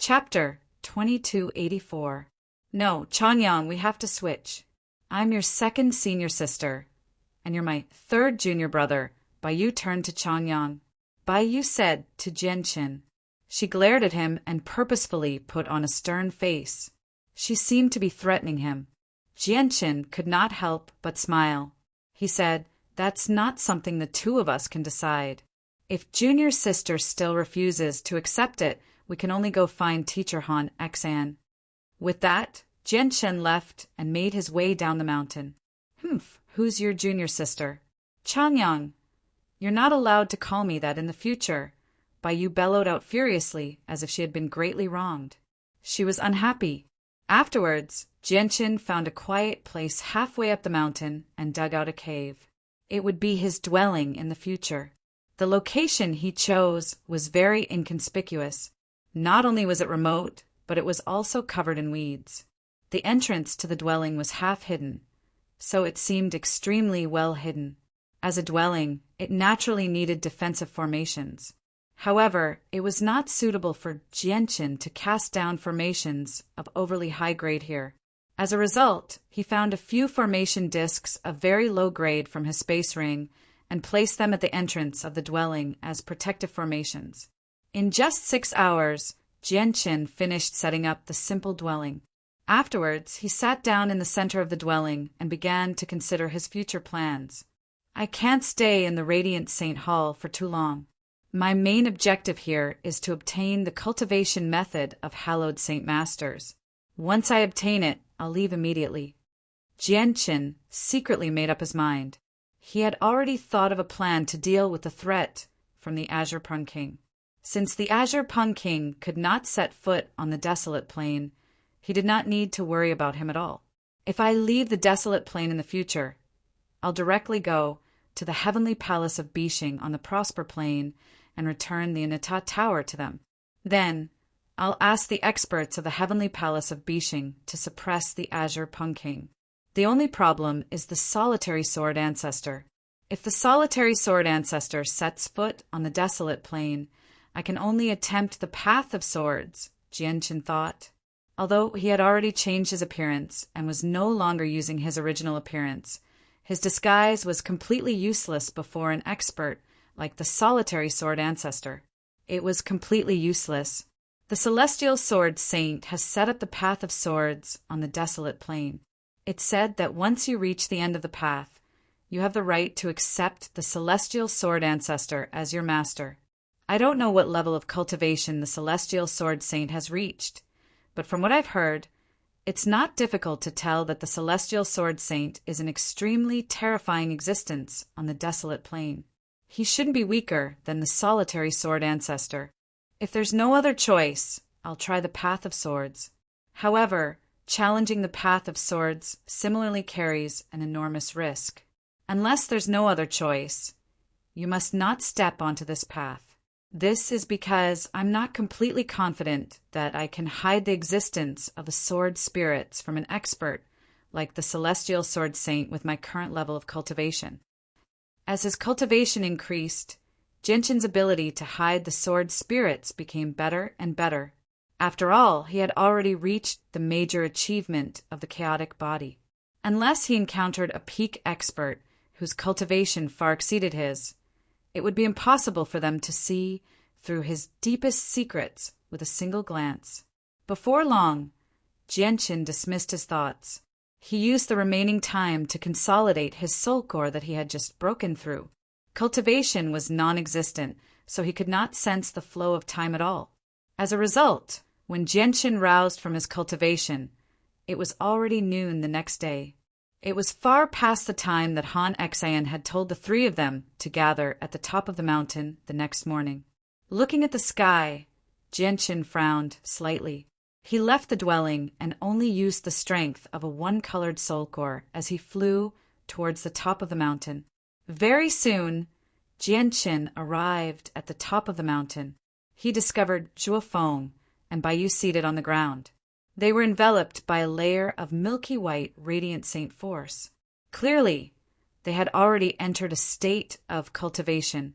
Chapter 2284. No, Changyang, we have to switch. I'm your second senior sister, and you're my third junior brother. Baiyu turned to Changyang. Baiyu said to Jianqin. She glared at him and purposefully put on a stern face. She seemed to be threatening him. Jianqin could not help but smile. He said, "That's not something the two of us can decide. If junior sister still refuses to accept it, we can only go find teacher Han Xan." With that, Jianqin left and made his way down the mountain. Who's your junior sister? Changyang. You're not allowed to call me that in the future. Baiyu bellowed out furiously, as if she had been greatly wronged. She was unhappy. Afterwards, Jianqin found a quiet place halfway up the mountain and dug out a cave. It would be his dwelling in the future. The location he chose was very inconspicuous. Not only was it remote, but it was also covered in weeds. The entrance to the dwelling was half hidden, so it seemed extremely well hidden. As a dwelling, it naturally needed defensive formations. However, it was not suitable for Jianqin to cast down formations of overly high grade here. As a result, he found a few formation discs of very low grade from his space ring and placed them at the entrance of the dwelling as protective formations. In just 6 hours, Jianqin finished setting up the simple dwelling. Afterwards, he sat down in the center of the dwelling and began to consider his future plans. I can't stay in the Radiant Saint Hall for too long. My main objective here is to obtain the cultivation method of Hallowed Saint Masters. Once I obtain it, I'll leave immediately. Jianqin secretly made up his mind. He had already thought of a plan to deal with the threat from the Azure Pung King. Since the Azure Pung King could not set foot on the desolate plain, he did not need to worry about him at all. If I leave the desolate plain in the future, I'll directly go to the heavenly palace of Bixing on the Prosper Plain and return the Anita Tower to them. Then, I'll ask the experts of the heavenly palace of Bixing to suppress the Azure Pung King. The only problem is the solitary sword ancestor. If the solitary sword ancestor sets foot on the desolate plain, I can only attempt the path of swords, Jianqin thought. Although he had already changed his appearance and was no longer using his original appearance, his disguise was completely useless before an expert like the solitary sword ancestor. It was completely useless. The celestial sword saint has set up the path of swords on the desolate plain. It said that once you reach the end of the path, you have the right to accept the celestial sword ancestor as your master. I don't know what level of cultivation the celestial sword saint has reached, but from what I've heard, it's not difficult to tell that the celestial sword saint is an extremely terrifying existence on the desolate plain. He shouldn't be weaker than the solitary sword ancestor. If there's no other choice, I'll try the path of swords. However, challenging the path of swords similarly carries an enormous risk. Unless there's no other choice, you must not step onto this path. This is because I'm not completely confident that I can hide the existence of the sword spirits from an expert like the celestial sword saint with my current level of cultivation. As his cultivation increased, Jianqin's ability to hide the sword spirits became better and better. After all, he had already reached the major achievement of the chaotic body. Unless he encountered a peak expert whose cultivation far exceeded his, it would be impossible for them to see through his deepest secrets with a single glance. Before long, Jianqin dismissed his thoughts. He used the remaining time to consolidate his soul core that he had just broken through. Cultivation was non-existent, so he could not sense the flow of time at all. As a result, when Jianqin roused from his cultivation, it was already noon the next day. It was far past the time that Han Xan had told the three of them to gather at the top of the mountain the next morning. Looking at the sky, Jianqin frowned slightly. He left the dwelling and only used the strength of a one-colored soul core as he flew towards the top of the mountain. Very soon, Jianqin arrived at the top of the mountain. He discovered Zhuo Feng and Baiyu seated on the ground. They were enveloped by a layer of milky white radiant saint force. Clearly, they had already entered a state of cultivation.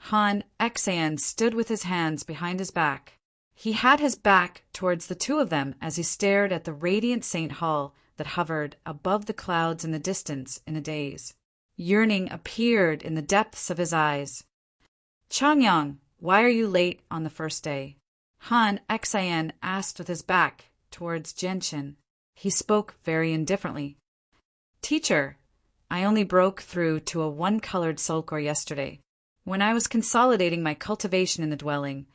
Han Xan stood with his hands behind his back. He had his back towards the two of them as he stared at the radiant Saint Hall that hovered above the clouds in the distance in a daze. Yearning appeared in the depths of his eyes. "Changyang, why are you late on the first day?" Han Xian asked with his back towards Jianqin. He spoke very indifferently. "Teacher, I only broke through to a one-colored soul core yesterday. When I was consolidating my cultivation in the dwelling,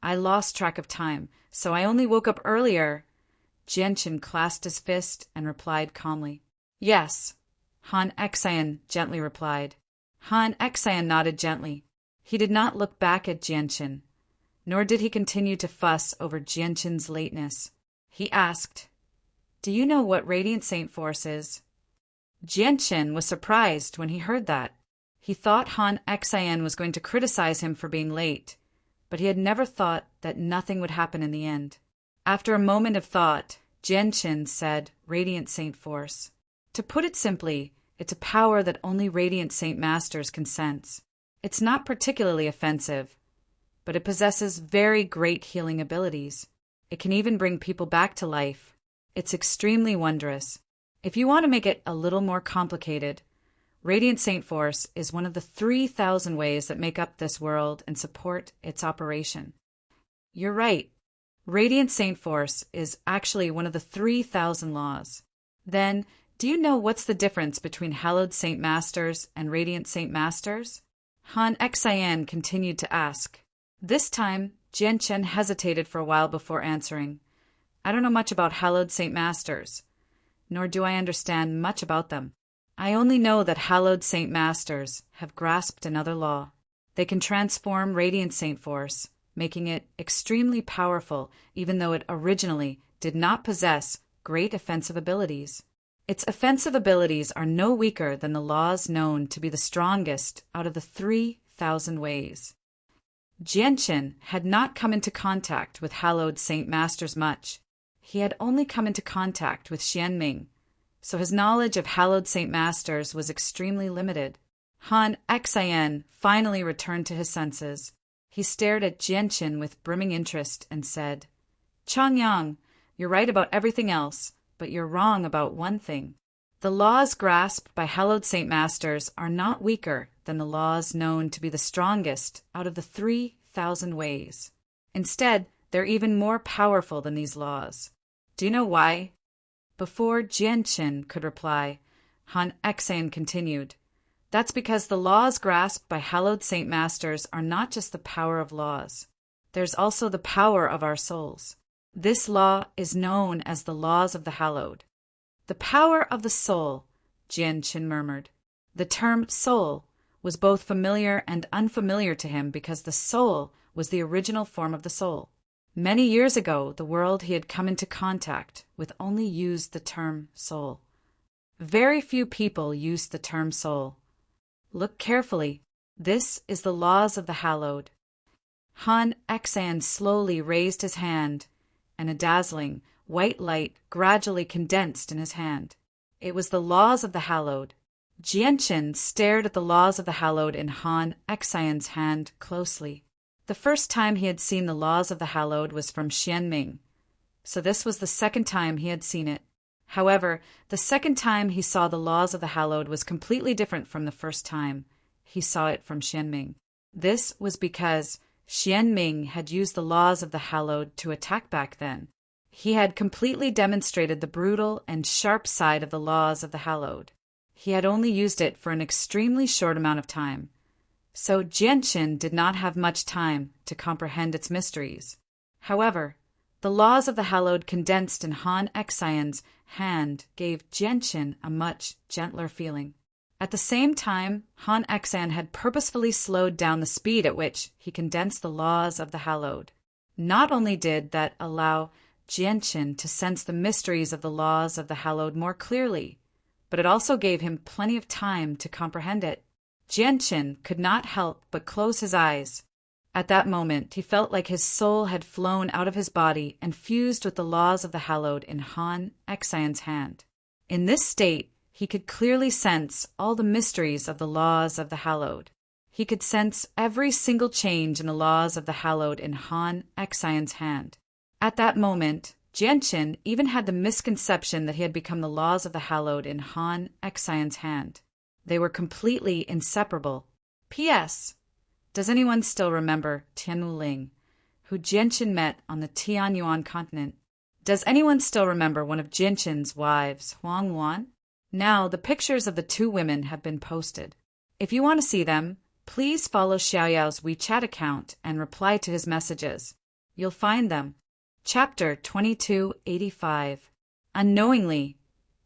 I lost track of time, so I only woke up earlier." Jianqin clasped his fist and replied calmly. "Yes," Han Xian gently replied. Han Xian nodded gently. He did not look back at Jianqin, nor did he continue to fuss over Jianqin's lateness. He asked, "Do you know what Radiant Saint Force is?" Jianqin was surprised when he heard that. He thought Han Xian was going to criticize him for being late, but he had never thought that nothing would happen in the end. After a moment of thought, Jianqin said, "Radiant Saint Force. To put it simply, it's a power that only Radiant Saint Masters can sense. It's not particularly offensive, but it possesses very great healing abilities. It can even bring people back to life. It's extremely wondrous. If you want to make it a little more complicated, Radiant Saint Force is one of the 3,000 ways that make up this world and support its operation." You're right. Radiant Saint Force is actually one of the 3,000 laws. Then, do you know what's the difference between Hallowed Saint Masters and Radiant Saint Masters? Han Xian continued to ask. This time, Jianqin hesitated for a while before answering. "I don't know much about Hallowed Saint Masters, nor do I understand much about them. I only know that Hallowed Saint Masters have grasped another law. They can transform Radiant Saint Force, making it extremely powerful even though it originally did not possess great offensive abilities. Its offensive abilities are no weaker than the laws known to be the strongest out of the 3,000 ways." Jianqin had not come into contact with Hallowed Saint Masters much. He had only come into contact with Xianming, so his knowledge of Hallowed Saint Masters was extremely limited. Han Xian finally returned to his senses. He stared at Jianqin with brimming interest and said, "Changyang, you're right about everything else, but you're wrong about one thing. The laws grasped by Hallowed Saint Masters are not weaker than the laws known to be the strongest out of the 3,000 ways. Instead, they're even more powerful than these laws. Do you know why?" Before Jianqin could reply, Han Xian continued, "That's because the laws grasped by Hallowed Saint Masters are not just the power of laws. There's also the power of our souls. This law is known as the laws of the hallowed." "The power of the soul," Jianqin murmured. The term soul was both familiar and unfamiliar to him because the soul was the original form of the soul. Many years ago, the world he had come into contact with only used the term soul. Very few people used the term soul. Look carefully. This is the laws of the hallowed. Han Xian slowly raised his hand, and a dazzling, white light gradually condensed in his hand. It was the laws of the hallowed. Jianqin stared at the laws of the hallowed in Han Xian's hand closely. The first time he had seen the laws of the hallowed was from Xianming, so this was the second time he had seen it. However, the second time he saw the laws of the hallowed was completely different from the first time he saw it from Xianming. This was because Xianming had used the laws of the hallowed to attack back then. He had completely demonstrated the brutal and sharp side of the laws of the hallowed. He had only used it for an extremely short amount of time, so Jianqin did not have much time to comprehend its mysteries. However, the laws of the hallowed condensed in Han Xian's hand gave Jianqin a much gentler feeling. At the same time, Han Xian had purposefully slowed down the speed at which he condensed the laws of the hallowed. Not only did that allow Jianqin to sense the mysteries of the laws of the hallowed more clearly, but it also gave him plenty of time to comprehend it. Jianqin could not help but close his eyes. At that moment, he felt like his soul had flown out of his body and fused with the laws of the hallowed in Han Xian's hand. In this state, he could clearly sense all the mysteries of the laws of the hallowed. He could sense every single change in the laws of the hallowed in Han Xian's hand. At that moment, Jianqin even had the misconception that he had become the laws of the hallowed in Han Xian's hand. They were completely inseparable. P.S. Does anyone still remember Tianwu Ling, who Jianqin met on the Tianyuan continent? Does anyone still remember one of Jianqin's wives, Huang Wan? Now, the pictures of the two women have been posted. If you want to see them, please follow Xiaoyao's WeChat account and reply to his messages. You'll find them. Chapter 2285. Unknowingly,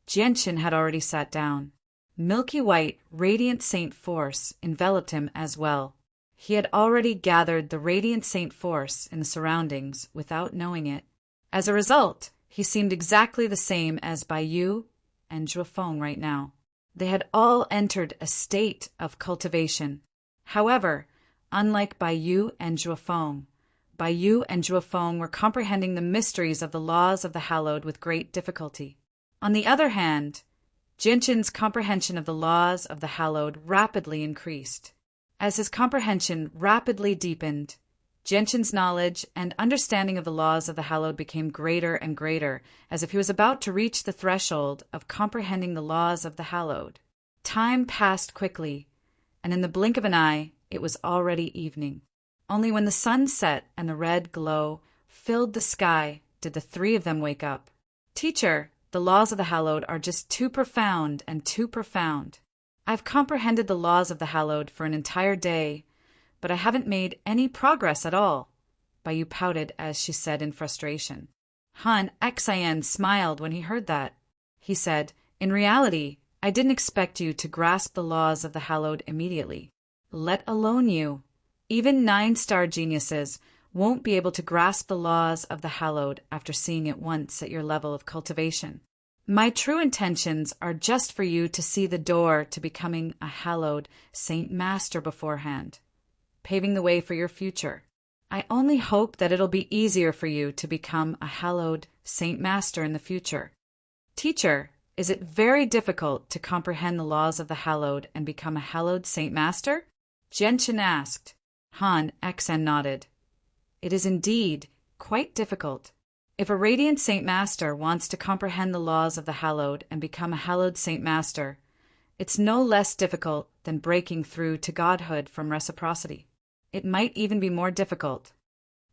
Jianqin had already sat down. Milky white, radiant saint force enveloped him as well. He had already gathered the radiant saint force in the surroundings without knowing it. As a result, he seemed exactly the same as Baiyu and Zhuofeng right now. They had all entered a state of cultivation. However, unlike Baiyu and Zhuofeng were comprehending the mysteries of the laws of the hallowed with great difficulty. On the other hand, Jianqin's comprehension of the laws of the hallowed rapidly increased. As his comprehension rapidly deepened, Jianqin's knowledge and understanding of the laws of the hallowed became greater and greater, as if he was about to reach the threshold of comprehending the laws of the hallowed. Time passed quickly, and in the blink of an eye, it was already evening. Only when the sun set and the red glow filled the sky did the three of them wake up. Teacher, the laws of the hallowed are just too profound and too profound. I've comprehended the laws of the hallowed for an entire day, but I haven't made any progress at all, Baiyu pouted as she said in frustration. Han Xian smiled when he heard that. He said, in reality, I didn't expect you to grasp the laws of the hallowed immediately. Let alone you. Even 9-star geniuses won't be able to grasp the laws of the hallowed after seeing it once at your level of cultivation. My true intentions are just for you to see the door to becoming a hallowed Saint Master beforehand, paving the way for your future. I only hope that it'll be easier for you to become a hallowed Saint Master in the future. Teacher, is it very difficult to comprehend the laws of the hallowed and become a hallowed Saint Master? Jianqin asked. Han Xian nodded. It is indeed quite difficult. If a radiant Saint Master wants to comprehend the laws of the hallowed and become a hallowed Saint Master, it's no less difficult than breaking through to godhood from reciprocity. It might even be more difficult.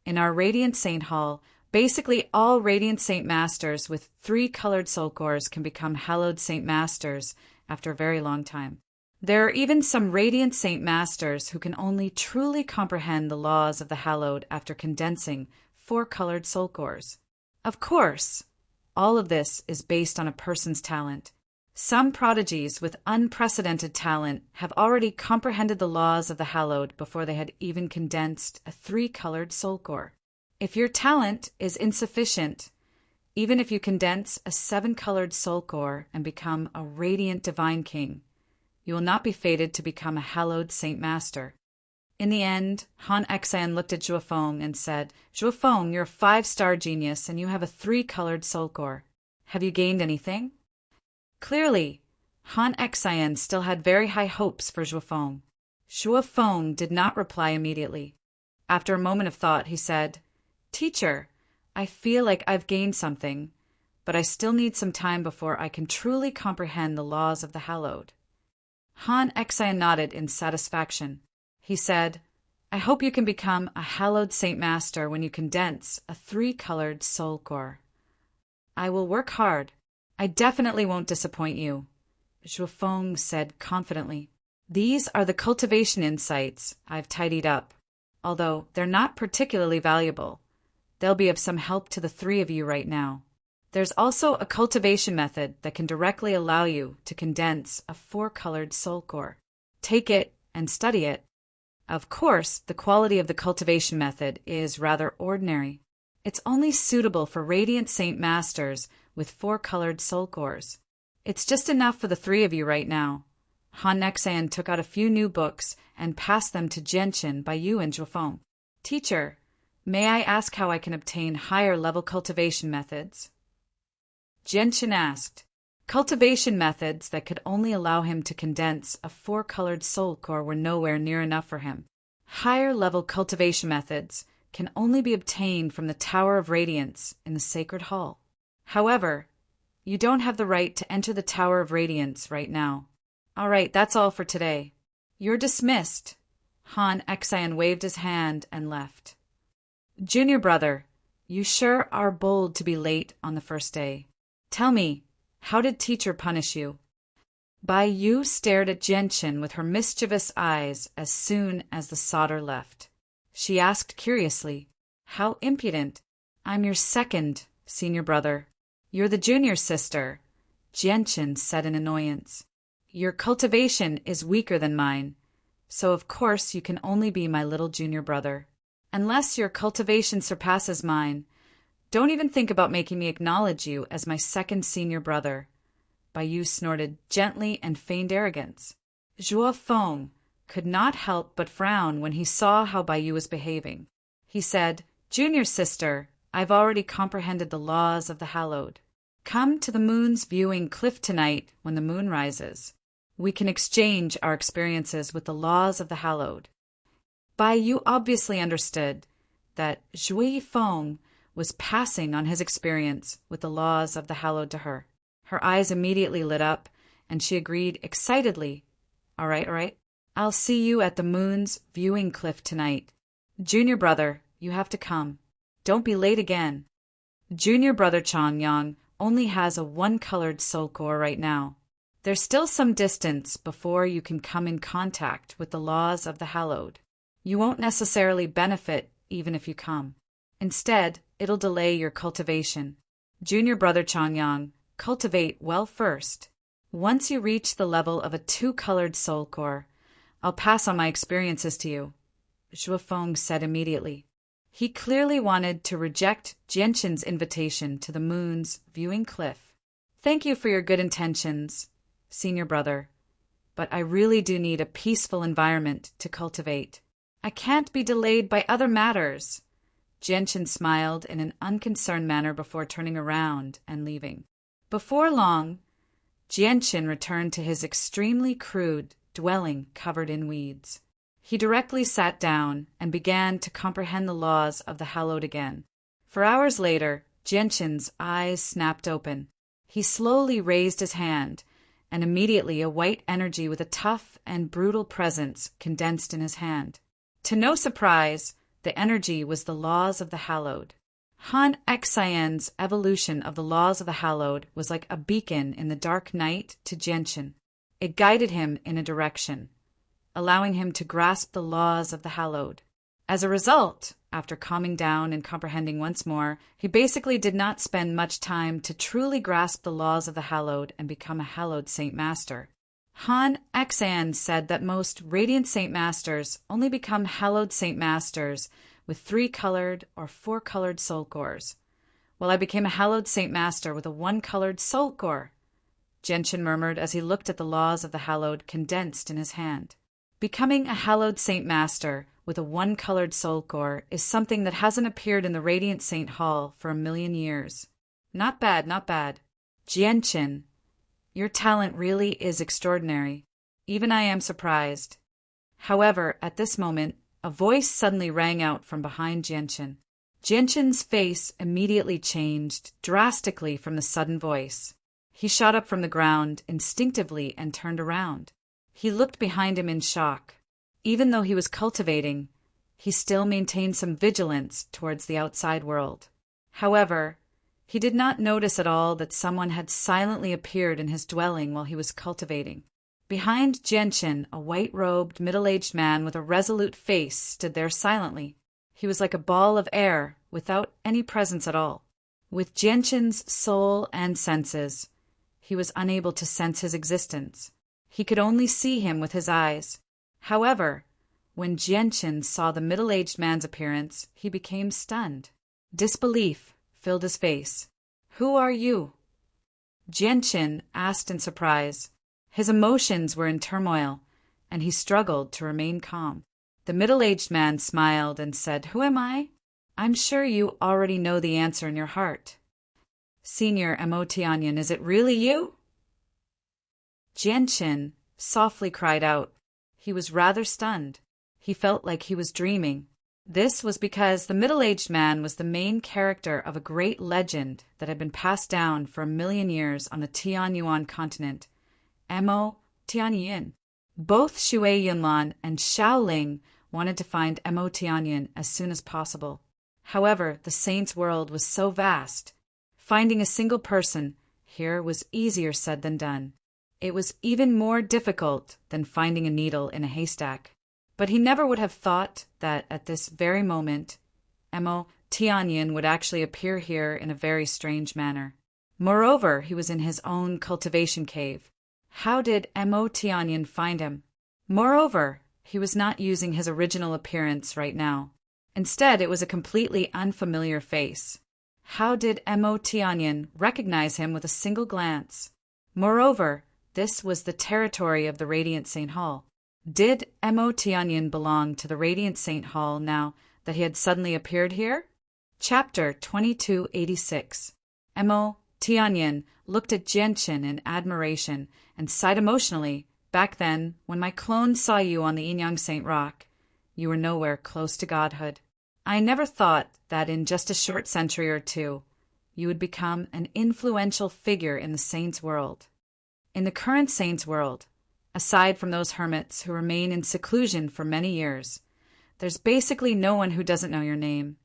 In our Radiant Saint Hall, basically all Radiant Saint Masters with 3 colored soul cores can become hallowed Saint Masters after a very long time. There are even some Radiant Saint Masters who can only truly comprehend the laws of the hallowed after condensing 4 colored soul cores. Of course, all of this is based on a person's talent. Some prodigies with unprecedented talent have already comprehended the laws of the hallowed before they had even condensed a 3-colored soul core. If your talent is insufficient, even if you condense a 7-colored soul core and become a radiant divine king, you will not be fated to become a hallowed Saint Master. In the end, Han Xian looked at Zhuofeng and said, Zhuofeng, you're a 5-star genius and you have a 3-colored soul core. Have you gained anything? Clearly, Han Xian still had very high hopes for Zhuofeng. Zhuofeng did not reply immediately. After a moment of thought, he said, Teacher, I feel like I've gained something, but I still need some time before I can truly comprehend the laws of the hallowed. Han Xian nodded in satisfaction. He said, I hope you can become a hallowed Saint Master when you condense a 3-colored soul core. I will work hard. I definitely won't disappoint you, Zhuofeng said confidently. These are the cultivation insights I've tidied up. Although they're not particularly valuable, they'll be of some help to the 3 of you right now. There's also a cultivation method that can directly allow you to condense a 4-colored soul core. Take it and study it. Of course, the quality of the cultivation method is rather ordinary. It's only suitable for Radiant Saint Masters with 4-colored soul cores. It's just enough for the 3 of you right now. Han Xian took out a few new books and passed them to Jianqin, Baiyu, and Zhuofeng. Teacher, may I ask how I can obtain higher-level cultivation methods? Jianqin asked. Cultivation methods that could only allow him to condense a four-colored soul core were nowhere near enough for him. Higher-level cultivation methods can only be obtained from the Tower of Radiance in the Sacred Hall. However, you don't have the right to enter the Tower of Radiance right now. All right, that's all for today. You're dismissed. Han Exian waved his hand and left. Junior brother, you sure are bold to be late on the first day. Tell me, how did teacher punish you? Bai Yu stared at Gentian with her mischievous eyes as soon as the solder left. She asked curiously, How impudent. I'm your second, senior brother. You're the junior sister, Gentian said in annoyance. Your cultivation is weaker than mine, so of course you can only be my little junior brother. Unless your cultivation surpasses mine, don't even think about making me acknowledge you as my second senior brother. Bai Yu snorted gently and feigned arrogance. Zhuo Feng could not help but frown when he saw how Bai Yu was behaving. He said, Junior sister, I've already comprehended the laws of the hallowed. Come to the moon's viewing cliff tonight when the moon rises. We can exchange our experiences with the laws of the hallowed. Bai Yu obviously understood that Zhui Feng was passing on his experience with the laws of the hallowed to her. Her eyes immediately lit up, and she agreed excitedly. All right. I'll see you at the moon's viewing cliff tonight. Junior brother, you have to come. Don't be late again. Junior brother Changyang only has a one-colored soul core right now. There's still some distance before you can come in contact with the laws of the hallowed. You won't necessarily benefit even if you come. Instead, it'll delay your cultivation. Junior brother Changyang, cultivate well first. Once you reach the level of a two-colored soul core, I'll pass on my experiences to you, Zhuo Feng said immediately. He clearly wanted to reject Gentian's invitation to the moon's viewing cliff. Thank you for your good intentions, senior brother, but I really do need a peaceful environment to cultivate. I can't be delayed by other matters. Gentian smiled in an unconcerned manner before turning around and leaving. Before long, Gentian returned to his extremely crude dwelling covered in weeds. He directly sat down and began to comprehend the laws of the hallowed again. For hours later, Gentian's eyes snapped open. He slowly raised his hand, and immediately a white energy with a tough and brutal presence condensed in his hand. To no surprise, the energy was the laws of the hallowed. Han Exian's evolution of the laws of the hallowed was like a beacon in the dark night to Gentian. It guided him in a direction, allowing him to grasp the laws of the hallowed. As a result, after calming down and comprehending once more, he basically did not spend much time to truly grasp the laws of the hallowed and become a hallowed Saint Master. Han Exian said that most Radiant Saint Masters only become hallowed Saint Masters with 3-colored or 4-colored soul cores, while I became a hallowed Saint Master with a 1-colored soul core, Gentian murmured as he looked at the laws of the hallowed condensed in his hand. Becoming a hallowed Saint Master with a 1-colored soul core is something that hasn't appeared in the Radiant Saint Hall for 1,000,000 years. Not bad. Gentian, your talent really is extraordinary. Even I am surprised. However, at this moment, a voice suddenly rang out from behind Gentian. Gentian's face immediately changed drastically from the sudden voice. He shot up from the ground instinctively and turned around. He looked behind him in shock. Even though he was cultivating, he still maintained some vigilance towards the outside world. However, he did not notice at all that someone had silently appeared in his dwelling while he was cultivating. Behind Gentian, a white-robed, middle-aged man with a resolute face stood there silently. He was like a ball of air, without any presence at all. With Gentian's soul and senses, he was unable to sense his existence. He could only see him with his eyes. However, when Gentian saw the middle-aged man's appearance, he became stunned. Disbelief filled his face. "Who are you?" Gentian asked in surprise. His emotions were in turmoil, and he struggled to remain calm. The middle-aged man smiled and said, "Who am I? I'm sure you already know the answer in your heart." "Senior Emotianyan, is it really you?" Jianqin softly cried out. He was rather stunned. He felt like he was dreaming. This was because the middle-aged man was the main character of a great legend that had been passed down for 1,000,000 years on the Tianyuan continent, Mo Tianyin. Both Xue Yunlan and Xiao Ling wanted to find Mo Tianyin as soon as possible. However, the saint's world was so vast. Finding a single person here was easier said than done. It was even more difficult than finding a needle in a haystack. But he never would have thought that at this very moment, Mo Tianyin would actually appear here in a very strange manner. Moreover, he was in his own cultivation cave. How did Mo Tianyin find him? Moreover, he was not using his original appearance right now. Instead, it was a completely unfamiliar face. How did Mo Tianyin recognize him with a single glance? Moreover, this was the territory of the Radiant Saint Hall. Did Mo Tianyin belong to the Radiant Saint Hall now that he had suddenly appeared here? Chapter 2286. Mo Tianyin looked at Jianqin in admiration and sighed emotionally. Back then, when my clone saw you on the Yinyang Saint Rock, you were nowhere close to godhood. I never thought that in just a short century or two, you would become an influential figure in the saints' world. In the current saints' world, aside from those hermits who remain in seclusion for many years, there's basically no one who doesn't know your name.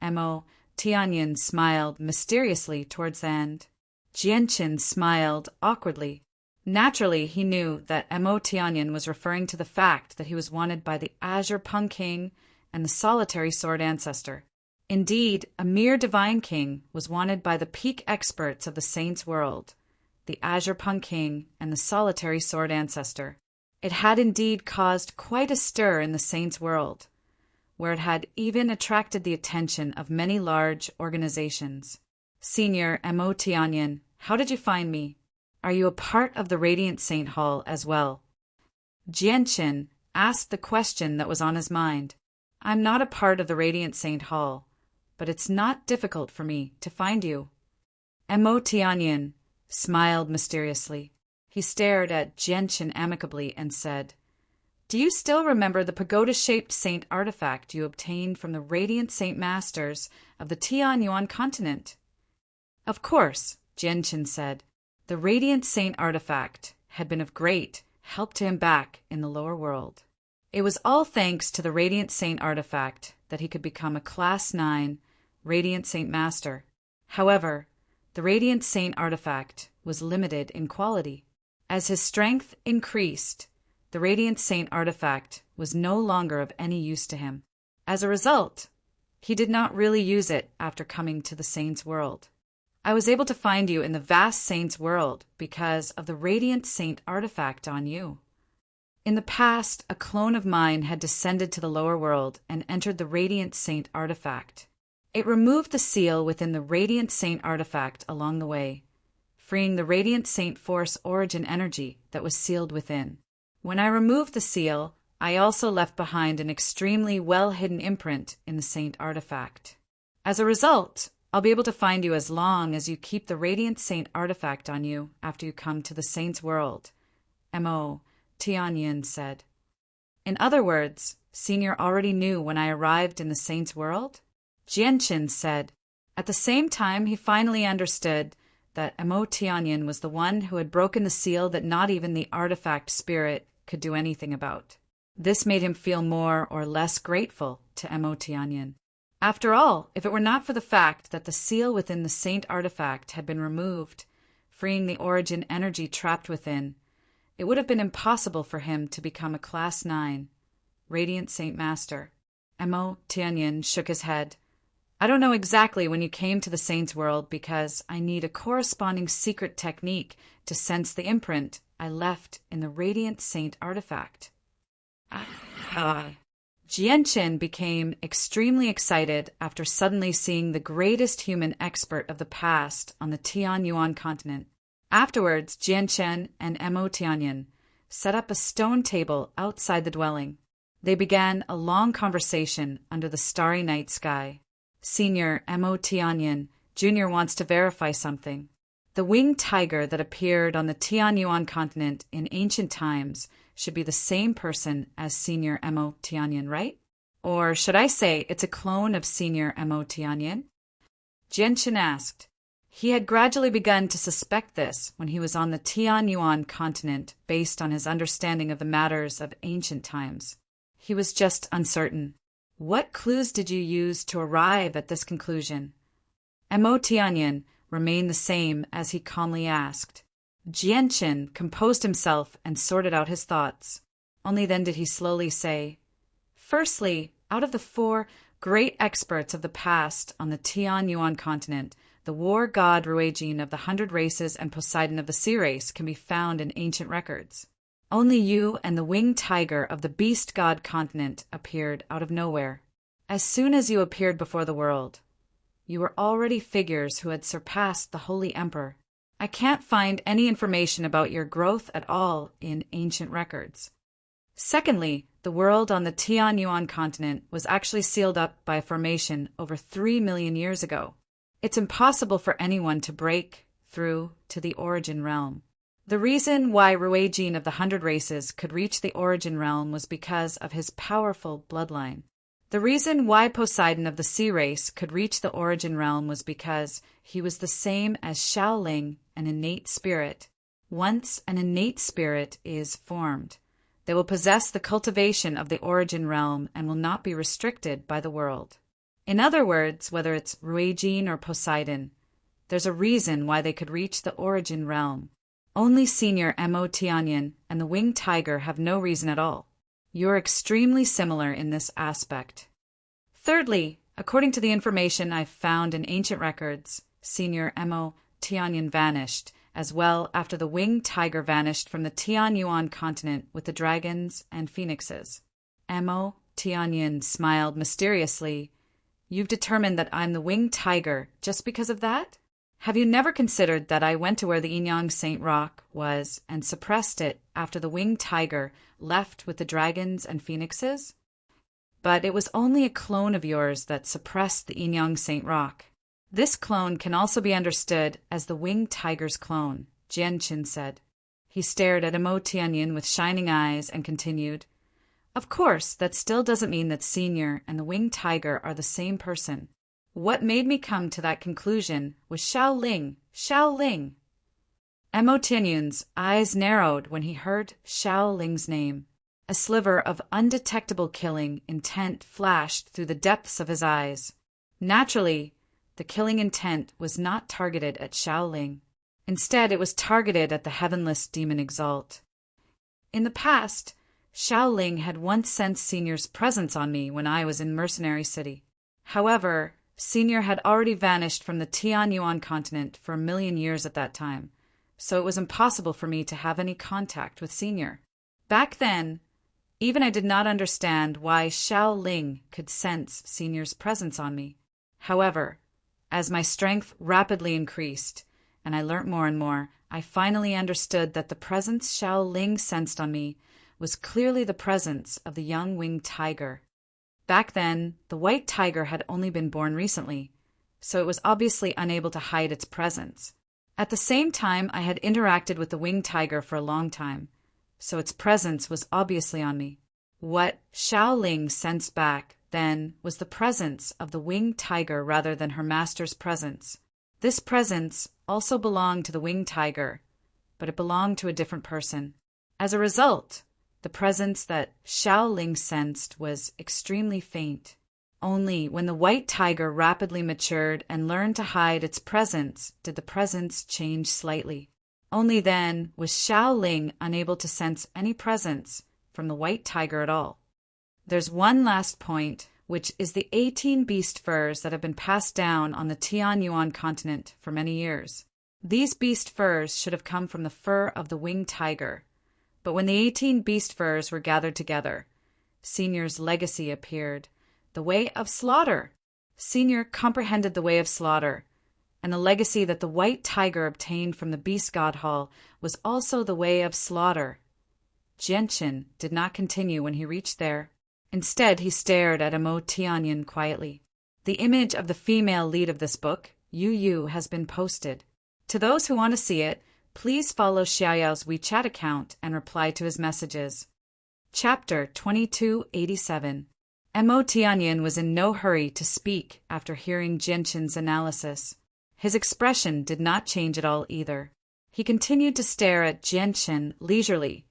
Mo Tianyin smiled mysteriously towards the end. Jianqin smiled awkwardly. Naturally, he knew that Mo Tianyin was referring to the fact that he was wanted by the Azure Pung King and the Solitary Sword Ancestor. Indeed, a mere divine king was wanted by the peak experts of the saints' world, the Azure Pung King and the Solitary Sword Ancestor. It had indeed caused quite a stir in the saints' world, where it had even attracted the attention of many large organizations. Senior Mo Tianyin, how did you find me? Are you a part of the Radiant Saint Hall as well? Jianqin asked the question that was on his mind. I'm not a part of the Radiant Saint Hall, but it's not difficult for me to find you. Mo Tianyin smiled mysteriously. He stared at Jianqin amicably and said, Do you still remember the pagoda-shaped saint artifact you obtained from the Radiant Saint Masters of the Tianyuan continent? Of course, Jianqin said. The Radiant Saint artifact had been of great help to him back in the lower world. It was all thanks to the Radiant Saint artifact that he could become a Class 9 Radiant Saint Master. However, the Radiant Saint artifact was limited in quality. As his strength increased, the Radiant Saint artifact was no longer of any use to him. As a result, he did not really use it after coming to the Saints' world. I was able to find you in the vast Saints' world because of the Radiant Saint artifact on you. In the past, a clone of mine had descended to the lower world and entered the Radiant Saint artifact. It removed the seal within the Radiant Saint artifact along the way, freeing the Radiant Saint Force origin energy that was sealed within. When I removed the seal, I also left behind an extremely well-hidden imprint in the Saint artifact. As a result, I'll be able to find you as long as you keep the Radiant Saint artifact on you after you come to the Saints' world, Mo Tianyin said. In other words, Senior already knew when I arrived in the Saints' world? Jianqin said. At the same time, he finally understood that Mo Tianyin was the one who had broken the seal that not even the artifact spirit could do anything about. This made him feel more or less grateful to Mo Tianyin. After all, if it were not for the fact that the seal within the Saint artifact had been removed, freeing the origin energy trapped within, it would have been impossible for him to become a Class 9 Radiant Saint Master. Mo Tianyin shook his head. I don't know exactly when you came to the Saints' world because I need a corresponding secret technique to sense the imprint I left in the Radiant Saint artifact. Jianqin became extremely excited after suddenly seeing the greatest human expert of the past on the Tianyuan continent. Afterwards, Jianqin and Mo Tianyin set up a stone table outside the dwelling. They began a long conversation under the starry night sky. Senior Mo Tianyin, Junior wants to verify something. The winged tiger that appeared on the Tianyuan continent in ancient times should be the same person as Senior Mo Tianyin, right? Or should I say it's a clone of Senior Mo Tianyin? Jianqin asked. He had gradually begun to suspect this when he was on the Tianyuan continent based on his understanding of the matters of ancient times. He was just uncertain. What clues did you use to arrive at this conclusion? Mo Tianyin remained the same as he calmly asked. Jianqin composed himself and sorted out his thoughts. Only then did he slowly say, Firstly, out of the 4 great experts of the past on the Tianyuan continent, the war god Ruijin of the 100 races and Poseidon of the sea race can be found in ancient records. Only you and the winged tiger of the beast god continent appeared out of nowhere. As soon as you appeared before the world, you were already figures who had surpassed the Holy Emperor. I can't find any information about your growth at all in ancient records. Secondly, the world on the Tianyuan continent was actually sealed up by a formation over 3 million years ago. It's impossible for anyone to break through to the origin realm. The reason why Ruijin of the 100 races could reach the origin realm was because of his powerful bloodline. The reason why Poseidon of the sea race could reach the origin realm was because he was the same as Shaoling, an innate spirit. Once an innate spirit is formed, they will possess the cultivation of the origin realm and will not be restricted by the world. In other words, whether it's Ruijin or Poseidon, there's a reason why they could reach the origin realm. Only Senior Mo Tianyin and the winged tiger have no reason at all. You're extremely similar in this aspect. Thirdly, according to the information I've found in ancient records, Senior Mo Tianyin vanished, as well after the winged tiger vanished from the Tianyuan continent with the dragons and phoenixes. Mo Tianyin smiled mysteriously. You've determined that I'm the winged tiger just because of that? Have you never considered that I went to where the Inyang Saint Rock was and suppressed it after the winged tiger left with the dragons and phoenixes? But it was only a clone of yours that suppressed the Inyang Saint Rock. This clone can also be understood as the winged tiger's clone, Jianqin said. He stared at Mo Tianyin with shining eyes and continued, Of course, that still doesn't mean that Senior and the winged tiger are the same person. What made me come to that conclusion was Shaoling. Mo Tianyin's eyes narrowed when he heard Shaoling's name. A sliver of undetectable killing intent flashed through the depths of his eyes. Naturally, the killing intent was not targeted at Shaoling. Instead, it was targeted at the heavenless demon Exalt. In the past, Shaoling had once sensed Senior's presence on me when I was in Mercenary City. However, Senior had already vanished from the Tianyuan continent for 1 million years at that time, so it was impossible for me to have any contact with Senior. Back then, even I did not understand why Shaoling could sense Senior's presence on me. However, as my strength rapidly increased, and I learnt more and more, I finally understood that the presence Shaoling sensed on me was clearly the presence of the young winged tiger. Back then, the white tiger had only been born recently, so it was obviously unable to hide its presence. At the same time, I had interacted with the winged tiger for a long time, so its presence was obviously on me. What Shaoling sensed back then was the presence of the winged tiger rather than her master's presence. This presence also belonged to the winged tiger, but it belonged to a different person. As a result, the presence that Shaoling sensed was extremely faint. Only when the white tiger rapidly matured and learned to hide its presence did the presence change slightly. Only then was Shaoling unable to sense any presence from the white tiger at all. There's one last point, which is the 18 beast furs that have been passed down on the Tianyuan continent for many years. These beast furs should have come from the fur of the winged tiger. But when the 18 beast furs were gathered together, Senior's legacy appeared, the way of slaughter. Senior comprehended the way of slaughter, and the legacy that the white tiger obtained from the beast god hall was also the way of slaughter. Jianqin did not continue when he reached there. Instead, he stared at Mo Tianyin quietly. The image of the female lead of this book, Yu Yu, has been posted. To those who want to see it, please follow Xiaoyao's WeChat account and reply to his messages. Chapter 2287. Mo Tianyin was in no hurry to speak after hearing Jianqin's analysis. His expression did not change at all either. He continued to stare at Jianqin leisurely,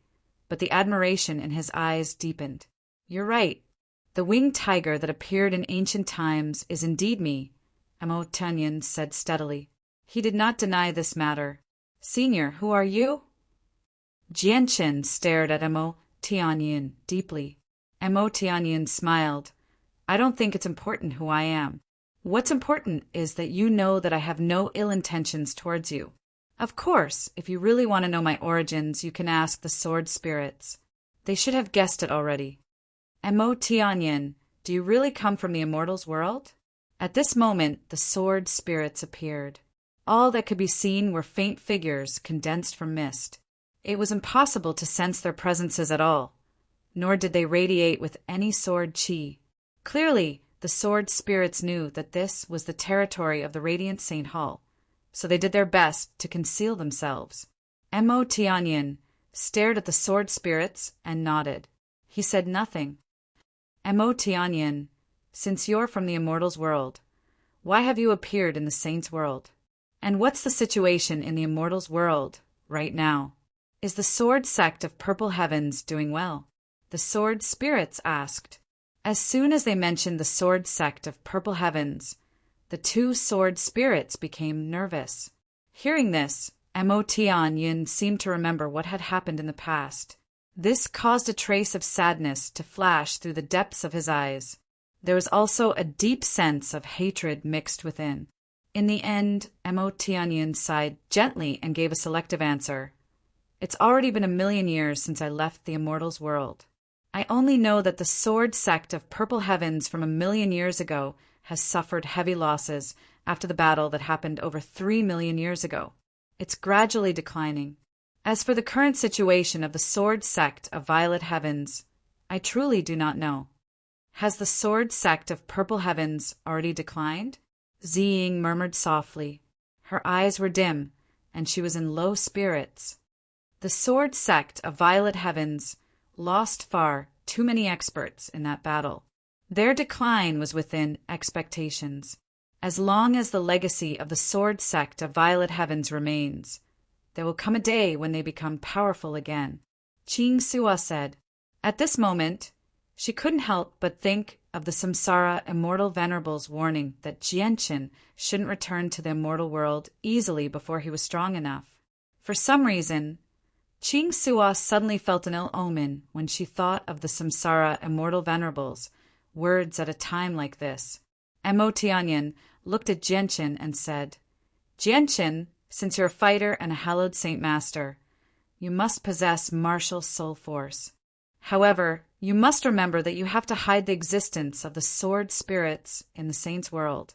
but the admiration in his eyes deepened. "You're right. The winged tiger that appeared in ancient times is indeed me," Mo Tianyin said steadily. He did not deny this matter. "Senior, who are you?" Jianqin stared at Mo Tianyin deeply. Mo Tianyin smiled. "I don't think it's important who I am. What's important is that you know that I have no ill intentions towards you. Of course, if you really want to know my origins, you can ask the sword spirits. They should have guessed it already." "Mo Tianyin, do you really come from the immortals' world?" At this moment, the sword spirits appeared. All that could be seen were faint figures condensed from mist. It was impossible to sense their presences at all, nor did they radiate with any sword qi. Clearly, the sword spirits knew that this was the territory of the Radiant Saint Hall, so they did their best to conceal themselves. Mo Tianyin stared at the sword spirits and nodded. He said nothing. "Mo Tianyin, since you're from the immortals' world, why have you appeared in the saints' world? And what's the situation in the immortals' world right now? Is the sword sect of Purple Heavens doing well?" The sword spirits asked. As soon as they mentioned the sword sect of Purple Heavens, the two sword spirits became nervous. Hearing this, Mo Tianyin seemed to remember what had happened in the past. This caused a trace of sadness to flash through the depths of his eyes. There was also a deep sense of hatred mixed within. In the end, Mo Tianyin sighed gently and gave a selective answer. "It's already been 1,000,000 years since I left the immortals' world. I only know that the sword sect of Purple Heavens from 1,000,000 years ago has suffered heavy losses after the battle that happened over 3,000,000 years ago. It's gradually declining. As for the current situation of the sword sect of Violet Heavens, I truly do not know." "Has the sword sect of Purple Heavens already declined?" Ziying murmured softly. Her eyes were dim, and she was in low spirits. "The sword sect of Violet Heavens lost far too many experts in that battle. Their decline was within expectations. As long as the legacy of the sword sect of Violet Heavens remains, there will come a day when they become powerful again," Qing Sua said. At this moment, she couldn't help but think of the Samsara Immortal Venerable's warning that Jianqin shouldn't return to the immortal world easily before he was strong enough. For some reason, Qing Sua suddenly felt an ill omen when she thought of the Samsara Immortal Venerables words at a time like this. Mo Tianyin looked at Jianqin and said, "Jianqin, since you're a fighter and a hallowed saint master, you must possess martial soul force. However, you must remember that you have to hide the existence of the sword spirits in the saint's world,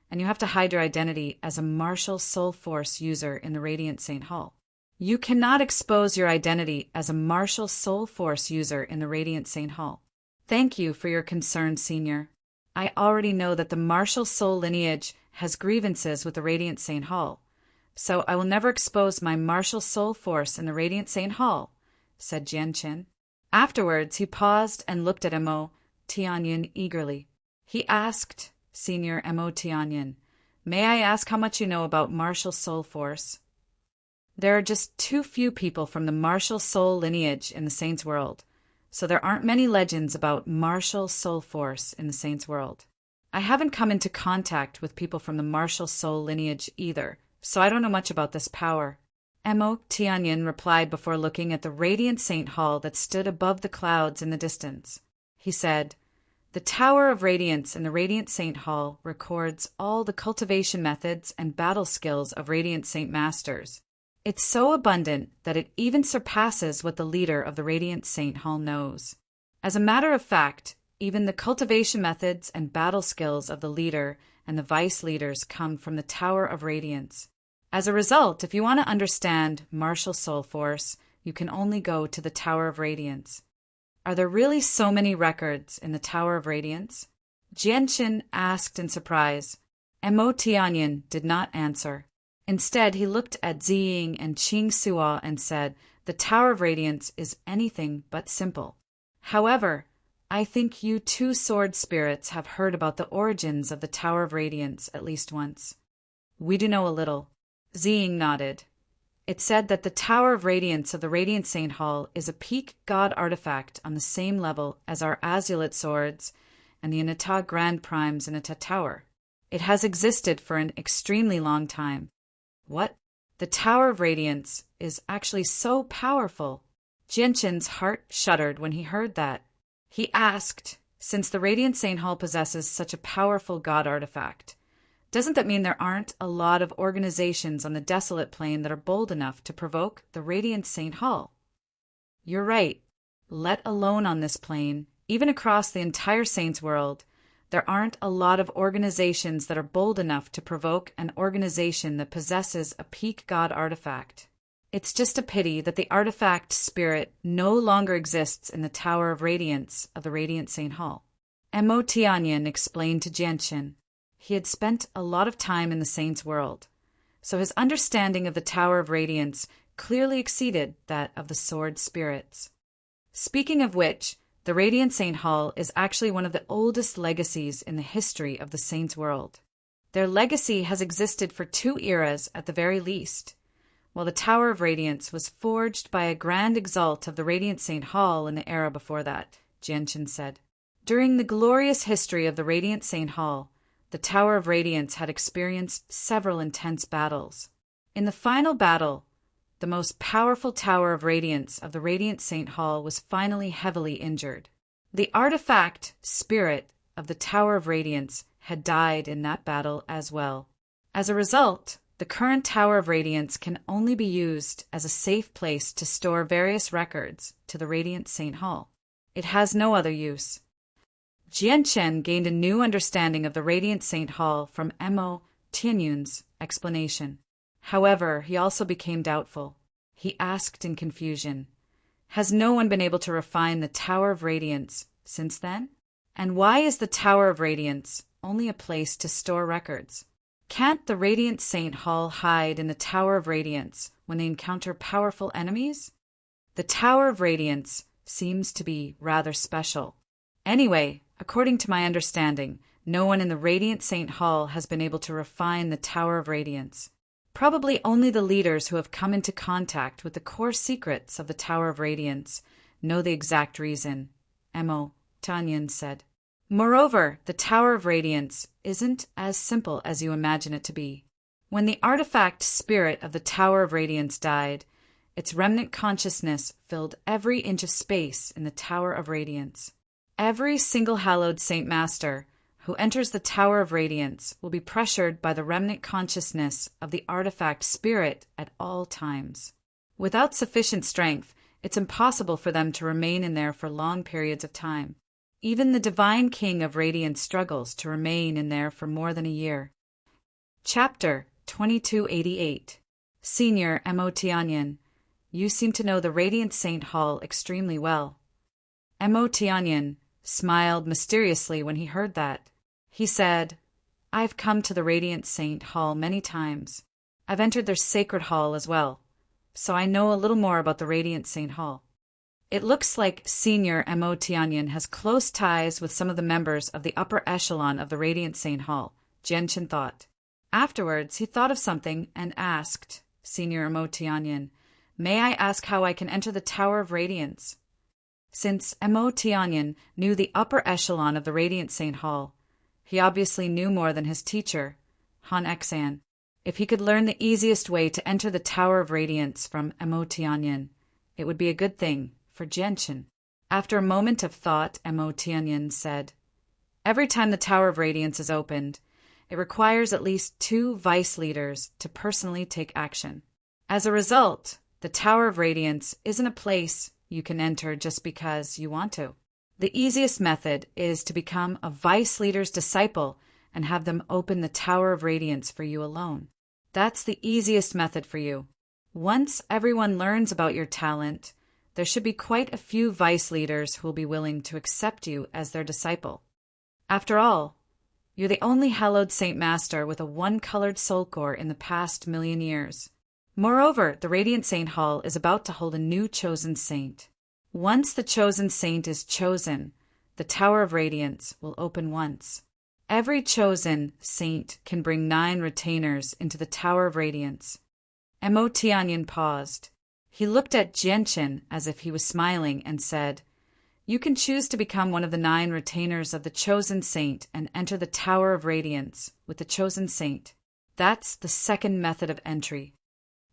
and you have to hide your identity as a martial soul force user in the Radiant Saint Hall. You cannot expose your identity as a martial soul force user in the Radiant Saint Hall. Thank you for your concern, Senior. I already know that the martial soul lineage has grievances with the Radiant Saint Hall, so I will never expose my martial soul force in the Radiant Saint Hall," said Jianqin. Afterwards, he paused and looked at Mo Tianyin eagerly. He asked, "Senior Mo Tianyin, may I ask how much you know about martial soul force?" "There are just too few people from the martial soul lineage in the Saints' world, so there aren't many legends about martial soul force in the Saints' world. I haven't come into contact with people from the martial soul lineage either, so I don't know much about this power," Mo Tianyin replied before looking at the radiant Saint Hall that stood above the clouds in the distance. He said, "The Tower of Radiance in the Radiant Saint Hall records all the cultivation methods and battle skills of Radiant Saint Masters. It's so abundant that it even surpasses what the leader of the Radiant Saint Hall knows. As a matter of fact, even the cultivation methods and battle skills of the leader and the vice leaders come from the Tower of Radiance. As a result, if you want to understand martial soul force, you can only go to the Tower of Radiance." "Are there really so many records in the Tower of Radiance?" Jianqin asked in surprise. Mo Tianyin did not answer. Instead, he looked at Ziying and Qing Suo and said, "The Tower of Radiance is anything but simple. However, I think you two sword spirits have heard about the origins of the Tower of Radiance at least once." "We do know a little." Ziying nodded. "It's said that the Tower of Radiance of the Radiant Saint Hall is a peak god artifact on the same level as our Azulite swords and the Inata Grand Primes Inata Tower. It has existed for an extremely long time." "What? The Tower of Radiance is actually so powerful?" Jianqin's heart shuddered when he heard that. He asked, "Since the Radiant Saint Hall possesses such a powerful god artifact, doesn't that mean there aren't a lot of organizations on the desolate plane that are bold enough to provoke the Radiant Saint Hall?" "You're right. Let alone on this plane, even across the entire Saints world, there aren't a lot of organizations that are bold enough to provoke an organization that possesses a peak god artifact. It's just a pity that the artifact spirit no longer exists in the Tower of Radiance of the Radiant Saint Hall." Mo Tianyin explained to Jianqin. He had spent a lot of time in the Saints world, so his understanding of the Tower of Radiance clearly exceeded that of the sword spirits. Speaking of which, the Radiant Saint Hall is actually one of the oldest legacies in the history of the Saints world. Their legacy has existed for 2 eras at the very least, while the Tower of Radiance was forged by a grand exalt of the Radiant Saint Hall in the era before that, Jianqin said. During the glorious history of the Radiant Saint Hall, the Tower of Radiance had experienced several intense battles. In the final battle, the most powerful Tower of Radiance of the Radiant Saint Hall was finally heavily injured. The artifact spirit of the Tower of Radiance had died in that battle as well. As a result, the current Tower of Radiance can only be used as a safe place to store various records to the Radiant Saint Hall. It has no other use. Jianqin gained a new understanding of the Radiant Saint Hall from Mo Tianyun's explanation. However, he also became doubtful. He asked in confusion, "Has no one been able to refine the Tower of Radiance since then? And why is the Tower of Radiance only a place to store records? Can't the Radiant Saint Hall hide in the Tower of Radiance when they encounter powerful enemies? The Tower of Radiance seems to be rather special. Anyway, according to my understanding, no one in the Radiant Saint Hall has been able to refine the Tower of Radiance. Probably only the leaders who have come into contact with the core secrets of the Tower of Radiance know the exact reason," Mo Tianyin said. "Moreover, the Tower of Radiance isn't as simple as you imagine it to be. When the artifact spirit of the Tower of Radiance died, its remnant consciousness filled every inch of space in the Tower of Radiance. Every single hallowed Saint Master who enters the Tower of Radiance will be pressured by the remnant consciousness of the artifact spirit at all times. Without sufficient strength, it's impossible for them to remain in there for long periods of time. Even the Divine King of Radiance struggles to remain in there for more than a year." Chapter 2288. Senior Mo Tianyin, you seem to know the Radiant Saint Hall extremely well. Mo Tianyin smiled mysteriously when he heard that. He said, "I've come to the Radiant Saint Hall many times. I've entered their sacred hall as well, so I know a little more about the Radiant Saint Hall." It looks like Senior Mo Tianyin has close ties with some of the members of the upper echelon of the Radiant Saint Hall, Jianqin thought. Afterwards, he thought of something and asked Senior Mo Tianyin, "May I ask how I can enter the Tower of Radiance?" Since Mo Tianyin knew the upper echelon of the Radiant Saint Hall, he obviously knew more than his teacher, Han Exan. If he could learn the easiest way to enter the Tower of Radiance from Mo Tianyin, it would be a good thing for Jianqin. After a moment of thought, Mo Tianyin said, "Every time the Tower of Radiance is opened, it requires at least 2 vice leaders to personally take action. As a result, the Tower of Radiance isn't a place you can enter just because you want to. The easiest method is to become a vice leader's disciple and have them open the Tower of Radiance for you alone. That's the easiest method for you. Once everyone learns about your talent, there should be quite a few vice leaders who will be willing to accept you as their disciple. After all, You're the only hallowed Saint Master with a one-colored soul core in the past 1,000,000 years. Moreover, the Radiant Saint Hall is about to hold a new chosen saint. Once the chosen saint is chosen, the Tower of Radiance will open once. Every chosen saint can bring 9 retainers into the Tower of Radiance. Mo Tianyan paused. He looked at Jianchen as if he was smiling and said, "You can choose to become one of the 9 retainers of the chosen saint and enter the Tower of Radiance with the chosen saint. That's the second method of entry.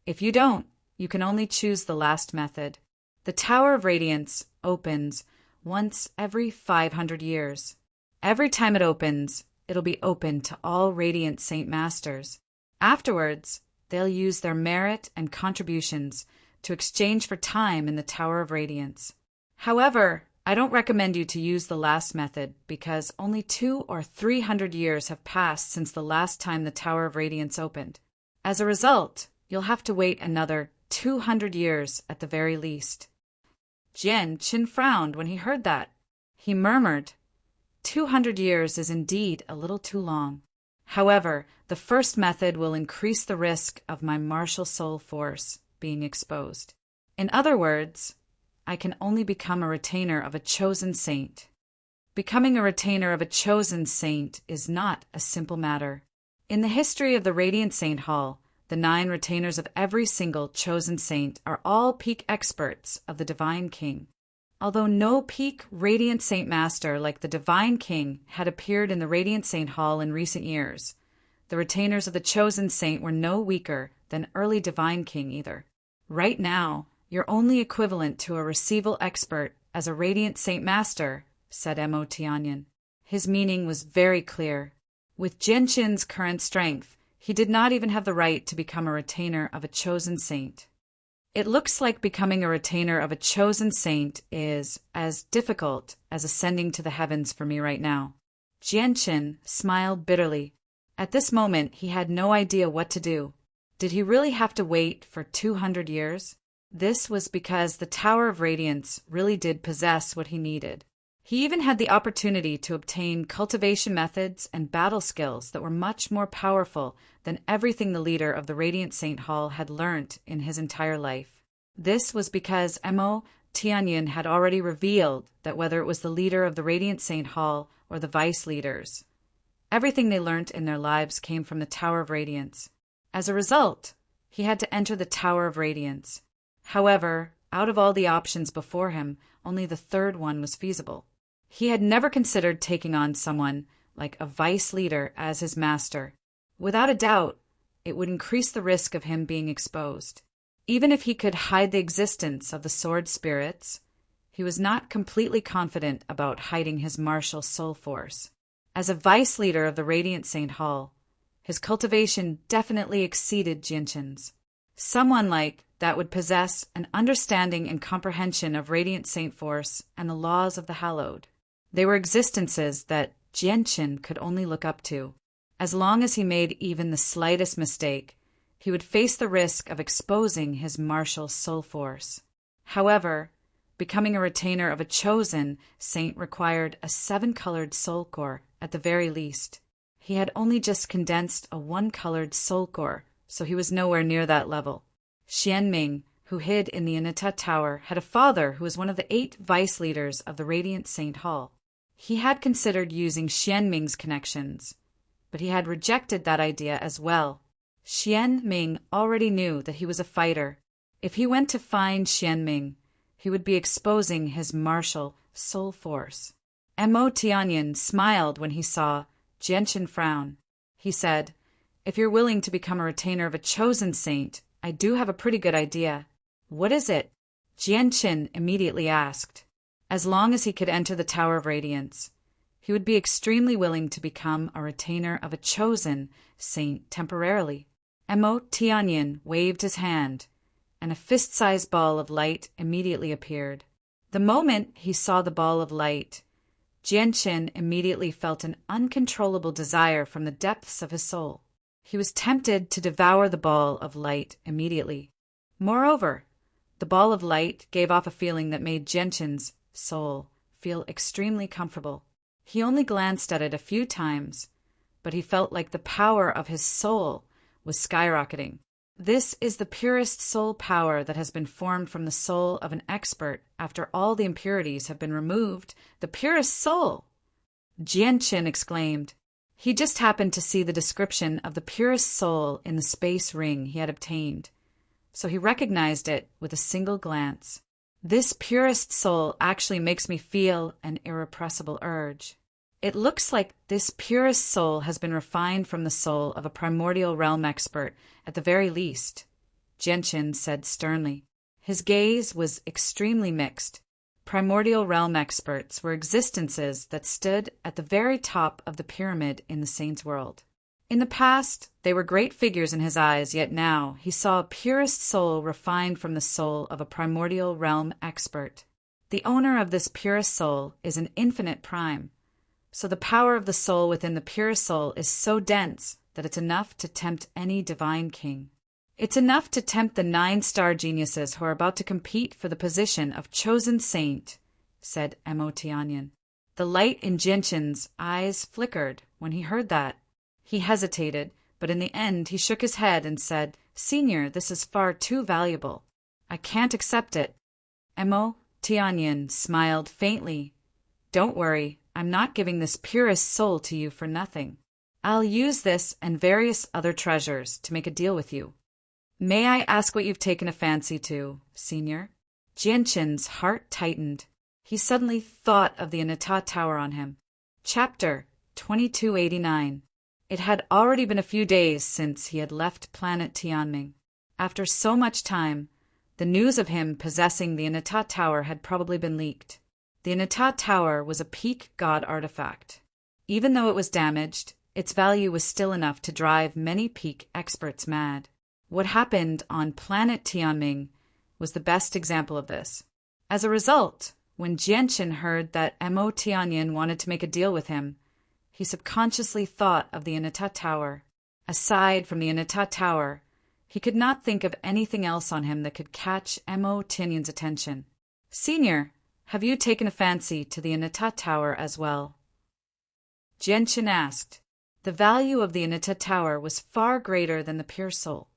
If you don't, you can only choose the last method. The Tower of Radiance opens once every 500 years. Every time it opens, it'll be open to all Radiant Saint Masters. Afterwards, they'll use their merit and contributions to exchange for time in the Tower of Radiance. However, I don't recommend you to use the last method because only 200 or 300 years have passed since the last time the Tower of Radiance opened. As a result, you'll have to wait another 200 years at the very least." Jianchen frowned when he heard that. He murmured, 200 years is indeed a little too long. However, the first method will increase the risk of my martial soul force being exposed. In other words, I can only become a retainer of a chosen saint. Becoming a retainer of a chosen saint is not a simple matter. In the history of the Radiant Saint Hall, the 9 retainers of every single chosen saint are all peak experts of the Divine King. Although no peak Radiant Saint Master like the Divine King had appeared in the Radiant Saint Hall in recent years, the retainers of the chosen saint were no weaker than early Divine King either. Right now, you're only equivalent to a receival expert as a Radiant Saint Master, said Mo Tianyan. His meaning was very clear. With Jianchen's current strength, he did not even have the right to become a retainer of a chosen saint. It looks like becoming a retainer of a chosen saint is as difficult as ascending to the heavens for me right now. Jianchen smiled bitterly. At this moment, he had no idea what to do. Did he really have to wait for 200 years? This was because the Tower of Radiance really did possess what he needed. He even had the opportunity to obtain cultivation methods and battle skills that were much more powerful than everything the leader of the Radiant Saint Hall had learnt in his entire life. This was because Mo Tianyan had already revealed that whether it was the leader of the Radiant Saint Hall or the vice leaders, everything they learnt in their lives came from the Tower of Radiance. As a result, he had to enter the Tower of Radiance. However, out of all the options before him, only the third one was feasible. He had never considered taking on someone like a vice leader as his master. Without a doubt, it would increase the risk of him being exposed. Even if he could hide the existence of the sword spirits, he was not completely confident about hiding his martial soul force. As a vice leader of the Radiant Saint Hall, his cultivation definitely exceeded Jianchen's. Someone like that would possess an understanding and comprehension of Radiant Saint Force and the laws of the Hallowed. They were existences that Jianchen could only look up to. As long as he made even the slightest mistake, he would face the risk of exposing his martial soul force. However, becoming a retainer of a chosen saint required a 7-colored soul core at the very least. He had only just condensed a 1-colored soul core, so he was nowhere near that level. Xianming, who hid in the Anita Tower, had a father who was one of the 8 vice leaders of the Radiant Saint Hall. He had considered using Xianming's connections, but he had rejected that idea as well. Xianming already knew that he was a fighter. If he went to find Xianming, he would be exposing his martial soul force. Mo Tianyan smiled when he saw Jianchen frown. He said, "If you're willing to become a retainer of a chosen saint, I do have a pretty good idea." "What is it?" Jianchen immediately asked. As long as he could enter the Tower of Radiance, he would be extremely willing to become a retainer of a chosen saint temporarily. Mo Tianyan waved his hand, and a fist-sized ball of light immediately appeared. The moment he saw the ball of light, Jianchen immediately felt an uncontrollable desire from the depths of his soul. He was tempted to devour the ball of light immediately. Moreover, the ball of light gave off a feeling that made Jianchen's soul feel extremely comfortable. He only glanced at it a few times, but he felt like the power of his soul was skyrocketing. This is the purest soul power that has been formed from the soul of an expert after all the impurities have been removed. The purest soul! Jianqin exclaimed. He just happened to see the description of the purest soul in the space ring he had obtained, so he recognized it with a single glance. This purest soul actually makes me feel an irrepressible urge. It looks like this purest soul has been refined from the soul of a primordial realm expert, at the very least, Jianqin said sternly. His gaze was extremely mixed. Primordial realm experts were existences that stood at the very top of the pyramid in the saint's world. In the past, they were great figures in his eyes, yet now he saw a purest soul refined from the soul of a primordial realm expert. The owner of this purest soul is an infinite prime. So the power of the soul within the purest soul is so dense that it's enough to tempt any divine king. It's enough to tempt the 9-star geniuses who are about to compete for the position of chosen saint, said Mo Tianyan. The light in Jianqin's eyes flickered when he heard that. He hesitated, but in the end he shook his head and said, Senior, this is far too valuable. I can't accept it. Mo Tianyan smiled faintly. Don't worry, I'm not giving this purest soul to you for nothing. I'll use this and various other treasures to make a deal with you. May I ask what you've taken a fancy to, Senior? Jianqin's heart tightened. He suddenly thought of the Anata Tower on him. Chapter 2289. It had already been a few days since he had left planet Tianming. After so much time, the news of him possessing the Anata Tower had probably been leaked. The Anata Tower was a peak god artifact. Even though it was damaged, its value was still enough to drive many peak experts mad. What happened on planet Tianming was the best example of this. As a result, when Jianqin heard that Mo Tianyan wanted to make a deal with him, he subconsciously thought of the Anata Tower. Aside from the Anata Tower, he could not think of anything else on him that could catch Mo Tianyan's attention. Senior, have you taken a fancy to the Anata Tower as well? Jianqin asked. The value of the Anata Tower was far greater than the pure soul.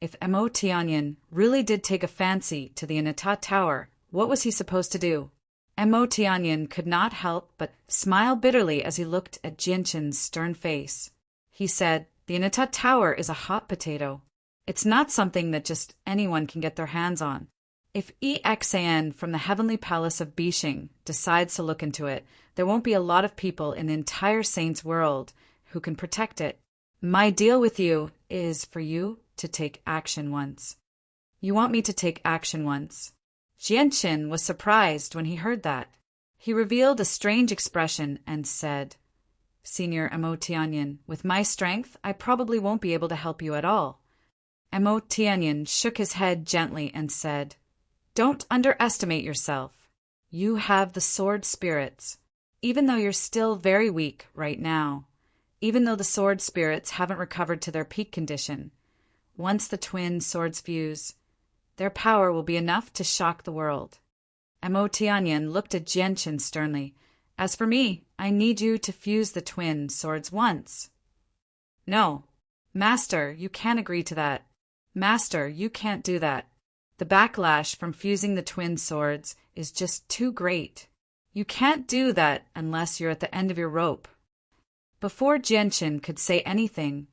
If Mo Tianyan really did take a fancy to the Anata Tower, what was he supposed to do? Mo Tianyan could not help but smile bitterly as he looked at Jianqin's stern face. He said, The Anata Tower is a hot potato. It's not something that just anyone can get their hands on. If Exan from the heavenly palace of Bishing decides to look into it, there won't be a lot of people in the entire saint's world who can protect it. My deal with you is for you to take action once. You want me to take action once? Jianqin was surprised when he heard that. He revealed a strange expression and said, Senior Mo Tianyan, with my strength, I probably won't be able to help you at all. Mo Tianyan shook his head gently and said, Don't underestimate yourself. You have the sword spirits. Even though you're still very weak right now, even though the sword spirits haven't recovered to their peak condition, once the twin swords fuse, their power will be enough to shock the world. Mo Tianyan looked at Jianqin sternly. As for me, I need you to fuse the twin swords once. No. Master, you can't agree to that. Master, you can't do that. The backlash from fusing the twin swords is just too great. You can't do that unless you're at the end of your rope. Before Jianqin could say anything,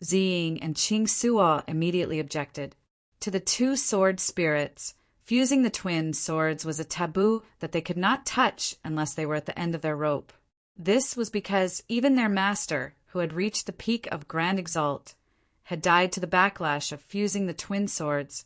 Ziying and Qing Suo immediately objected. To the two sword spirits, fusing the twin swords was a taboo that they could not touch unless they were at the end of their rope. This was because even their master, who had reached the peak of Grand Exalt, had died to the backlash of fusing the twin swords,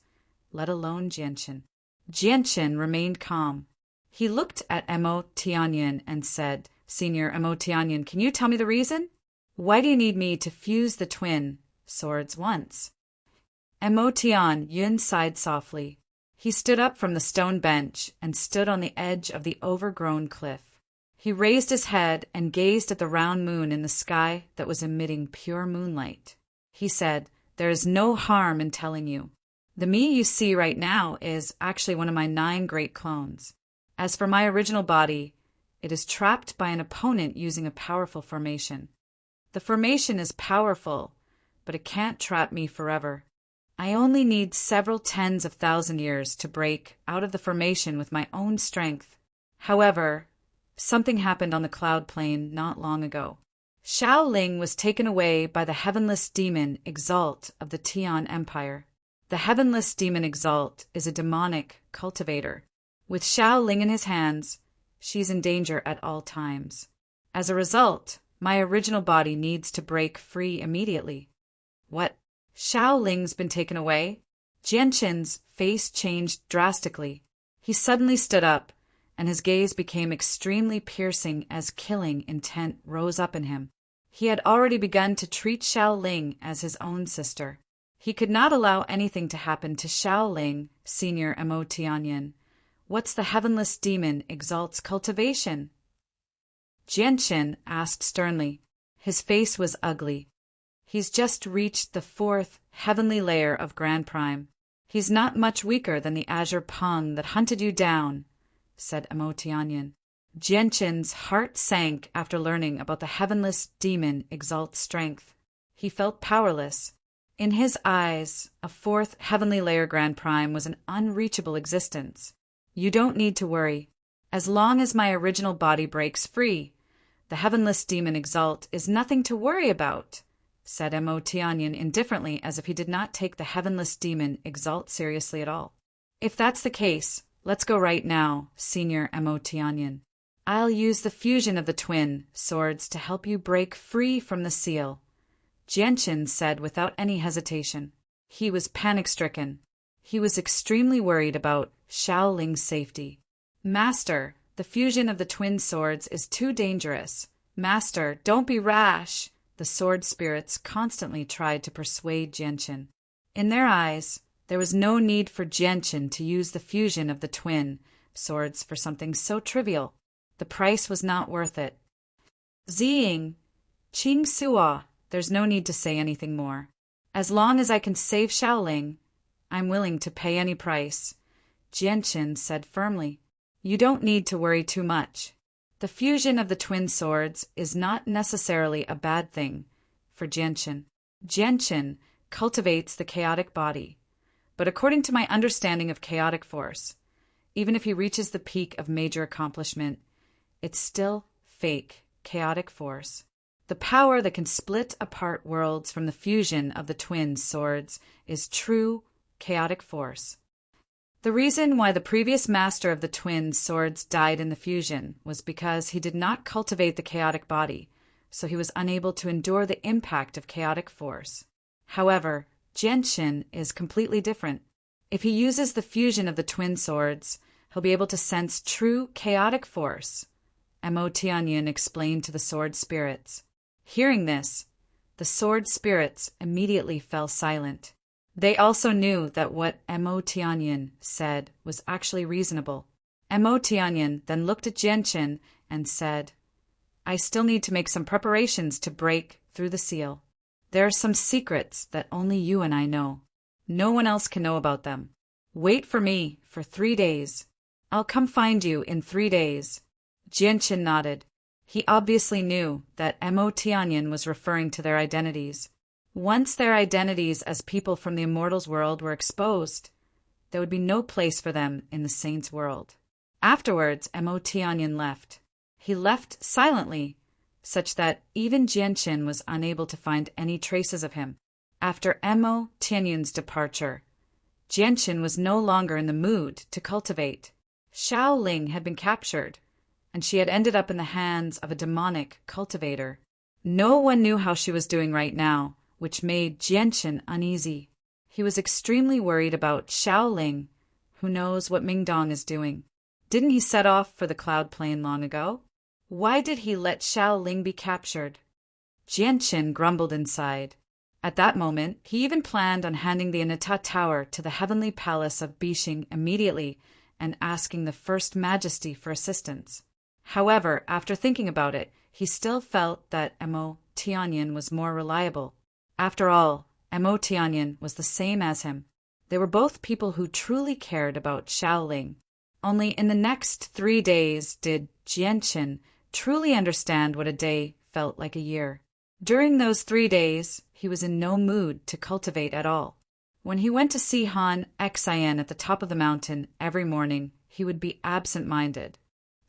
let alone Jianqin. Jianqin remained calm. He looked at Mo Tianyan and said, Senior Mo Tianyan, can you tell me the reason? Why do you need me to fuse the twin swords once? Mo Tianyan sighed softly. He stood up from the stone bench and stood on the edge of the overgrown cliff. He raised his head and gazed at the round moon in the sky that was emitting pure moonlight. He said, There is no harm in telling you. The me you see right now is actually one of my 9 great clones. As for my original body, it is trapped by an opponent using a powerful formation. The formation is powerful, but it can't trap me forever. I only need several tens of thousand years to break out of the formation with my own strength. However, something happened on the cloud plane not long ago. Xiaoling was taken away by the heavenless demon Exalt of the Tian Empire. The heavenless demon Exalt is a demonic cultivator. With Xiaoling in his hands, she's in danger at all times. As a result, my original body needs to break free immediately. What? Xiaoling's been taken away? Jianqin's face changed drastically. He suddenly stood up, and his gaze became extremely piercing as killing intent rose up in him. He had already begun to treat Xiaoling as his own sister. He could not allow anything to happen to Xiaoling, Senior Mo Tianyan. What's the heavenless demon Exalt's cultivation? Jianqin asked sternly. His face was ugly. He's just reached the 4th heavenly layer of Grand Prime. He's not much weaker than the Azure Pung that hunted you down, said Mo Tianyan. Jianqin's heart sank after learning about the heavenless demon Exalt's strength. He felt powerless. In his eyes, a 4th heavenly layer Grand Prime was an unreachable existence. You don't need to worry. As long as my original body breaks free, the heavenless demon Exalt is nothing to worry about, said Mo Tianyan indifferently, as if he did not take the heavenless demon Exalt seriously at all. If that's the case, let's go right now, Senior Mo Tianyan. I'll use the fusion of the twin swords to help you break free from the seal, Jianqin said without any hesitation. He was panic-stricken. He was extremely worried about Xiaoling's safety. Master, the fusion of the twin swords is too dangerous. Master, don't be rash. The sword spirits constantly tried to persuade Jianqin. In their eyes, there was no need for Jianqin to use the fusion of the twin swords for something so trivial. The price was not worth it. Ziying, Qing Suo, there's no need to say anything more. As long as I can save Xiaoling, I'm willing to pay any price, Jianqin said firmly. You don't need to worry too much. The fusion of the twin swords is not necessarily a bad thing for Jianqin. Jianqin cultivates the chaotic body, but according to my understanding of chaotic force, even if he reaches the peak of major accomplishment, it's still fake chaotic force. The power that can split apart worlds from the fusion of the twin swords is true chaotic force. The reason why the previous master of the twin swords died in the fusion was because he did not cultivate the chaotic body, so he was unable to endure the impact of chaotic force. However, Jianqin is completely different. If he uses the fusion of the twin swords, he'll be able to sense true chaotic force, Mo Tianyan explained to the sword spirits. Hearing this, the sword spirits immediately fell silent. They also knew that what Mo Tianyan said was actually reasonable. Mo Tianyan then looked at Jianqin and said, I still need to make some preparations to break through the seal. There are some secrets that only you and I know. No one else can know about them. Wait for me for 3 days. I'll come find you in 3 days. Jianqin nodded. He obviously knew that Mo Tianyan was referring to their identities. Once their identities as people from the immortals world were exposed, there would be no place for them in the saints' world. Afterwards, Mo Tianyan left. He left silently, such that even Jianqin was unable to find any traces of him. After Mo Tianyan's departure, Jianqin was no longer in the mood to cultivate. Xiaoling had been captured, and she had ended up in the hands of a demonic cultivator. No one knew how she was doing right now, which made Jianqin uneasy. He was extremely worried about Xiaoling. Who knows what Mingdong is doing? Didn't he set off for the cloud plane long ago? Why did he let Xiaoling be captured? Jianqin grumbled inside. At that moment, he even planned on handing the Anita Tower to the heavenly palace of Bixing immediately and asking the First Majesty for assistance. However, after thinking about it, he still felt that Mo Tianyan was more reliable. After all, Mo Tianyan was the same as him. They were both people who truly cared about Xiaoling. Only in the next 3 days did Jianqin truly understand what a day felt like a year. During those 3 days, he was in no mood to cultivate at all. When he went to see Han Xian at the top of the mountain every morning, he would be absent-minded.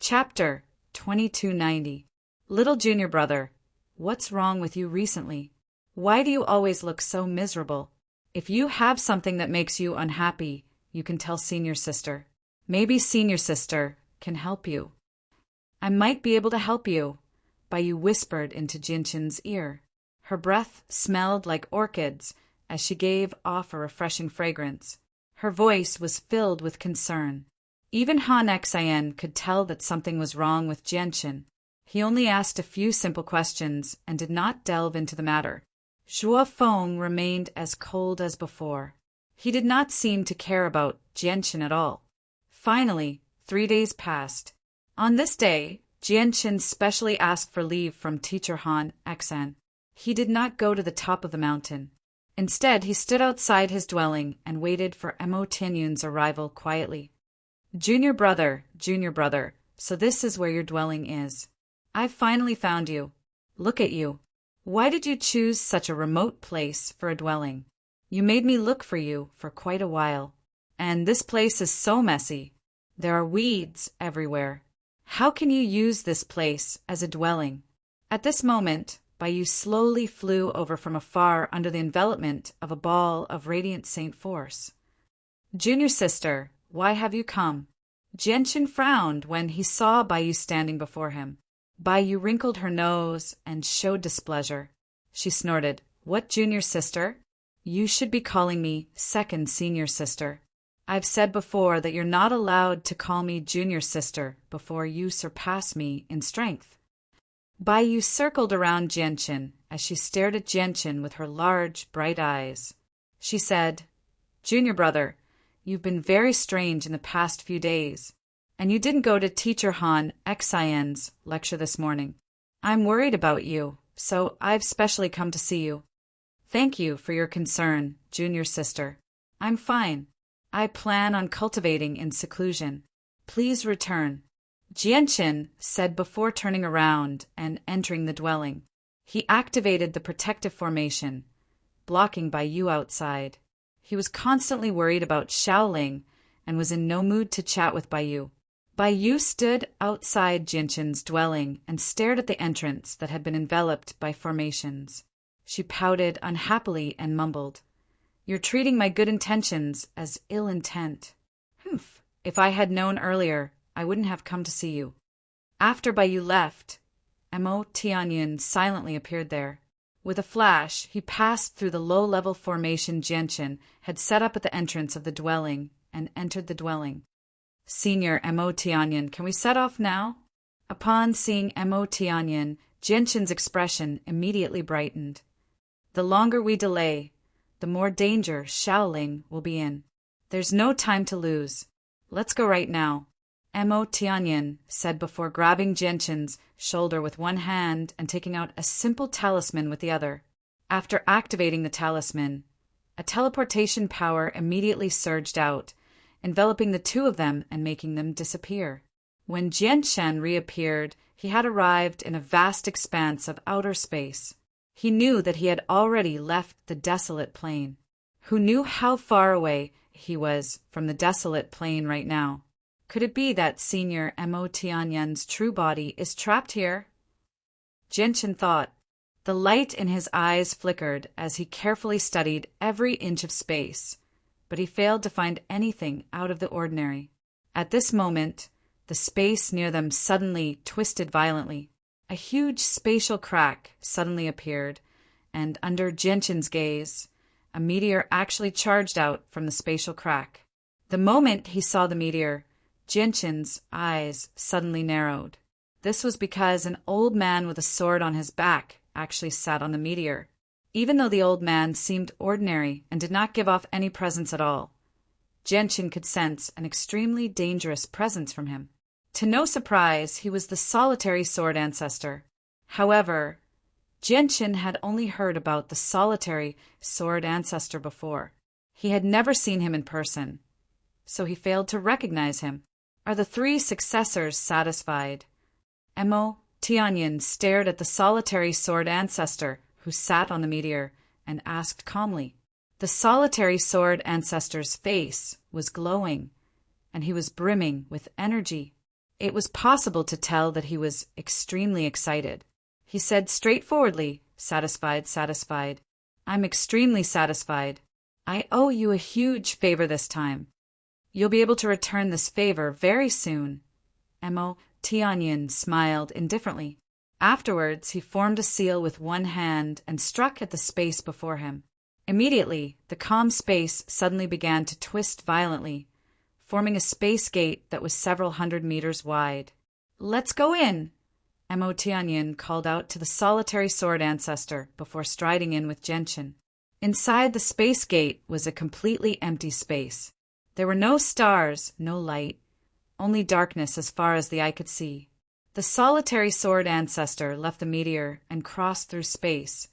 Chapter 2290. Little Junior Brother, what's wrong with you recently? Why do you always look so miserable? If you have something that makes you unhappy, you can tell Senior Sister. Maybe Senior Sister can help you. I might be able to help you, Baiyu whispered into Jinshin's ear. Her breath smelled like orchids as she gave off a refreshing fragrance. Her voice was filled with concern. Even Han Xian could tell that something was wrong with Jinshin. He only asked a few simple questions and did not delve into the matter. Zhuo Feng remained as cold as before. He did not seem to care about Jinshin at all. Finally, 3 days passed. On this day, Jinshin specially asked for leave from teacher Han Xian. He did not go to the top of the mountain. Instead, he stood outside his dwelling and waited for Mo Tianyun's arrival quietly. Junior brother, so this is where your dwelling is. I've finally found you. Look at you. Why did you choose such a remote place for a dwelling? You made me look for you for quite a while. And this place is so messy. There are weeds everywhere. How can you use this place as a dwelling? At this moment, Baiyu slowly flew over from afar under the envelopment of a ball of radiant saint force. Junior sister, why have you come? Jinshin frowned when he saw Baiyu standing before him. Baiyu wrinkled her nose and showed displeasure. She snorted, What junior sister? You should be calling me second senior sister. I've said before that you're not allowed to call me junior sister before you surpass me in strength. Baiyu circled around Jinshin as she stared at Jinshin with her large, bright eyes. She said, Junior brother, you've been very strange in the past few days, and you didn't go to teacher Han Xian's lecture this morning. I'm worried about you, so I've specially come to see you. Thank you for your concern, junior sister. I'm fine. I plan on cultivating in seclusion. Please return. Jinshin said before turning around and entering the dwelling. He activated the protective formation, blocking Baiyu outside. He was constantly worried about Xiaoling and was in no mood to chat with Baiyu. Baiyu stood outside Jinshin's dwelling and stared at the entrance that had been enveloped by formations. She pouted unhappily and mumbled, You're treating my good intentions as ill intent. Humph. If I had known earlier, I wouldn't have come to see you. After Baiyu left, Mo Tianyun silently appeared there. With a flash, he passed through the low-level formation Jinshin had set up at the entrance of the dwelling and entered the dwelling. Senior Mo Tianyun, can we set off now? Upon seeing Mo Tianyun, Jinshin's expression immediately brightened. The longer we delay, the more danger Xiaoling will be in. There's no time to lose. Let's go right now. Mo Tianyun said before grabbing Jinshin's shoulder with one hand and taking out a simple talisman with the other. After activating the talisman, a teleportation power immediately surged out, enveloping the two of them and making them disappear. When Jinshin reappeared, he had arrived in a vast expanse of outer space. He knew that he had already left the desolate plain. Who knew how far away he was from the desolate plain right now? Could it be that Senior Mo Tianyun's true body is trapped here? Jinshin thought. The light in his eyes flickered as he carefully studied every inch of space, but he failed to find anything out of the ordinary. At this moment, the space near them suddenly twisted violently. A huge spatial crack suddenly appeared, and under Jinshin's gaze, a meteor actually charged out from the spatial crack. The moment he saw the meteor, Jinshin's eyes suddenly narrowed. This was because an old man with a sword on his back actually sat on the meteor. Even though the old man seemed ordinary and did not give off any presence at all, Jinshin could sense an extremely dangerous presence from him. To no surprise, he was the solitary sword ancestor. However, Jinshin had only heard about the solitary sword ancestor before. He had never seen him in person, so he failed to recognize him. Are the three successors satisfied? Mo Tianyin stared at the solitary sword ancestor who sat on the meteor and asked calmly. The solitary sword ancestor's face was glowing, and he was brimming with energy. It was possible to tell that he was extremely excited. He said straightforwardly, satisfied. I'm extremely satisfied. I owe you a huge favor this time. You'll be able to return this favor very soon. Tianyin smiled indifferently. Afterwards, he formed a seal with one hand and struck at the space before him. Immediately, the calm space suddenly began to twist violently, forming a space gate that was several hundred meters wide. Let's go in! Tianyin called out to the solitary sword ancestor before striding in with Genshin. Inside the space gate was a completely empty space. There were no stars, no light, only darkness as far as the eye could see. The solitary sword ancestor left the meteor and crossed through space,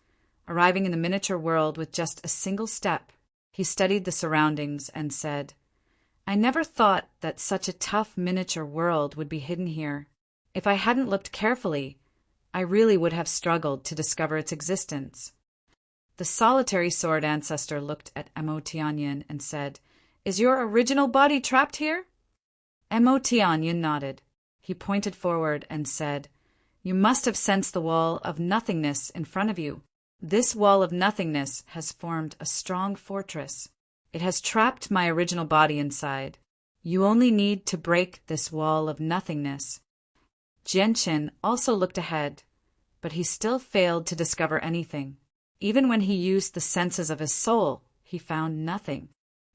arriving in the miniature world with just a single step. He studied the surroundings and said, I never thought that such a tough miniature world would be hidden here. If I hadn't looked carefully, I really would have struggled to discover its existence. The solitary sword ancestor looked at Tianyin and said, Is your original body trapped here? Tianyin nodded. He pointed forward and said, You must have sensed the wall of nothingness in front of you. This wall of nothingness has formed a strong fortress. It has trapped my original body inside. You only need to break this wall of nothingness. Genshin also looked ahead, but he still failed to discover anything. Even when he used the senses of his soul, he found nothing.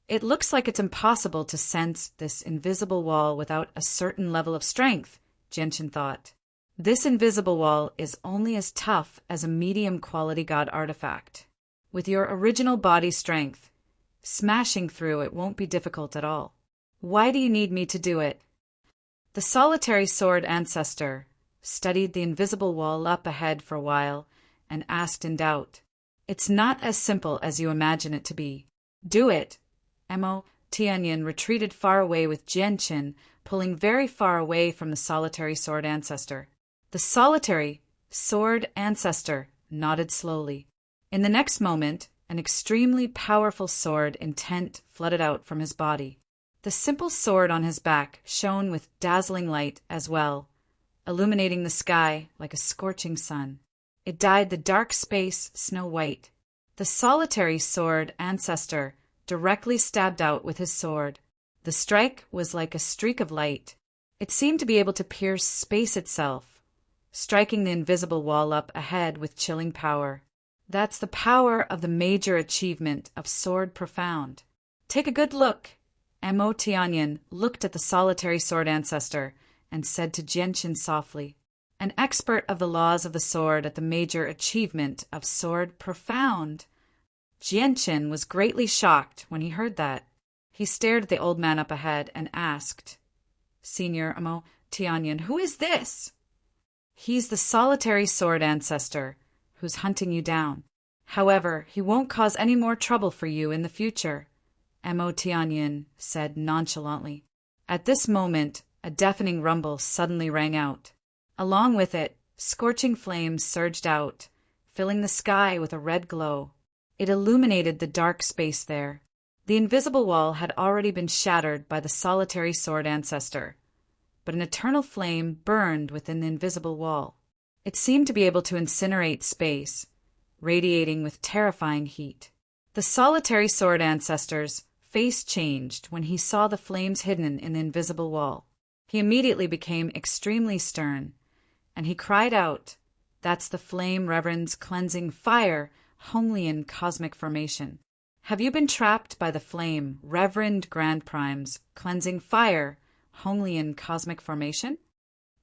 It looks like it's impossible to sense this invisible wall without a certain level of strength, Genshin thought. This invisible wall is only as tough as a medium-quality god artifact. With your original body strength, smashing through it won't be difficult at all. Why do you need me to do it? The solitary sword ancestor studied the invisible wall up ahead for a while and asked in doubt, It's not as simple as you imagine it to be. Do it. Tianyin retreated far away with Genshin pulling very far away from the solitary sword ancestor. The solitary sword ancestor nodded slowly. In the next moment, an extremely powerful sword intent flooded out from his body. The simple sword on his back shone with dazzling light as well, illuminating the sky like a scorching sun. It dyed the dark space snow white. The solitary sword ancestor directly stabbed out with his sword. The strike was like a streak of light. It seemed to be able to pierce space itself, striking the invisible wall up ahead with chilling power. That's the power of the major achievement of Sword Profound. Take a good look. Tianyin looked at the solitary sword ancestor and said to Genshin softly, An expert of the laws of the sword at the major achievement of Sword Profound. Genshin was greatly shocked when he heard that. He stared at the old man up ahead and asked, Senior Tianyin, who is this? He's the solitary sword ancestor who's hunting you down. However, he won't cause any more trouble for you in the future, Tianyin said nonchalantly. At this moment, a deafening rumble suddenly rang out. Along with it, scorching flames surged out, filling the sky with a red glow. It illuminated the dark space there. The invisible wall had already been shattered by the solitary sword ancestor, but an eternal flame burned within the invisible wall. It seemed to be able to incinerate space, radiating with terrifying heat. The solitary sword ancestor's face changed when he saw the flames hidden in the invisible wall. He immediately became extremely stern, and he cried out, That's the flame Reverend's cleansing fire, Honglian cosmic formation. Have you been trapped by the flame Reverend Grand Prime's cleansing fire, Honglian cosmic formation?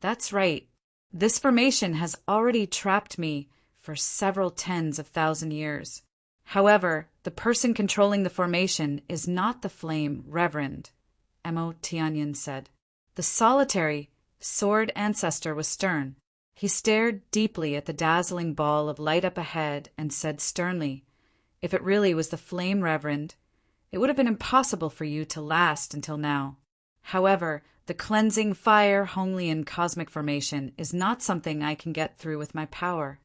That's right. This formation has already trapped me for several tens of thousand years. However, the person controlling the formation is not the flame Reverend, Tianyin said. The solitary sword ancestor was stern. He stared deeply at the dazzling ball of light up ahead and said sternly, If it really was the flame Reverend, it would have been impossible for you to last until now. However, The cleansing fire Honglian cosmic formation is not something I can get through with my power.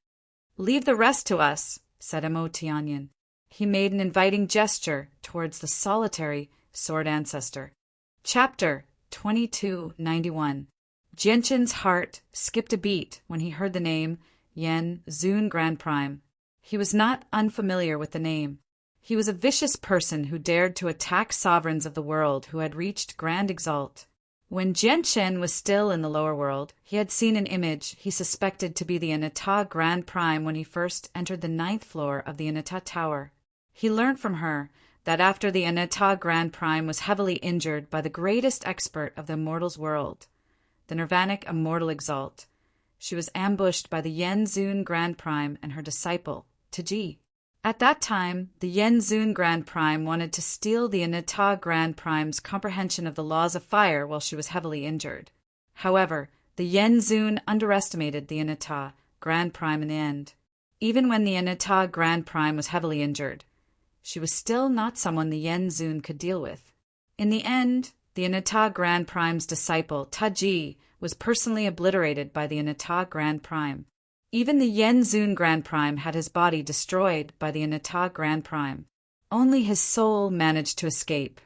Leave the rest to us, said Mo Tianyin. He made an inviting gesture towards the solitary sword ancestor. Chapter 2291. Jianqin's heart skipped a beat when he heard the name Yan Zun Grand Prime. He was not unfamiliar with the name. He was a vicious person who dared to attack sovereigns of the world who had reached Grand Exalt. When Jianqin was still in the lower world, he had seen an image he suspected to be the Anata Grand Prime when he first entered the 9th floor of the Anata Tower. He learned from her that after the Anata Grand Prime was heavily injured by the greatest expert of the immortals world, the Nirvanic Immortal Exalt, she was ambushed by the Yenzun Grand Prime and her disciple, Taji. At that time, the Yenzun Grand Prime wanted to steal the Anata Grand Prime's comprehension of the laws of fire while she was heavily injured. However, the Yenzun underestimated the Anata Grand Prime in the end. Even when the Anata Grand Prime was heavily injured, she was still not someone the Yenzun could deal with. In the end, the Anata Grand Prime's disciple, Taji, was personally obliterated by the Anata Grand Prime. Even the Yenzun Grand Prime had his body destroyed by the Anata Grand Prime. Only his soul managed to escape.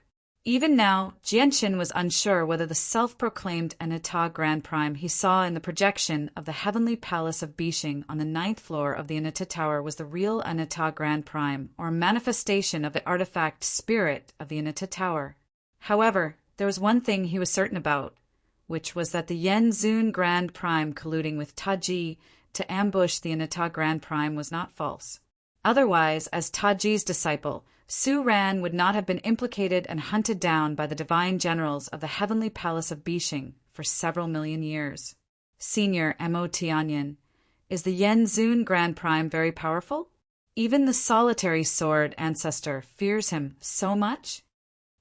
Even now, Jianqin was unsure whether the self-proclaimed Anata Grand Prime he saw in the projection of the heavenly palace of Bishing on the 9th floor of the Anata Tower was the real Anata Grand Prime, or a manifestation of the artifact spirit of the Anata Tower. However, there was one thing he was certain about, which was that the Yenzun Grand Prime colluding with Taji to ambush the Anata Grand Prime was not false. Otherwise, as Taji's disciple, Su Ran would not have been implicated and hunted down by the divine generals of the heavenly palace of Bishing for several million years. Senior Mo Tianyin, is the Yenzun Grand Prime very powerful? Even the solitary sword ancestor fears him so much?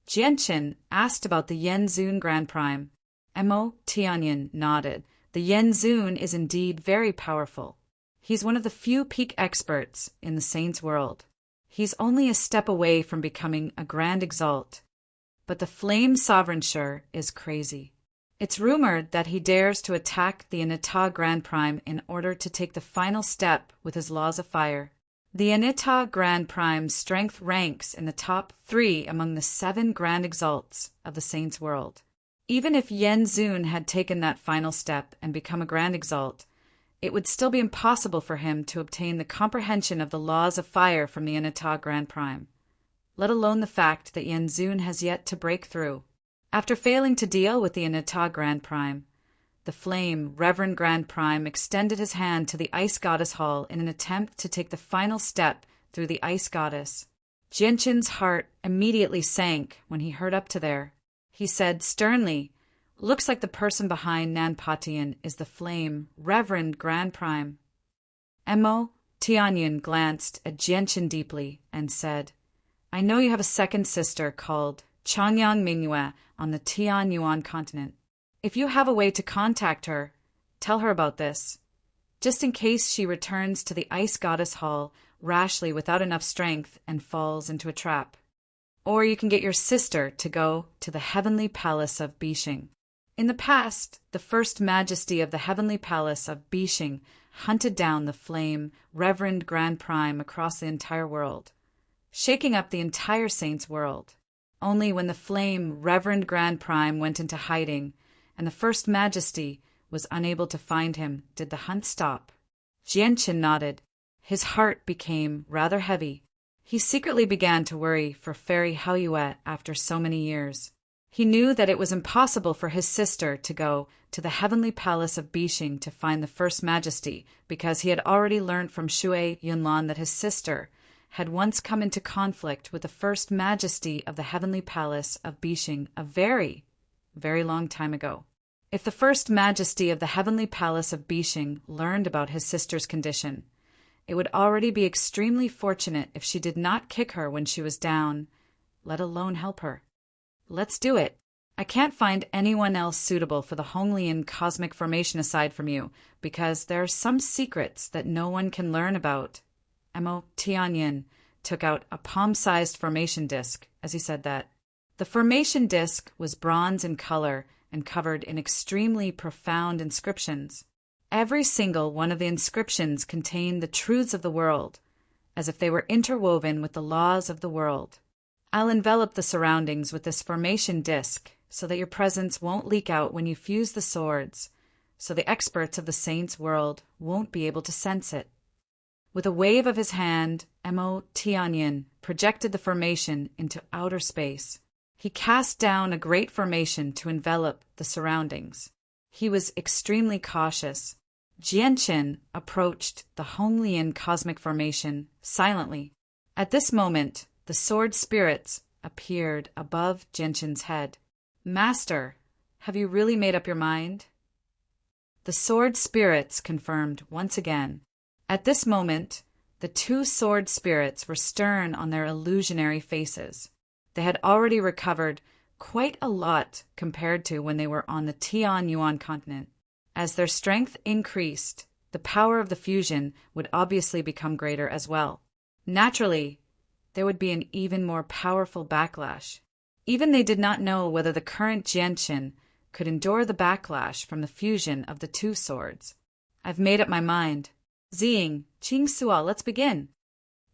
Jianqin asked about the Yenzun Grand Prime. Mo Tianyin nodded. The Yenzun is indeed very powerful. He's one of the few peak experts in the saints' world. He's only a step away from becoming a Grand Exalt. But the Flame Sovereignture is crazy. It's rumored that he dares to attack the Anata Grand Prime in order to take the final step with his laws of fire. The Anata Grand Prime's strength ranks in the top 3 among the 7 Grand Exalts of the saints' world. Even if Yenzun had taken that final step and become a Grand Exalt, it would still be impossible for him to obtain the comprehension of the laws of fire from the Anata Grand Prime, let alone the fact that Yenzun has yet to break through. After failing to deal with the Anata Grand Prime, the Flame Reverend Grand Prime extended his hand to the Ice Goddess Hall in an attempt to take the final step through the Ice Goddess. Jianqin's heart immediately sank when he heard up to there. He said sternly, "Looks like the person behind Nanpatian is the Flame Reverend Grand Prime." Mo Tianyin glanced at Jianqin deeply and said, "I know you have a second sister called Changyang Mingyue on the Tian Yuan continent. If you have a way to contact her, tell her about this, just in case she returns to the Ice Goddess Hall rashly without enough strength and falls into a trap. Or you can get your sister to go to the Heavenly Palace of Bishing." In the past, the First Majesty of the Heavenly Palace of Bishing hunted down the Flame Reverend Grand Prime across the entire world, shaking up the entire saints' world. Only when the Flame Reverend Grand Prime went into hiding and the First Majesty was unable to find him did the hunt stop. Jianqin nodded. His heart became rather heavy. He secretly began to worry for Fairy Haoyue after so many years. He knew that it was impossible for his sister to go to the Heavenly Palace of Bishing to find the First Majesty because he had already learned from Shui Yunlan that his sister had once come into conflict with the First Majesty of the Heavenly Palace of Bishing a very, very long time ago. If the First Majesty of the Heavenly Palace of Bishing learned about his sister's condition, it would already be extremely fortunate if she did not kick her when she was down, let alone help her. "Let's do it. I can't find anyone else suitable for the Honglian cosmic formation aside from you, because there are some secrets that no one can learn about." Mo Tianyin took out a palm-sized formation disc as he said that. The formation disc was bronze in color and covered in extremely profound inscriptions. Every single one of the inscriptions contained the truths of the world, as if they were interwoven with the laws of the world. I'll envelop the surroundings with this formation disc so that your presence won't leak out when you fuse the swords, so the experts of the saints' world won't be able to sense it. With a wave of his hand, Mo Tianyin projected the formation into outer space. He cast down a great formation to envelop the surroundings. He was extremely cautious. Jianchen approached the Honglian cosmic formation silently. At this moment, the sword spirits appeared above Jianchen's head. "Master, have you really made up your mind?" The sword spirits confirmed once again. At this moment, the two sword spirits were stern on their illusionary faces. They had already recovered quite a lot compared to when they were on the Tianyuan continent. As their strength increased, the power of the fusion would obviously become greater as well. Naturally, there would be an even more powerful backlash. Even they did not know whether the current Jianchen could endure the backlash from the fusion of the two swords. "I've made up my mind. Ziying, Qingsuo, let's begin."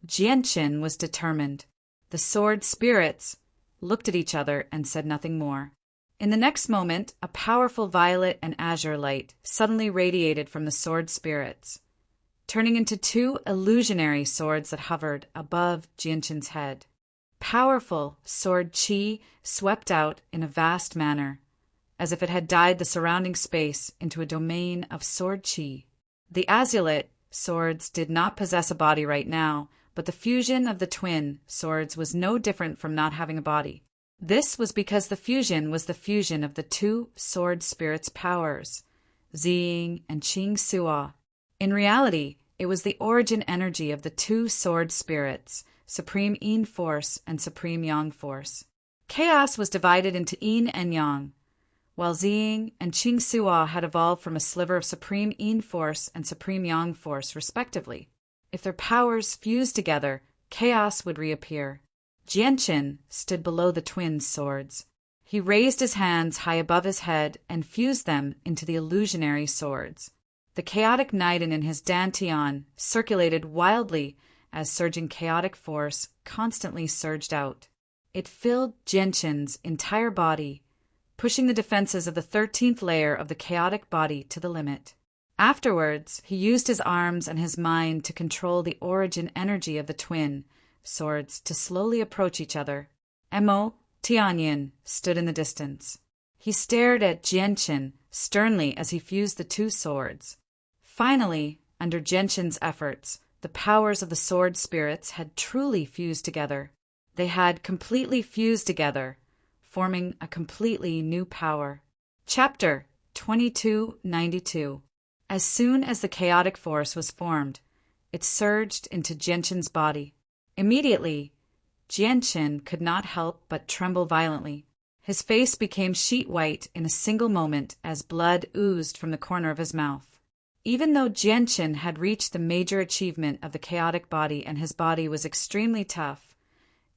Jianchen was determined. The sword spirits looked at each other and said nothing more. In the next moment, a powerful violet and azure light suddenly radiated from the sword spirits, turning into two illusionary swords that hovered above Jianchen's head. Powerful sword qi swept out in a vast manner, as if it had dyed the surrounding space into a domain of sword qi. The azulite swords did not possess a body right now, but the fusion of the twin swords was no different from not having a body. This was because the fusion was the fusion of the two sword spirits' powers, Ziying and Qingsuo. In reality, it was the origin energy of the two sword spirits, Supreme Yin Force and Supreme Yang Force. Chaos was divided into Yin and Yang, while Ziying and Qingsuo had evolved from a sliver of Supreme Yin Force and Supreme Yang Force, respectively. If their powers fused together, chaos would reappear. Jianchen stood below the twin swords. He raised his hands high above his head and fused them into the illusionary swords. The chaotic Niden in his dantian circulated wildly as surging chaotic force constantly surged out. It filled Jianchen's entire body, pushing the defenses of the 13th layer of the chaotic body to the limit. Afterwards, he used his arms and his mind to control the origin energy of the twin swords to slowly approach each other. Mo Tianyin stood in the distance. He stared at Jianchen sternly as he fused the two swords. Finally, under Jianchen's efforts, the powers of the sword spirits had truly fused together. They had completely fused together, forming a completely new power. Chapter 2292. As soon as the chaotic force was formed, it surged into Jianchen's body. Immediately, Jianchen could not help but tremble violently. His face became sheet white in a single moment as blood oozed from the corner of his mouth. Even though Jianchen had reached the major achievement of the chaotic body and his body was extremely tough,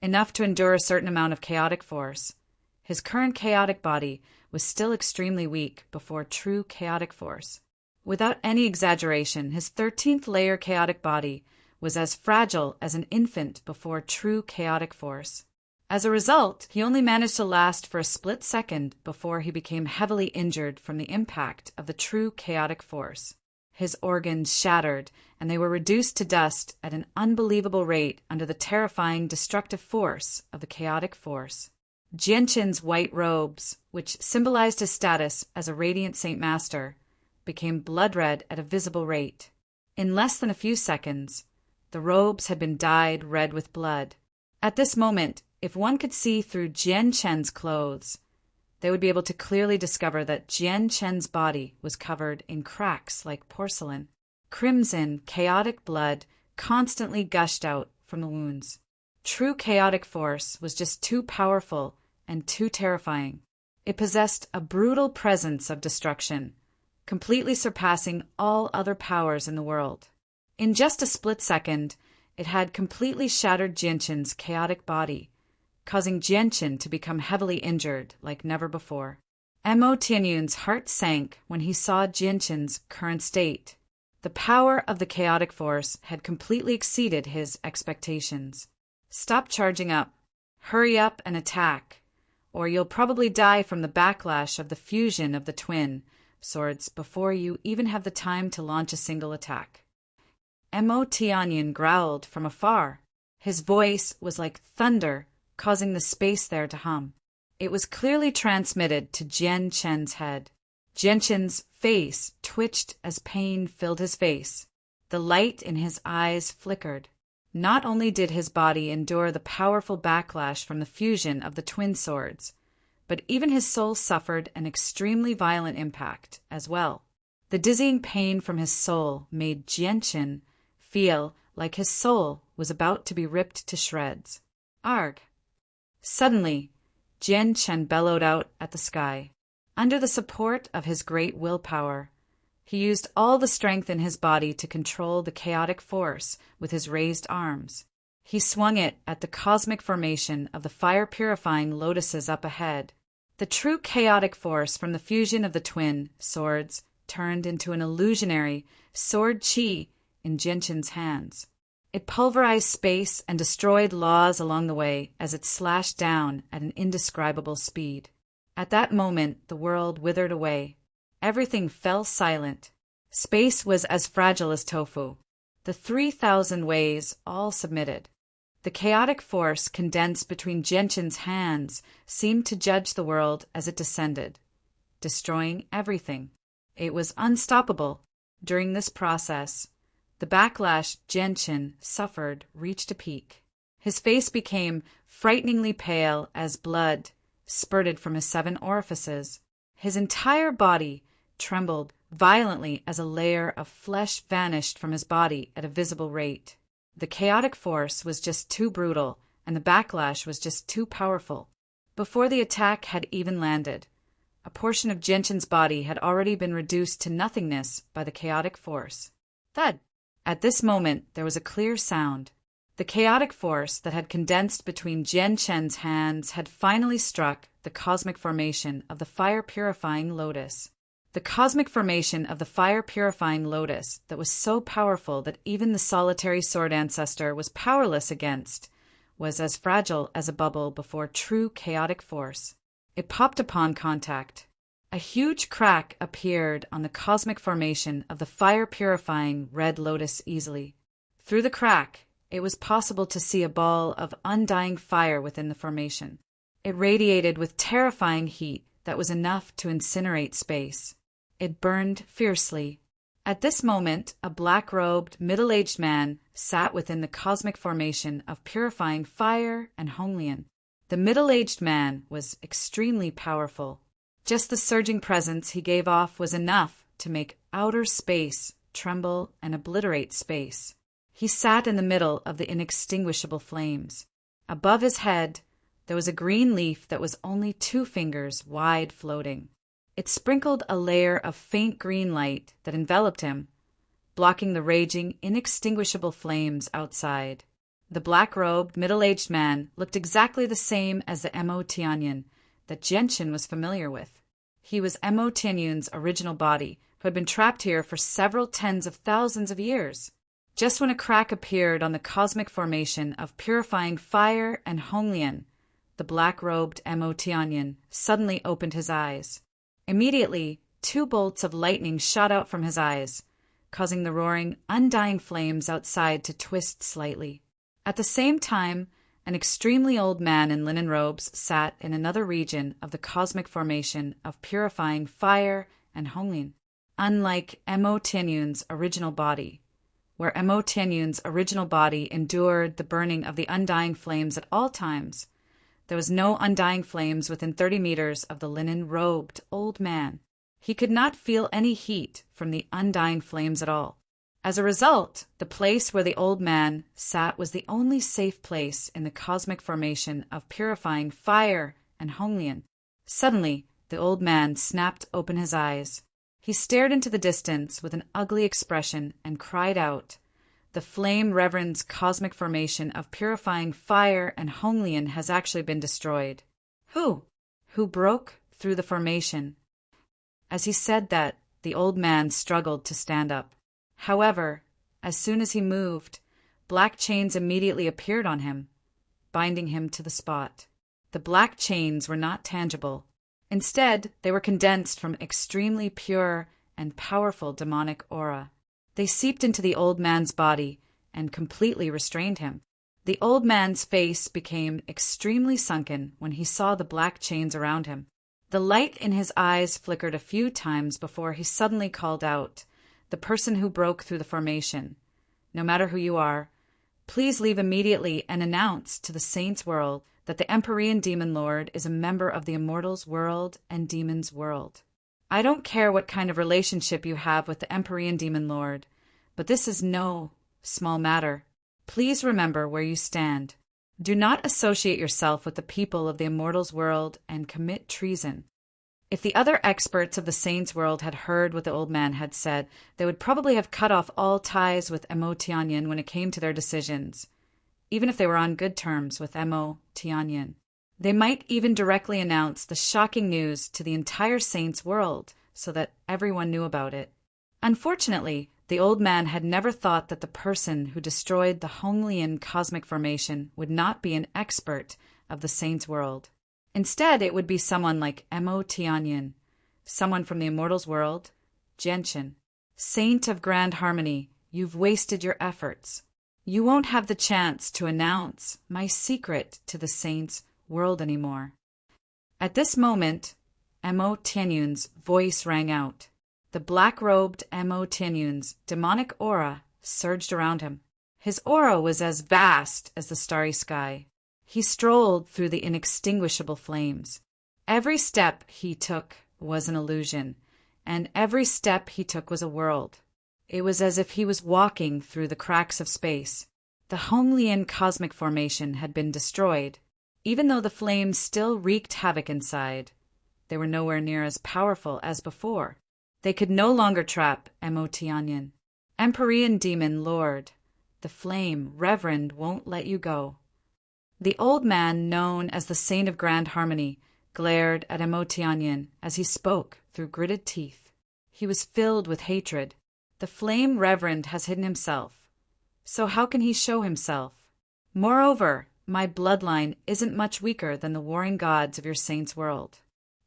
enough to endure a certain amount of chaotic force, his current chaotic body was still extremely weak before true chaotic force. Without any exaggeration, his 13th layer chaotic body was as fragile as an infant before true chaotic force. As a result, he only managed to last for a split second before he became heavily injured from the impact of the true chaotic force. His organs shattered, and they were reduced to dust at an unbelievable rate under the terrifying destructive force of the chaotic force. Jianchen's white robes, which symbolized his status as a radiant Saint Master, became blood red at a visible rate. In less than a few seconds, the robes had been dyed red with blood. At this moment, if one could see through Jianchen's clothes, they would be able to clearly discover that Jianchen's body was covered in cracks like porcelain. Crimson, chaotic blood constantly gushed out from the wounds. True chaotic force was just too powerful and too terrifying. It possessed a brutal presence of destruction, completely surpassing all other powers in the world. In just a split second, it had completely shattered Jianchen's chaotic body, causing Jianchen to become heavily injured like never before. Mo Tianyun's heart sank when he saw Jianshan's current state. The power of the chaotic force had completely exceeded his expectations. Stop charging up. Hurry up and attack, or you'll probably die from the backlash of the fusion of the twin swords before you even have the time to launch a single attack. Mo Tianyun growled from afar. His voice was like thunder, causing the space there to hum. It was clearly transmitted to Jian Chen's head. Jian Chen's face twitched as pain filled his face. The light in his eyes flickered. Not only did his body endure the powerful backlash from the fusion of the twin swords, but even his soul suffered an extremely violent impact as well. The dizzying pain from his soul made Jian Chen feel like his soul was about to be ripped to shreds. Arg! Suddenly, Jian Chen bellowed out at the sky. Under the support of his great willpower, he used all the strength in his body to control the chaotic force with his raised arms. He swung it at the cosmic formation of the fire-purifying lotuses up ahead. The true chaotic force from the fusion of the twin swords turned into an illusionary sword chi in Jianshan's hands. It pulverized space and destroyed laws along the way as it slashed down at an indescribable speed. At that moment, the world withered away. Everything fell silent. Space was as fragile as tofu. The 3,000 ways all submitted. The chaotic force condensed between Jianshan's hands seemed to judge the world as it descended, destroying everything. It was unstoppable. During this process, the backlash Jianshan suffered reached a peak. His face became frighteningly pale as blood spurted from his 7 orifices. His entire body trembled violently as a layer of flesh vanished from his body at a visible rate. The chaotic force was just too brutal, and the backlash was just too powerful. Before the attack had even landed, a portion of Jianshan's body had already been reduced to nothingness by the chaotic force. Thud! At this moment, there was a clear sound. The chaotic force that had condensed between Jianshan's hands had finally struck the cosmic formation of the fire-purifying lotus. The cosmic formation of the fire-purifying lotus that was so powerful that even the solitary sword ancestor was powerless against was as fragile as a bubble before true chaotic force. It popped upon contact. A huge crack appeared on the cosmic formation of the fire-purifying red lotus easily. Through the crack, it was possible to see a ball of undying fire within the formation. It radiated with terrifying heat that was enough to incinerate space. It burned fiercely. At this moment, a black-robed, middle-aged man sat within the cosmic formation of purifying fire and Honglian. The middle-aged man was extremely powerful. Just the surging presence he gave off was enough to make outer space tremble and obliterate space. He sat in the middle of the inextinguishable flames. Above his head, there was a green leaf that was only 2 fingers wide floating. It sprinkled a layer of faint green light that enveloped him, blocking the raging, inextinguishable flames outside. The black-robed, middle-aged man looked exactly the same as the Mo Tianyun that Jianshan was familiar with. He was Mo Tianyun's original body, who had been trapped here for several tens of thousands of years. Just when a crack appeared on the cosmic formation of purifying fire and Honglian, the black-robed Mo Tianyun suddenly opened his eyes. Immediately, 2 bolts of lightning shot out from his eyes, causing the roaring, undying flames outside to twist slightly. At the same time, an extremely old man in linen robes sat in another region of the cosmic formation of purifying fire and Honglian. Unlike Mo Tianyun's original body, where Mo Tianyun's original body endured the burning of the undying flames at all times, there was no undying flames within 30 meters of the linen-robed old man. He could not feel any heat from the undying flames at all. As a result, the place where the old man sat was the only safe place in the cosmic formation of purifying fire and Honglian. Suddenly, the old man snapped open his eyes. He stared into the distance with an ugly expression and cried out, "The Flame Reverend's cosmic formation of purifying fire and Honglian has actually been destroyed." Who broke through the formation. As he said that, the old man struggled to stand up. However, as soon as he moved, black chains immediately appeared on him, binding him to the spot. The black chains were not tangible. Instead, they were condensed from extremely pure and powerful demonic aura. They seeped into the old man's body and completely restrained him. The old man's face became extremely sunken when he saw the black chains around him. The light in his eyes flickered a few times before he suddenly called out, "The person who broke through the formation, no matter who you are, please leave immediately and announce to the saints' world that the Empyrean Demon Lord is a member of the Immortals' world and Demons' world. I don't care what kind of relationship you have with the Empyrean Demon Lord, but this is no small matter. Please remember where you stand. Do not associate yourself with the people of the Immortals' world and commit treason." If the other experts of the Saints' world had heard what the old man had said, they would probably have cut off all ties with Mo Tianyin when it came to their decisions, even if they were on good terms with Mo Tianyin. They might even directly announce the shocking news to the entire Saints' world so that everyone knew about it. Unfortunately, the old man had never thought that the person who destroyed the Honglian cosmic formation would not be an expert of the Saints' world. Instead, it would be someone like Mo Tianyin, someone from the Immortals' world, Genshin. Saint of Grand Harmony, you've wasted your efforts. You won't have the chance to announce my secret to the Saints' world anymore. At this moment, Mo Tianyun's voice rang out. The black-robed Mo Tianyun's demonic aura surged around him. His aura was as vast as the starry sky. He strolled through the inextinguishable flames. Every step he took was an illusion, and every step he took was a world. It was as if he was walking through the cracks of space. The Honglian cosmic formation had been destroyed. Even though the flames still wreaked havoc inside, they were nowhere near as powerful as before. They could no longer trap Mo Tianyin. Empyrean Demon Lord, the flame, Reverend, won't let you go. The old man, known as the Saint of Grand Harmony, glared at Mo Tianyin as he spoke through gritted teeth. He was filled with hatred. The flame Reverend has hidden himself, so how can he show himself? Moreover, my bloodline isn't much weaker than the warring gods of your Saints' world.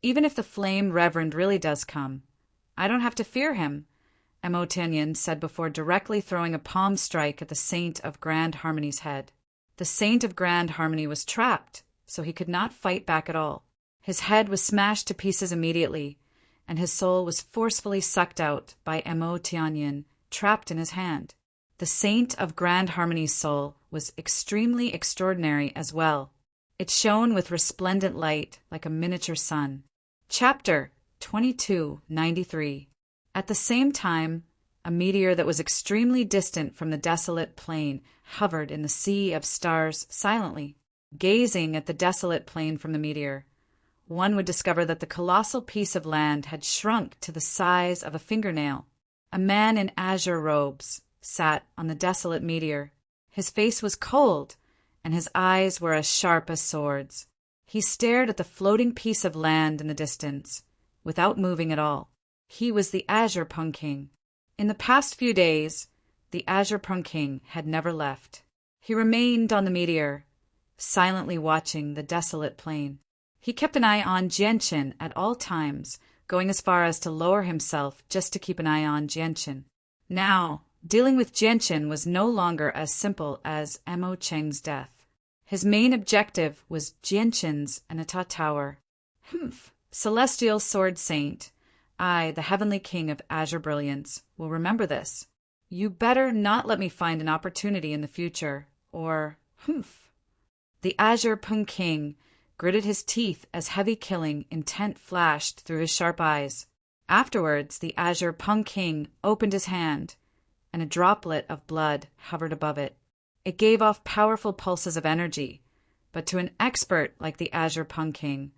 Even if the flame Reverend really does come, I don't have to fear him, Mo Tianyin said before directly throwing a palm strike at the Saint of Grand Harmony's head. The Saint of Grand Harmony was trapped, so he could not fight back at all. His head was smashed to pieces immediately, and his soul was forcefully sucked out by Mo Tianyin, trapped in his hand. The Saint of Grand Harmony's soul was extremely extraordinary as well. It shone with resplendent light like a miniature sun. Chapter 2293. At the same time, a meteor that was extremely distant from the desolate plain hovered in the sea of stars silently. Gazing at the desolate plain from the meteor, one would discover that the colossal piece of land had shrunk to the size of a fingernail. A man in azure robes sat on the desolate meteor. His face was cold, and his eyes were as sharp as swords. He stared at the floating piece of land in the distance, without moving at all. He was the Azure Pung King. In the past few days, the Azure Pung King had never left. He remained on the meteor, silently watching the desolate plain. He kept an eye on Genshin at all times, going as far as to lower himself just to keep an eye on Genshin. Now, dealing with Genshin was no longer as simple as Mo Cheng's death. His main objective was Genshin's Anata Tower. Celestial Sword Saint, I, the Heavenly King of Azure Brilliance, will remember this. You better not let me find an opportunity in the future, or The Azure Pung King gritted his teeth as heavy killing intent flashed through his sharp eyes. Afterwards, the Azure Pung King opened his hand, and a droplet of blood hovered above it. It gave off powerful pulses of energy, but to an expert like the Azure Pung King,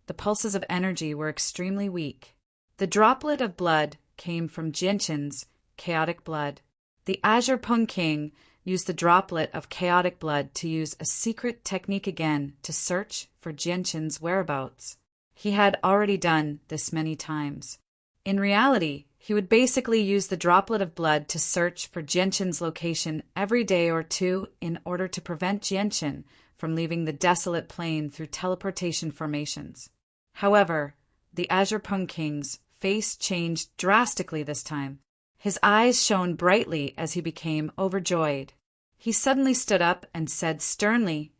the pulses of energy were extremely weak. The droplet of blood came from Genshin's chaotic blood. The Azure Pung King used the droplet of chaotic blood to use a secret technique again to search for Genshin's whereabouts. He had already done this many times. In reality, he would basically use the droplet of blood to search for Jianshin's location every day or two in order to prevent Jianshin from leaving the desolate plain through teleportation formations. However, the Azure Pung King's face changed drastically this time. His eyes shone brightly as he became overjoyed. He suddenly stood up and said sternly,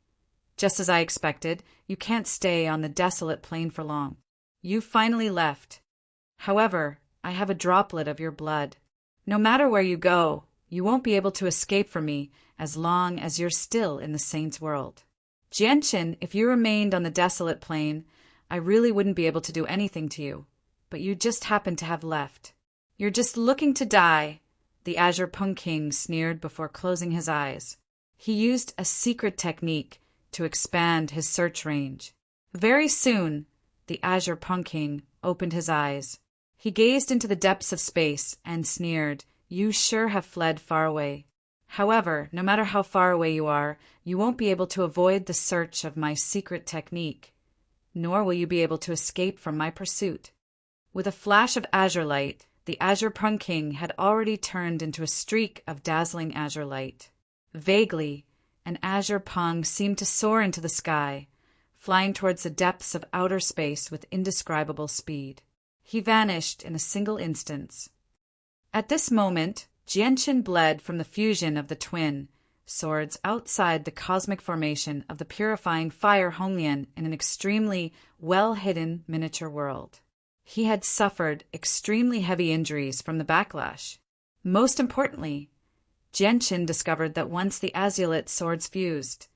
"Just as I expected, you can't stay on the desolate plain for long. You finally left. However, I have a droplet of your blood. No matter where you go, you won't be able to escape from me as long as you're still in the Saint's world. Jianshin, if you remained on the desolate plain, I really wouldn't be able to do anything to you, but you just happen to have left. You're just looking to die," the Azure Pung King sneered before closing his eyes. He used a secret technique to expand his search range. Very soon, the Azure Pung King opened his eyes. He gazed into the depths of space and sneered, "You sure have fled far away. However, no matter how far away you are, you won't be able to avoid the search of my secret technique, nor will you be able to escape from my pursuit." With a flash of azure light, the Azure Pung King had already turned into a streak of dazzling azure light. Vaguely, an azure pung seemed to soar into the sky, flying towards the depths of outer space with indescribable speed. He vanished in a single instant. At this moment, Jianshin bled from the fusion of the twin swords outside the cosmic formation of the purifying fire Honglian in an extremely well-hidden miniature world. He had suffered extremely heavy injuries from the backlash. Most importantly, Jianshin discovered that once the azulite swords fused,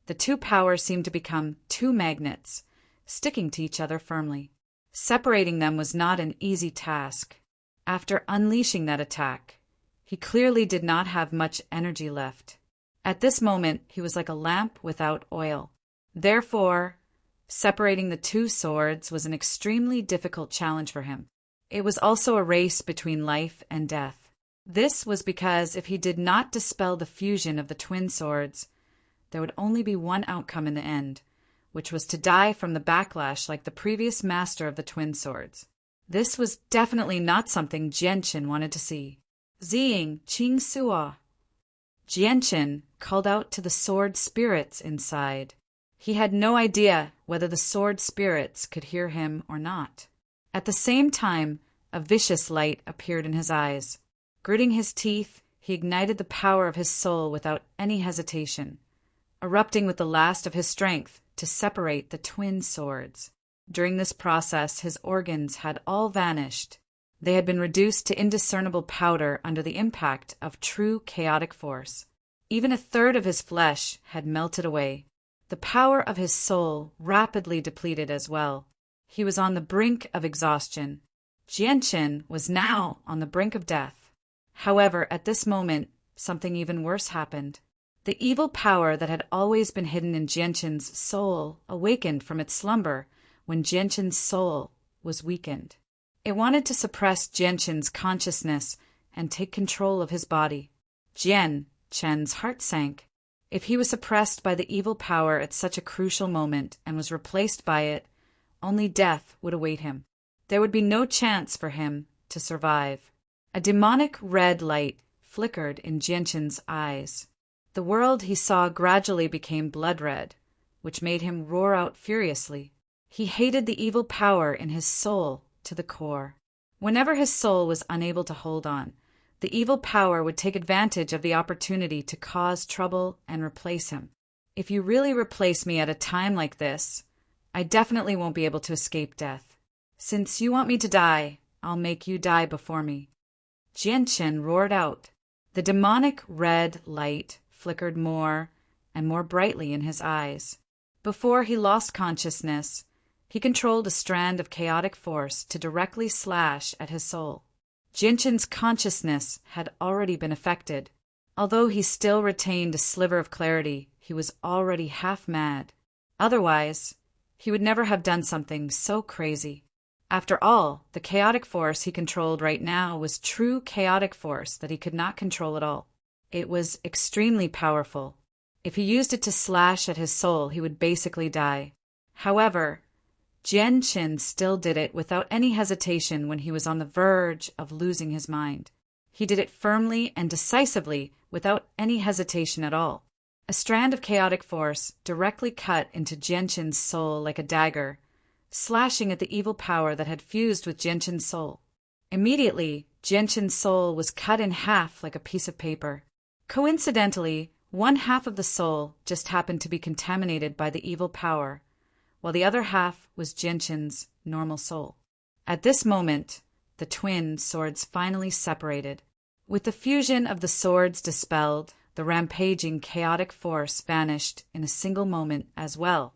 the two powers seemed to become two magnets, sticking to each other firmly. Separating them was not an easy task. After unleashing that attack, he clearly did not have much energy left. At this moment, he was like a lamp without oil. Therefore, separating the two swords was an extremely difficult challenge for him. It was also a race between life and death. This was because if he did not dispel the fusion of the twin swords, there would only be one outcome in the end, which was to die from the backlash like the previous master of the twin swords. This was definitely not something Jianshin wanted to see. "Ziying, Qing Suo." Jianshin called out to the sword spirits inside. He had no idea whether the sword spirits could hear him or not. At the same time, a vicious light appeared in his eyes. Gritting his teeth, he ignited the power of his soul without any hesitation, erupting with the last of his strength to separate the twin swords. During this process, his organs had all vanished. They had been reduced to indiscernible powder under the impact of true chaotic force. Even a third of his flesh had melted away. The power of his soul rapidly depleted as well. He was on the brink of exhaustion. Jianshin was now on the brink of death. However, at this moment, something even worse happened. The evil power that had always been hidden in Jianshin's soul awakened from its slumber when Jianshin's soul was weakened. It wanted to suppress Jianshin's consciousness and take control of his body. Jianshin's heart sank. If he was suppressed by the evil power at such a crucial moment and was replaced by it, only death would await him. There would be no chance for him to survive. A demonic red light flickered in Jianshin's eyes. The world he saw gradually became blood red, which made him roar out furiously. He hated the evil power in his soul to the core. Whenever his soul was unable to hold on, the evil power would take advantage of the opportunity to cause trouble and replace him. If you really replace me at a time like this, I definitely won't be able to escape death. Since you want me to die, I'll make you die before me. Jianshin roared out. The demonic red light flickered more and more brightly in his eyes. Before he lost consciousness, he controlled a strand of chaotic force to directly slash at his soul. Jianshin's consciousness had already been affected. Although he still retained a sliver of clarity, he was already half mad. Otherwise, he would never have done something so crazy. After all, the chaotic force he controlled right now was true chaotic force that he could not control at all. It was extremely powerful. If he used it to slash at his soul, he would basically die. However, Jianqin still did it without any hesitation when he was on the verge of losing his mind. He did it firmly and decisively without any hesitation at all. A strand of chaotic force directly cut into Jianqin's soul like a dagger, slashing at the evil power that had fused with Jianqin's soul. Immediately, Jianqin's soul was cut in half like a piece of paper. Coincidentally, one half of the soul just happened to be contaminated by the evil power, while the other half was Jianqin's normal soul. At this moment, the twin swords finally separated. With the fusion of the swords dispelled, the rampaging chaotic force vanished in a single moment as well,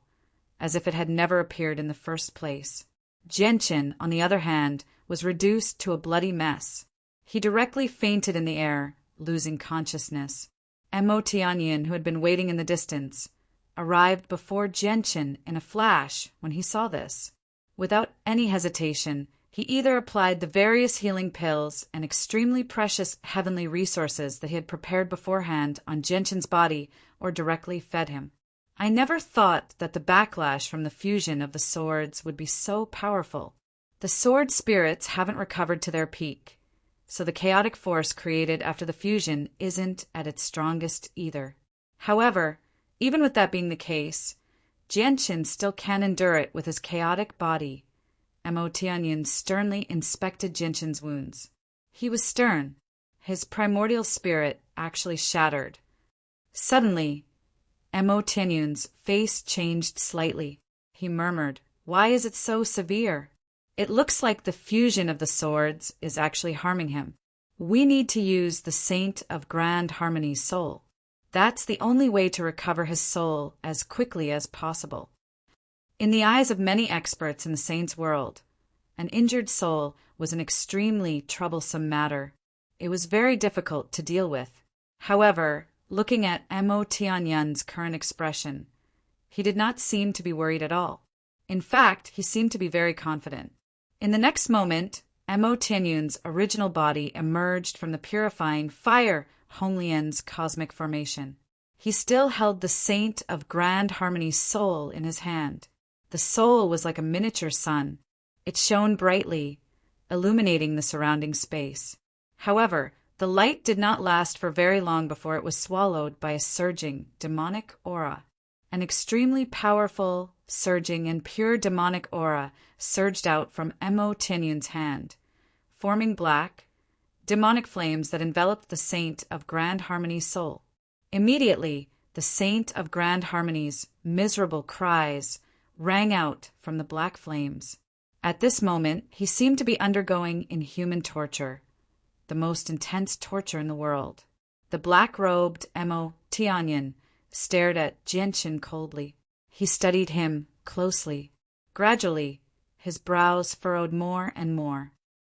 as if it had never appeared in the first place. Jianqin, on the other hand, was reduced to a bloody mess. He directly fainted in the air, losing consciousness. Mo Tianyin, who had been waiting in the distance, arrived before Jianqin in a flash when he saw this. Without any hesitation, he either applied the various healing pills and extremely precious heavenly resources that he had prepared beforehand on Jianqin's body or directly fed him. I never thought that the backlash from the fusion of the swords would be so powerful. The sword spirits haven't recovered to their peak, so the chaotic force created after the fusion isn't at its strongest either. However, even with that being the case, Jianqin still can endure it with his chaotic body. Mo Tianyin sternly inspected Jianqin's wounds. He was stern. His primordial spirit actually shattered. Suddenly, Mo Tianyin's face changed slightly. He murmured, "Why is it so severe? It looks like the fusion of the swords is actually harming him. We need to use the Saint of Grand Harmony's soul. That's the only way to recover his soul as quickly as possible." In the eyes of many experts in the saint's world, an injured soul was an extremely troublesome matter. It was very difficult to deal with. However, looking at Mo Tianyin's current expression, he did not seem to be worried at all. In fact, he seemed to be very confident. In the next moment, Mo Tianyin's original body emerged from the purifying fire Honglian's cosmic formation. He still held the Saint of Grand Harmony's soul in his hand. The soul was like a miniature sun. It shone brightly, illuminating the surrounding space. However, the light did not last for very long before it was swallowed by a surging, demonic aura. An extremely powerful, surging, and pure demonic aura surged out from Mo Tianyin's hand, forming black, demonic flames that enveloped the Saint of Grand Harmony's soul. Immediately, the Saint of Grand Harmony's miserable cries rang out from the black flames. At this moment, he seemed to be undergoing inhuman torture, the most intense torture in the world. The black-robed Mo Tianyin stared at Jianqin coldly. He studied him closely. Gradually, his brows furrowed more and more.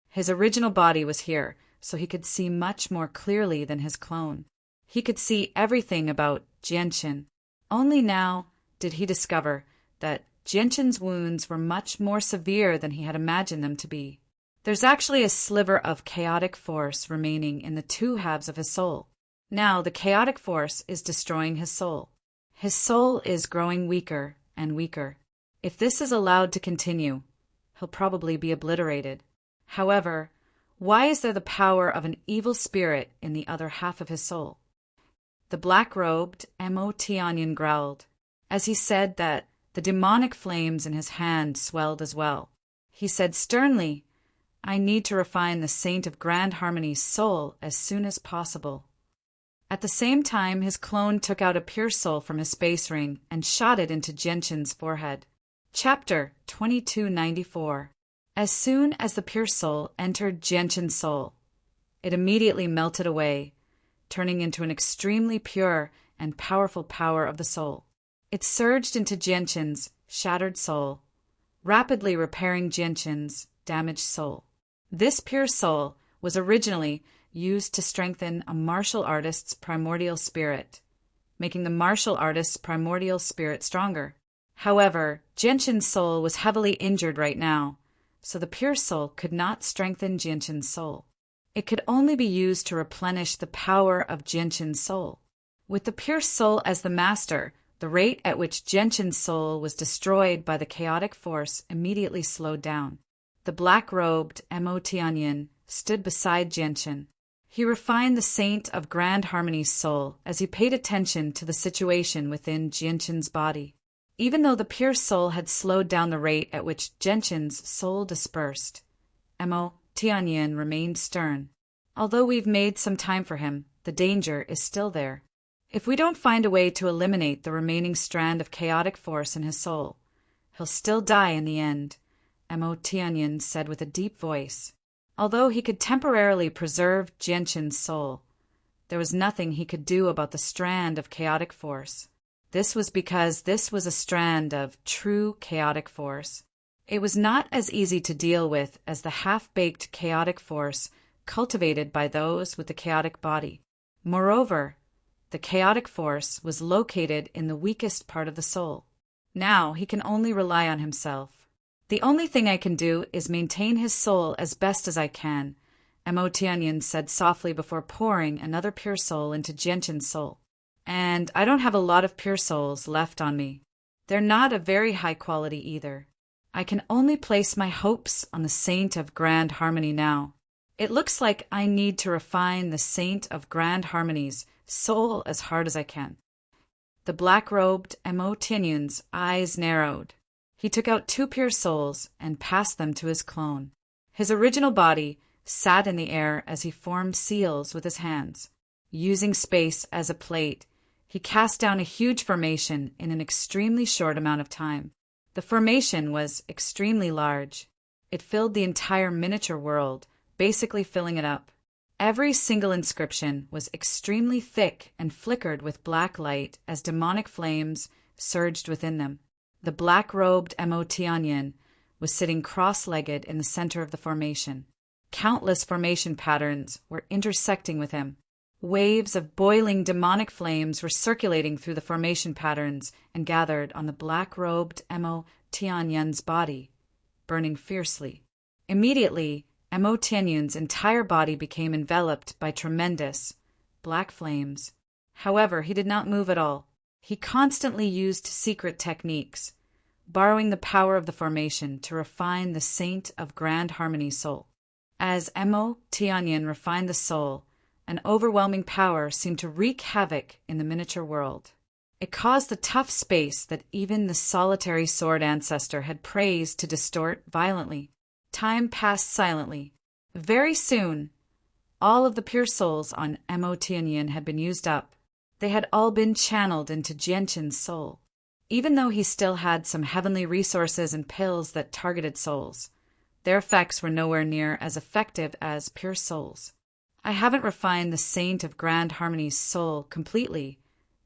His original body was here, so he could see much more clearly than his clone. He could see everything about Jianqin. Only now did he discover that Jianqin's wounds were much more severe than he had imagined them to be. There's actually a sliver of chaotic force remaining in the two halves of his soul. Now the chaotic force is destroying his soul. His soul is growing weaker and weaker. If this is allowed to continue, he'll probably be obliterated. However, why is there the power of an evil spirit in the other half of his soul? The black-robed Mo Tianyin growled. As he said that, the demonic flames in his hand swelled as well. He said sternly, "I need to refine the Saint of Grand Harmony's soul as soon as possible." At the same time, his clone took out a pure soul from his space ring and shot it into Jianqin's forehead. Chapter 2294. As soon as the pure soul entered Jianqin's soul, it immediately melted away, turning into an extremely pure and powerful power of the soul. It surged into Jianqin's shattered soul, rapidly repairing Jianqin's damaged soul. This pure soul was originally used to strengthen a martial artist's primordial spirit, making the martial artist's primordial spirit stronger. However, Jianqin's soul was heavily injured right now, so the pure soul could not strengthen Jianqin's soul. It could only be used to replenish the power of Jianqin's soul. With the pure soul as the master, The rate at which Genshin's soul was destroyed by the chaotic force immediately slowed down. The black-robed Mo Tianyin stood beside Genshin. He refined the saint of Grand Harmony's soul as he paid attention to the situation within Genshin's body. Even though the pure soul had slowed down the rate at which Genshin's soul dispersed, Mo Tianyin remained stern. Although we've made some time for him, the danger is still there. If we don't find a way to eliminate the remaining strand of chaotic force in his soul, he'll still die in the end, Mo Tianyin said with a deep voice. Although he could temporarily preserve Genshin's soul, there was nothing he could do about the strand of chaotic force. This was because this was a strand of true chaotic force. It was not as easy to deal with as the half-baked chaotic force cultivated by those with the chaotic body. Moreover, the chaotic force was located in the weakest part of the soul. Now he can only rely on himself. The only thing I can do is maintain his soul as best as I can, Mo Tianyin said softly before pouring another pure soul into Genshin's soul. And I don't have a lot of pure souls left on me. They're not of very high quality either. I can only place my hopes on the Saint of Grand Harmony now. It looks like I need to refine the Saint of Grand Harmony's soul as hard as I can. The black-robed Mo Tianyin's eyes narrowed. He took out 2 pure souls and passed them to his clone. His original body sat in the air as he formed seals with his hands. Using space as a plate, he cast down a huge formation in an extremely short amount of time. The formation was extremely large. It filled the entire miniature world, basically filling it up. Every single inscription was extremely thick and flickered with black light as demonic flames surged within them. The black-robed Mo Tianyin was sitting cross-legged in the center of the formation. Countless formation patterns were intersecting with him. Waves of boiling demonic flames were circulating through the formation patterns and gathered on the black-robed Mo Tianyin's body, burning fiercely. Immediately, Mo Tianyin's entire body became enveloped by tremendous black flames. However, he did not move at all. He constantly used secret techniques, borrowing the power of the formation to refine the Saint of Grand Harmony's soul. As Mo Tianyin refined the soul, an overwhelming power seemed to wreak havoc in the miniature world. It caused the tough space that even the solitary sword ancestor had praised to distort violently. Time passed silently. Very soon, all of the pure souls on Mo Tianyin had been used up. They had all been channeled into Genshin's soul. Even though he still had some heavenly resources and pills that targeted souls, their effects were nowhere near as effective as pure souls. I haven't refined the Saint of Grand Harmony's soul completely,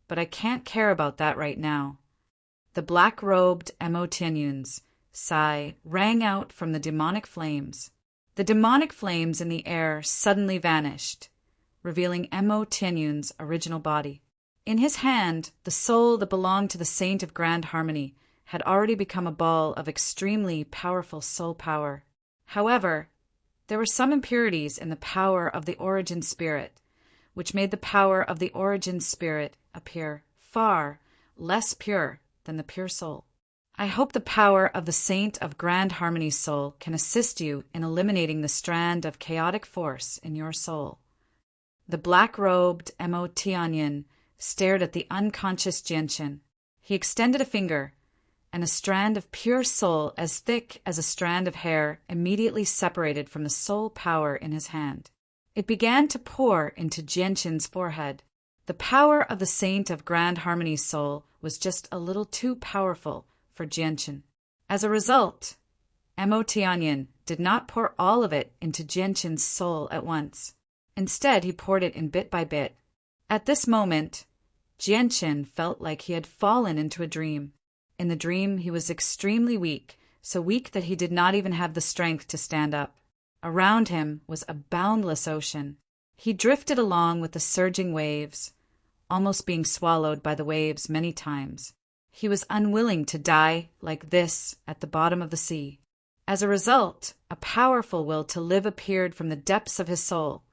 but I can't care about that right now. The black-robed Mo Tianyin's sigh rang out from the demonic flames. The demonic flames in the air suddenly vanished, revealing Mo Tianyin's original body. In his hand, the soul that belonged to the Saint of Grand Harmony had already become a ball of extremely powerful soul power. However, there were some impurities in the power of the origin spirit, which made the power of the origin spirit appear far less pure than the pure soul. I hope the power of the Saint of Grand Harmony's soul can assist you in eliminating the strand of chaotic force in your soul. The black-robed Mo Tianyin stared at the unconscious Genshin. He extended a finger, and a strand of pure soul as thick as a strand of hair immediately separated from the soul power in his hand. It began to pour into Genshin's forehead. The power of the Saint of Grand Harmony's soul was just a little too powerful for Genshin. As a result, Mo Tianyin did not pour all of it into Genshin's soul at once. Instead, he poured it in bit by bit. At this moment, Genshin felt like he had fallen into a dream. In the dream, he was extremely weak, so weak that he did not even have the strength to stand up. Around him was a boundless ocean. He drifted along with the surging waves, almost being swallowed by the waves many times. He was unwilling to die like this at the bottom of the sea. As a result, a powerful will to live appeared from the depths of his soul,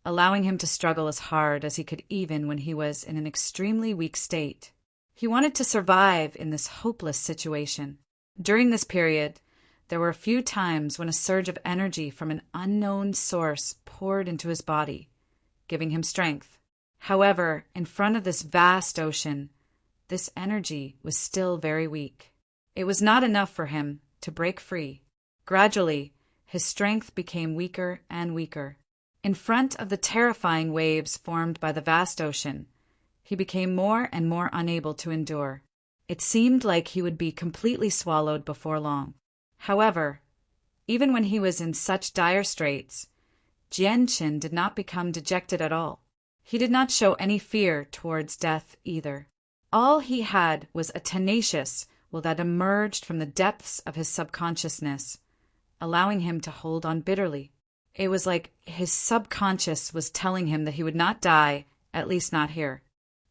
allowing him to struggle as hard as he could even when he was in an extremely weak state. He wanted to survive in this hopeless situation. During this period, there were a few times when a surge of energy from an unknown source poured into his body, giving him strength. However, in front of this vast ocean, this energy was still very weak. It was not enough for him to break free. Gradually, his strength became weaker and weaker. In front of the terrifying waves formed by the vast ocean, he became more and more unable to endure. It seemed like he would be completely swallowed before long. However, even when he was in such dire straits, Jianqin did not become dejected at all. He did not show any fear towards death either. All he had was a tenacious will that emerged from the depths of his subconsciousness, allowing him to hold on bitterly. It was like his subconscious was telling him that he would not die, at least not here.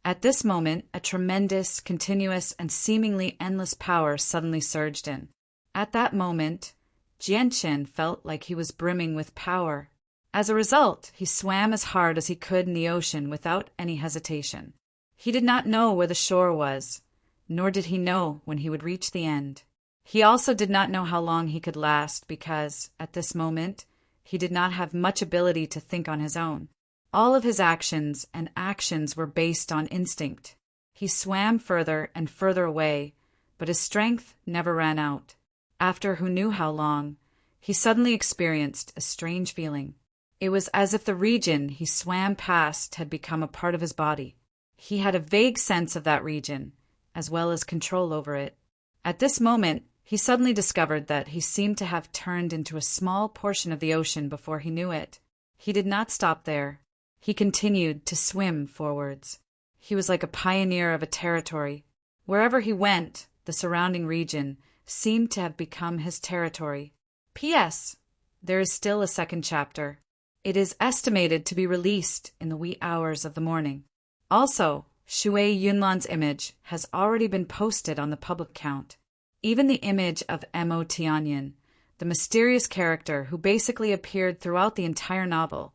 At this moment, a tremendous, continuous, and seemingly endless power suddenly surged in. At that moment, Jianqin felt like he was brimming with power. As a result, he swam as hard as he could in the ocean without any hesitation. He did not know where the shore was, nor did he know when he would reach the end. He also did not know how long he could last because, at this moment, he did not have much ability to think on his own. All of his actions and actions were based on instinct. He swam further and further away, but his strength never ran out. After who knew how long, he suddenly experienced a strange feeling. It was as if the region he swam past had become a part of his body. He had a vague sense of that region, as well as control over it. At this moment, he suddenly discovered that he seemed to have turned into a small portion of the ocean before he knew it. He did not stop there. He continued to swim forwards. He was like a pioneer of a territory. Wherever he went, the surrounding region seemed to have become his territory. P.S. There is still a second chapter. It is estimated to be released in the wee hours of the morning. Also, Shui Yunlan's image has already been posted on the public account. Even the image of Mo Tianyan, the mysterious character who basically appeared throughout the entire novel,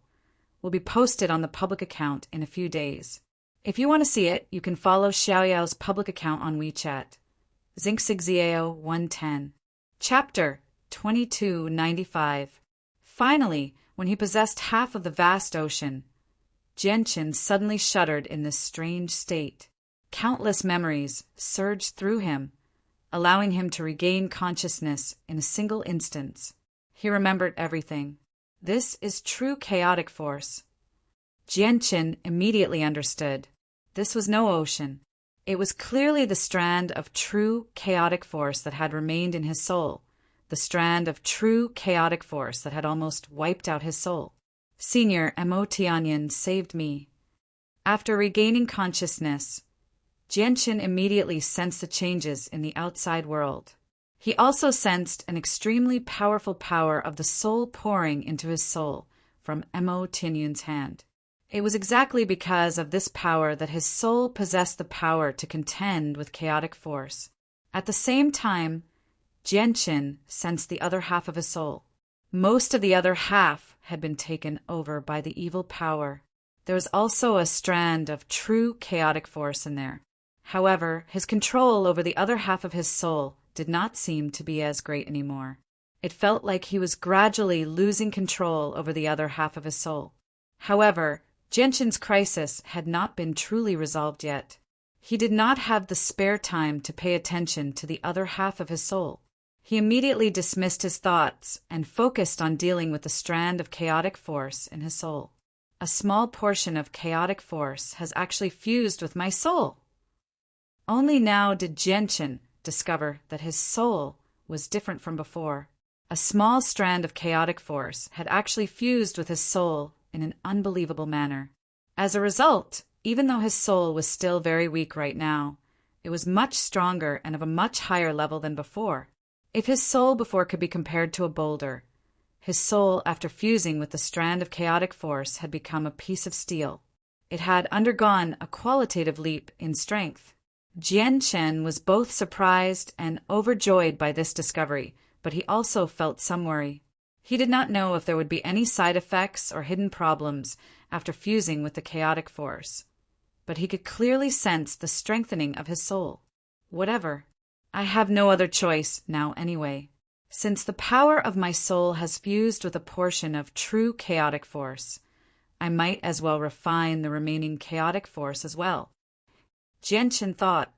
will be posted on the public account in a few days. If you want to see it, you can follow Xiaoyao's public account on WeChat. Zinxixiao 110. Chapter 2295. Finally, when he possessed half of the vast ocean, Jianqin suddenly shuddered in this strange state. Countless memories surged through him, allowing him to regain consciousness in a single instance. He remembered everything. This is true chaotic force. Jianqin immediately understood. This was no ocean. It was clearly the strand of true chaotic force that had remained in his soul, the strand of true chaotic force that had almost wiped out his soul. Senior Mo Tianyan saved me. After regaining consciousness, Jianqin immediately sensed the changes in the outside world. He also sensed an extremely powerful power of the soul pouring into his soul from Mo Tianyan's hand. It was exactly because of this power that his soul possessed the power to contend with chaotic force. At the same time, Jianqin sensed the other half of his soul. Most of the other half had been taken over by the evil power. There was also a strand of true chaotic force in there. However, his control over the other half of his soul did not seem to be as great anymore. It felt like he was gradually losing control over the other half of his soul. However, Jianqin's crisis had not been truly resolved yet. He did not have the spare time to pay attention to the other half of his soul. He immediately dismissed his thoughts and focused on dealing with the strand of chaotic force in his soul. A small portion of chaotic force has actually fused with my soul. Only now did Jianqin discover that his soul was different from before. A small strand of chaotic force had actually fused with his soul in an unbelievable manner. As a result, even though his soul was still very weak right now, it was much stronger and of a much higher level than before. If his soul before could be compared to a boulder, his soul, after fusing with the strand of chaotic force, had become a piece of steel. It had undergone a qualitative leap in strength. Jianqin was both surprised and overjoyed by this discovery, but he also felt some worry. He did not know if there would be any side effects or hidden problems after fusing with the chaotic force. but he could clearly sense the strengthening of his soul. Whatever. I have no other choice now anyway. Since the power of my soul has fused with a portion of true chaotic force, I might as well refine the remaining chaotic force as well. Jianchen thought.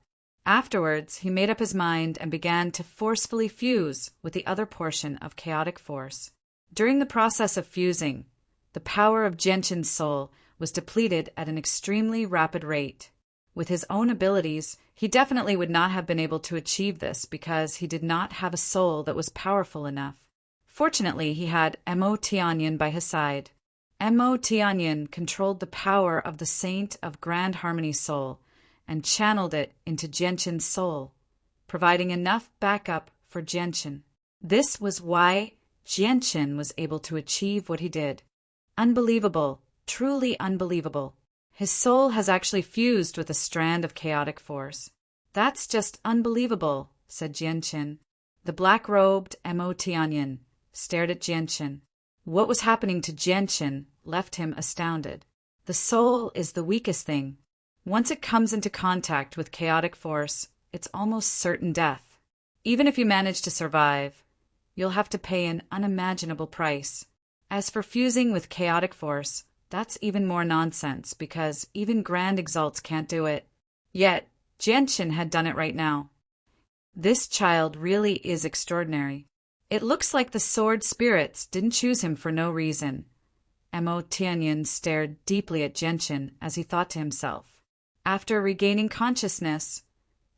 Afterwards, he made up his mind and began to forcefully fuse with the other portion of chaotic force. During the process of fusing, the power of Jianchen's soul was depleted at an extremely rapid rate. With his own abilities, he definitely would not have been able to achieve this because he did not have a soul that was powerful enough. Fortunately, he had Mo Tianyin by his side. Mo Tianyin controlled the power of the Saint of Grand Harmony soul and channeled it into Jianchen's soul, providing enough backup for Jianchen. This was why Jianchen was able to achieve what he did. Unbelievable, truly unbelievable. His soul has actually fused with a strand of chaotic force. That's just unbelievable, said Jianchen. The black-robed Mo Tianyin stared at Jianchen. What was happening to Jianchen left him astounded. The soul is the weakest thing. Once it comes into contact with chaotic force, it's almost certain death. Even if you manage to survive, you'll have to pay an unimaginable price. As for fusing with chaotic force, that's even more nonsense because even grand exalts can't do it. Yet, Jianchen had done it right now. This child really is extraordinary. It looks like the sword spirits didn't choose him for no reason. Mo Tianyin stared deeply at Jianchen as he thought to himself. After regaining consciousness,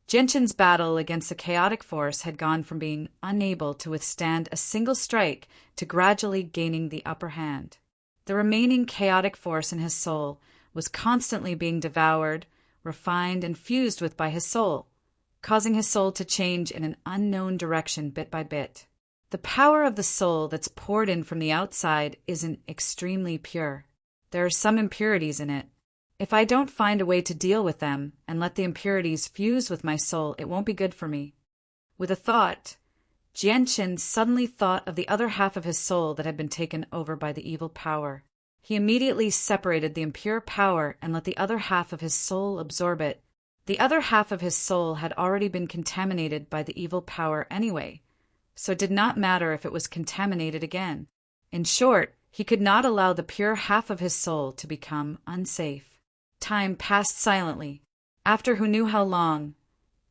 Jianchen's battle against the chaotic force had gone from being unable to withstand a single strike to gradually gaining the upper hand. The remaining chaotic force in his soul was constantly being devoured, refined, and fused with by his soul, causing his soul to change in an unknown direction bit by bit. The power of the soul that's poured in from the outside isn't extremely pure. There are some impurities in it. If I don't find a way to deal with them and let the impurities fuse with my soul, it won't be good for me. With a thought, Jianchen suddenly thought of the other half of his soul that had been taken over by the evil power. He immediately separated the impure power and let the other half of his soul absorb it. The other half of his soul had already been contaminated by the evil power anyway, so it did not matter if it was contaminated again. In short, he could not allow the pure half of his soul to become unsafe. Time passed silently. After who knew how long,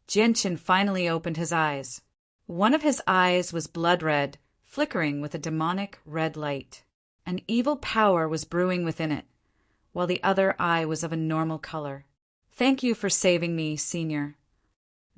Jianchen finally opened his eyes. One of his eyes was blood red, flickering with a demonic red light. An evil power was brewing within it, while the other eye was of a normal color. Thank you for saving me, Senior.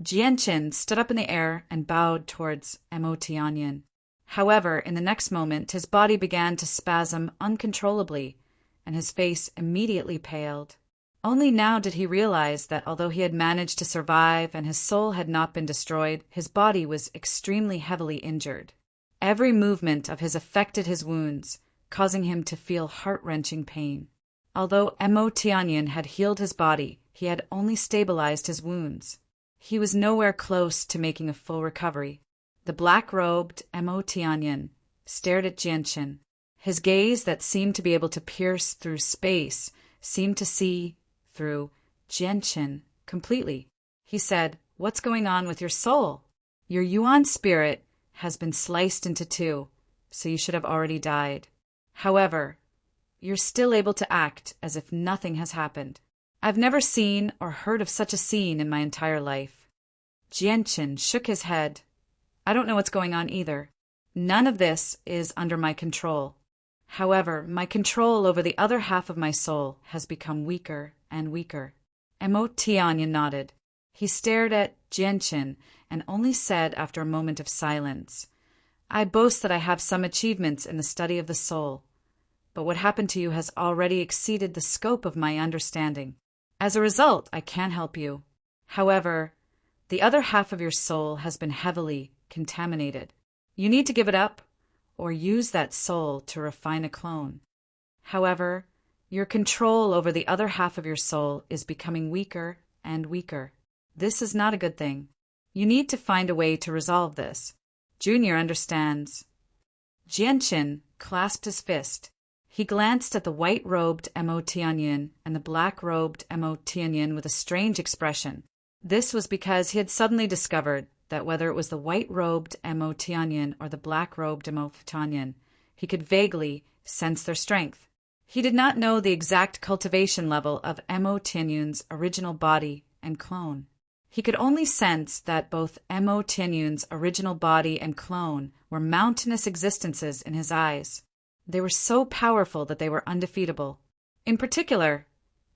Jianchen stood up in the air and bowed towards Mo Tianyin. However, in the next moment, his body began to spasm uncontrollably, and his face immediately paled. Only now did he realize that although he had managed to survive and his soul had not been destroyed, his body was extremely heavily injured. Every movement of his affected his wounds, causing him to feel heart-wrenching pain. Although Mo Tianyin had healed his body, he had only stabilized his wounds. He was nowhere close to making a full recovery. The black-robed Mo Tianyin stared at Jianchen. His gaze that seemed to be able to pierce through space seemed to see through Jianchen completely. He said, "What's going on with your soul? Your Yuan spirit has been sliced into two, so you should have already died. However, you're still able to act as if nothing has happened. I've never seen or heard of such a scene in my entire life." Jianchen shook his head. "I don't know what's going on either. None of this is under my control. However, my control over the other half of my soul has become weaker and weaker." Mo Tianyin nodded. He stared at Jianchen and only said after a moment of silence, "I boast that I have some achievements in the study of the soul, but what happened to you has already exceeded the scope of my understanding. As a result, I can't help you. However, the other half of your soul has been heavily contaminated. You need to give it up or use that soul to refine a clone. However, your control over the other half of your soul is becoming weaker and weaker. This is not a good thing. You need to find a way to resolve this. Junior understands." Jianchen clasped his fist. He glanced at the white-robed Mo Tianyin and the black-robed Mo Tianyin with a strange expression. This was because he had suddenly discovered that whether it was the white-robed Mo Tianyin or the black-robed Mo Tianyin, he could vaguely sense their strength. He did not know the exact cultivation level of Mo Tianyun's original body and clone. He could only sense that both Mo Tianyun's original body and clone were mountainous existences in his eyes. They were so powerful that they were undefeatable. In particular,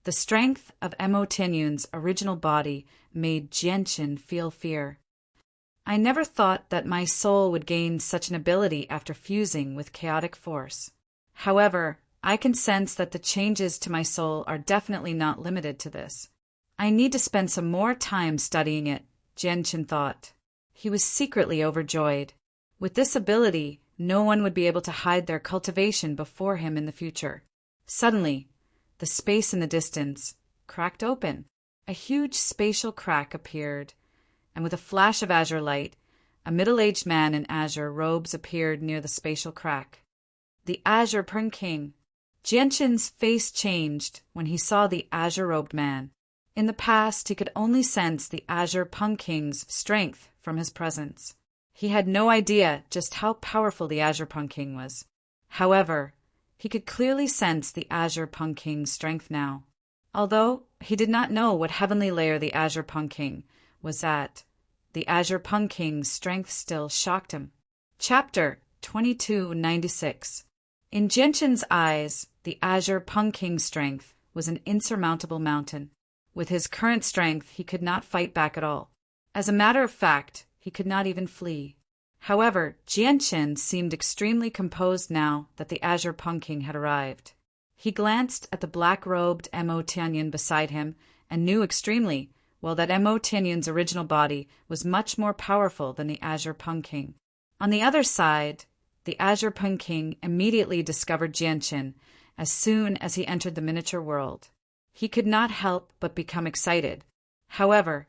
the strength of Mo Tianyun's original body made Jianqin feel fear. I never thought that my soul would gain such an ability after fusing with chaotic force. However, I can sense that the changes to my soul are definitely not limited to this. I need to spend some more time studying it, Jianqin thought. He was secretly overjoyed. With this ability, no one would be able to hide their cultivation before him in the future. Suddenly, the space in the distance cracked open. A huge spatial crack appeared, and with a flash of azure light, a middle-aged man in azure robes appeared near the spatial crack. The Azure Prince King. Jianqin's face changed when he saw the azure-robed man. In the past, he could only sense the Azure Punk King's strength from his presence. He had no idea just how powerful the Azure Punk King was. However, he could clearly sense the Azure Punk King's strength now. Although he did not know what heavenly layer the Azure Punk King was at, the Azure Punk King's strength still shocked him. Chapter 2296. In Jianqin's eyes, the Azure Punk King's strength was an insurmountable mountain. With his current strength, he could not fight back at all. As a matter of fact, he could not even flee. However, Jianqin seemed extremely composed now that the Azure Punk King had arrived. He glanced at the black-robed Mo Tianyin beside him and knew extremely well that Mo Tianyin's original body was much more powerful than the Azure Punk King. On the other side, the Azure Punk King immediately discovered Jianqin as soon as he entered the miniature world. He could not help but become excited. However,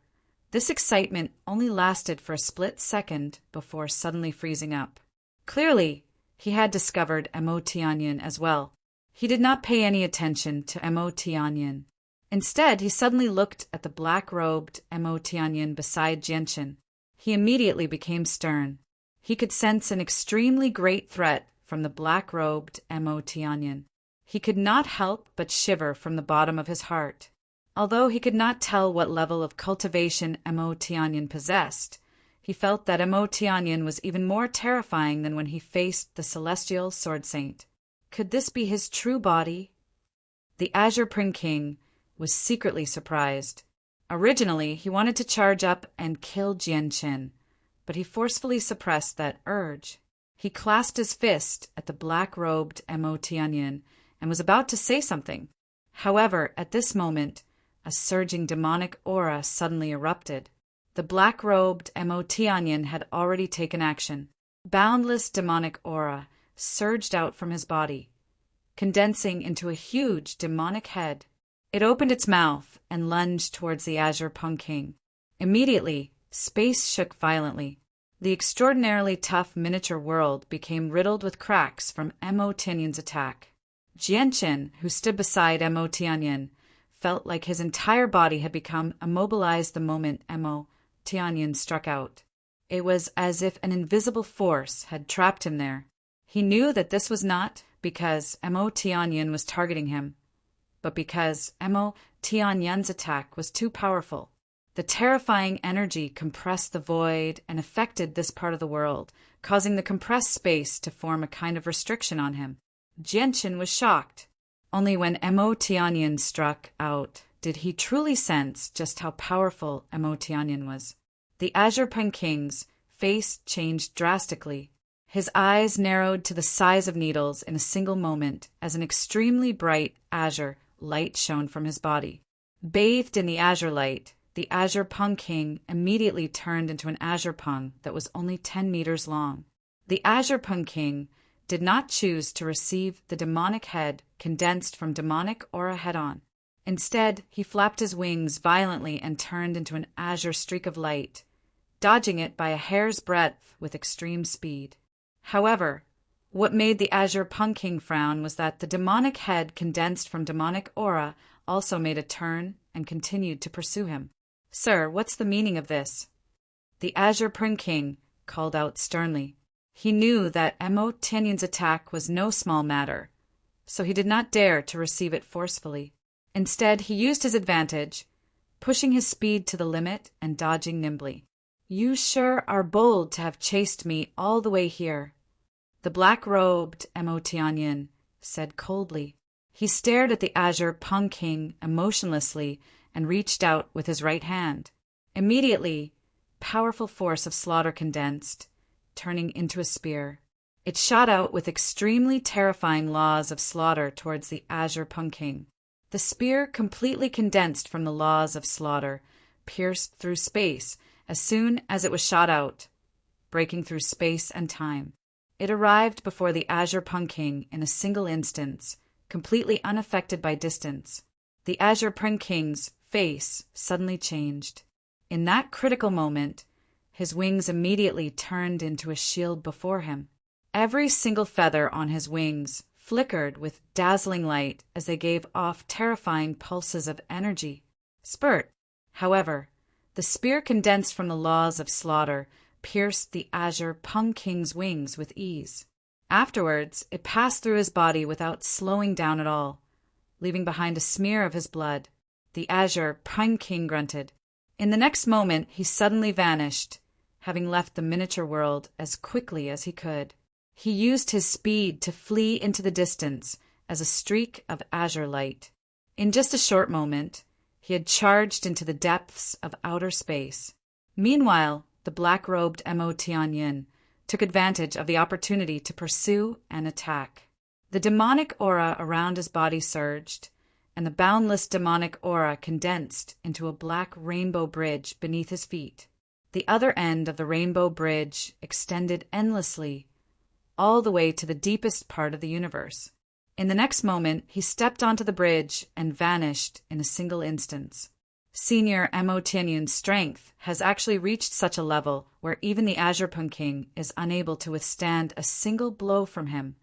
this excitement only lasted for a split second before suddenly freezing up. Clearly, he had discovered Mo Tianyin as well. He did not pay any attention to Mo Tianyin. Instead, he suddenly looked at the black-robed Mo Tianyin beside Jianqin. He immediately became stern. He could sense an extremely great threat from the black-robed Mo Tianyin. He could not help but shiver from the bottom of his heart. Although he could not tell what level of cultivation Mo Tianyin possessed, he felt that Mo Tianyin was even more terrifying than when he faced the celestial sword saint. Could this be his true body? The Azure Prince King was secretly surprised. Originally, he wanted to charge up and kill Jianqin, but he forcefully suppressed that urge. He clasped his fist at the black-robed Mo Tianyin and was about to say something. However, at this moment, a surging demonic aura suddenly erupted. The black-robed Mo Tianyin had already taken action. Boundless demonic aura surged out from his body, condensing into a huge demonic head. It opened its mouth and lunged towards the Azure Punk King. Immediately, space shook violently. The extraordinarily tough miniature world became riddled with cracks from Mo Tianyin's attack. Jianqin, who stood beside Mo Tianyin, felt like his entire body had become immobilized the moment Mo Tianyin struck out. It was as if an invisible force had trapped him there. He knew that this was not because Mo Tianyin was targeting him, but because Mo Tianyin's attack was too powerful. The terrifying energy compressed the void and affected this part of the world, causing the compressed space to form a kind of restriction on him. Jianqin was shocked. Only when Mo Tianyin struck out did he truly sense just how powerful Mo Tianyin was. The Azure Punk King's face changed drastically. His eyes narrowed to the size of needles in a single moment as an extremely bright azure light shone from his body. Bathed in the azure light, the Azure Punk King immediately turned into an azure pung that was only 10 meters long. The Azure Punk King did not choose to receive the demonic head condensed from demonic aura head-on. Instead, he flapped his wings violently and turned into an azure streak of light, dodging it by a hair's breadth with extreme speed. However, What made the Azure Punking frown was that the demonic head condensed from demonic aura also made a turn and continued to pursue him. "Sir, what's the meaning of this?" The Azure Punking called out sternly. He knew that Mo Tianyin's attack was no small matter, so he did not dare to receive it forcefully. Instead, he used his advantage, pushing his speed to the limit and dodging nimbly. "You sure are bold to have chased me all the way here," the black-robed Mo Tianyin said coldly. He stared at the Azure Punking emotionlessly and reached out with his right hand. Immediately, powerful force of slaughter condensed, turning into a spear. It shot out with extremely terrifying laws of slaughter towards the Azure Punking. The spear completely condensed from the laws of slaughter, pierced through space as soon as it was shot out, breaking through space and time. It arrived before the Azure Punking in a single instance, completely unaffected by distance. The Azure Punking's face suddenly changed. In that critical moment, his wings immediately turned into a shield before him. Every single feather on his wings flickered with dazzling light as they gave off terrifying pulses of energy. Spurt, however, the spear condensed from the laws of slaughter pierced the Azure Punking's wings with ease. Afterwards, it passed through his body without slowing down at all, leaving behind a smear of his blood. The Azure Punking grunted. In the next moment, he suddenly vanished, having left the miniature world as quickly as he could. He used his speed to flee into the distance as a streak of azure light. In just a short moment, he had charged into the depths of outer space. Meanwhile, the black-robed Mo Tianyin took advantage of the opportunity to pursue and attack. The demonic aura around his body surged, and the boundless demonic aura condensed into a black rainbow bridge beneath his feet. The other end of the rainbow bridge extended endlessly, all the way to the deepest part of the universe. In the next moment, he stepped onto the bridge and vanished in a single instance. Senior Mo Tianyin's strength has actually reached such a level where even the Azure Punking is unable to withstand a single blow from him.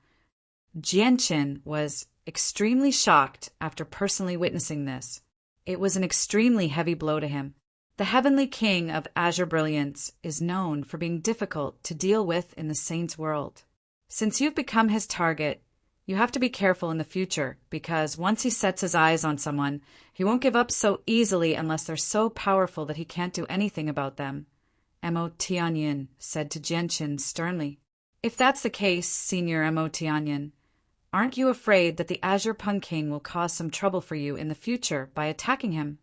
Jianqin was extremely shocked after personally witnessing this. It was an extremely heavy blow to him. The Heavenly King of Azure Brilliance is known for being difficult to deal with in the Saints' world. Since you've become his target, you have to be careful in the future, because once he sets his eyes on someone, he won't give up so easily unless they're so powerful that he can't do anything about them, Mo Tianyin said to Jianqin sternly. If that's the case, Senior Mo Tianyin, aren't you afraid that the Azure Punking will cause some trouble for you in the future by attacking him?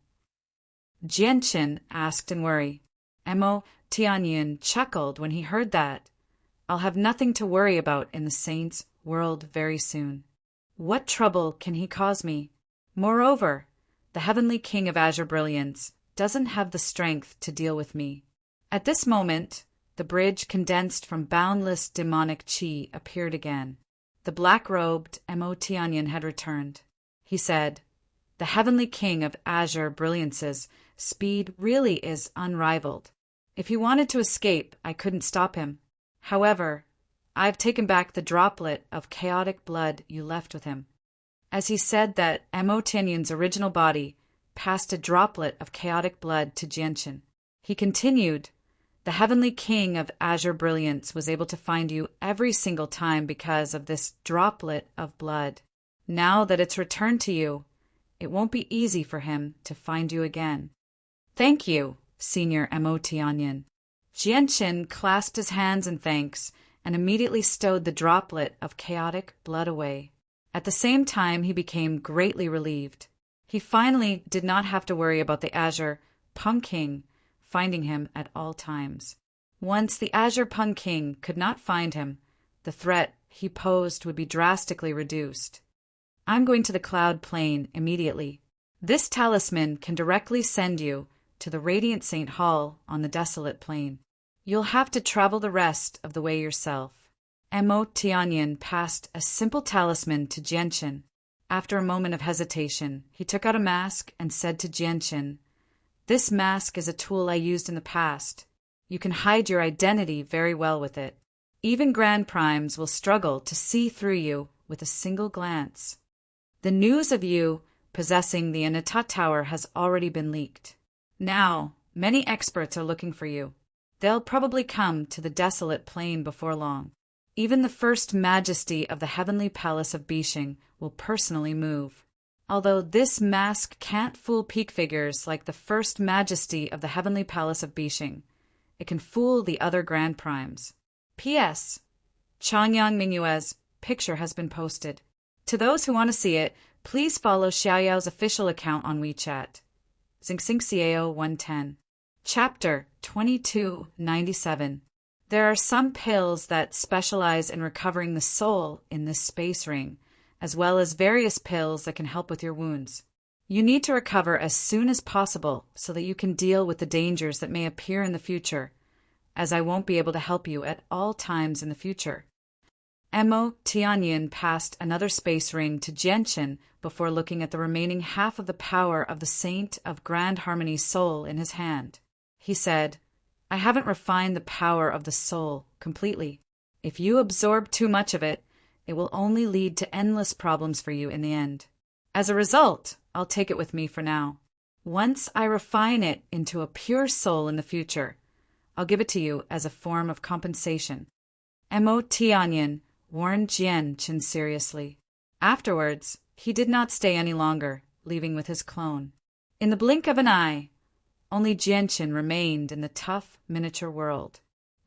Jianqin asked in worry. Mo Tianyin chuckled when he heard that. I'll have nothing to worry about in the Saints' world very soon. What trouble can he cause me? Moreover, the Heavenly King of Azure Brilliance doesn't have the strength to deal with me. At this moment, the bridge condensed from boundless demonic chi appeared again. The black-robed Mo Tianyin had returned. He said, "The Heavenly King of Azure Brilliance's speed really is unrivaled. If he wanted to escape, I couldn't stop him. However, I've taken back the droplet of chaotic blood you left with him." As he said that, Mo Tianyin's original body passed a droplet of chaotic blood to Jianqin. He continued, "The Heavenly King of Azure Brilliance was able to find you every single time because of this droplet of blood. Now that it's returned to you, it won't be easy for him to find you again." "Thank you, Senior Mo Tianyin." Jianqin clasped his hands in thanks and immediately stowed the droplet of chaotic blood away. At the same time, he became greatly relieved. He finally did not have to worry about the Azure Punking finding him at all times. Once the Azure Punking could not find him, the threat he posed would be drastically reduced. "I'm going to the Cloud Plane immediately. This talisman can directly send you to the Radiant Saint Hall on the Desolate Plain. You'll have to travel the rest of the way yourself." Mo Tianyin passed a simple talisman to Jianqin. After a moment of hesitation, he took out a mask and said to Jianqin, "This mask is a tool I used in the past. You can hide your identity very well with it." Even grand primes will struggle to see through you with a single glance. The news of you possessing the Anatat Tower has already been leaked. Now, many experts are looking for you. They'll probably come to the desolate plain before long. Even the first majesty of the heavenly palace of Bishing will personally move. Although this mask can't fool peak figures like the first majesty of the heavenly palace of Bishing, it can fool the other grand primes. P.S. Changyang Mingyue's picture has been posted. To those who want to see it, please follow Xiaoyao's official account on WeChat. Xingxingxiao 110. Chapter 2297. There are some pills that specialize in recovering the soul in this space ring, as well as various pills that can help with your wounds. You need to recover as soon as possible so that you can deal with the dangers that may appear in the future, as I won't be able to help you at all times in the future. Mo Tianyin passed another space ring to Jianqin before looking at the remaining half of the power of the Saint of Grand Harmony's soul in his hand. He said, I haven't refined the power of the soul completely. If you absorb too much of it, it will only lead to endless problems for you in the end. As a result, I'll take it with me for now. Once I refine it into a pure soul in the future, I'll give it to you as a form of compensation. Mo Tianyin warned Jianqin seriously. Afterwards, he did not stay any longer, leaving with his clone. In the blink of an eye, only Jianqin remained in the tough miniature world.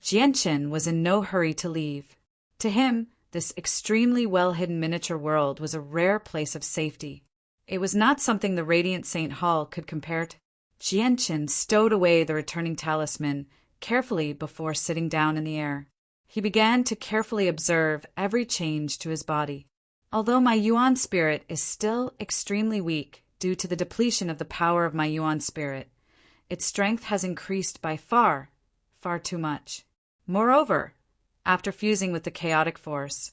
Jianqin was in no hurry to leave. To him, this extremely well-hidden miniature world was a rare place of safety. It was not something the Radiant Saint Hall could compare to. Jianqin stowed away the returning talisman carefully before sitting down in the air. He began to carefully observe every change to his body. Although my Yuan spirit is still extremely weak due to the depletion of the power of my Yuan spirit, its strength has increased by far too much. Moreover, after fusing with the chaotic force,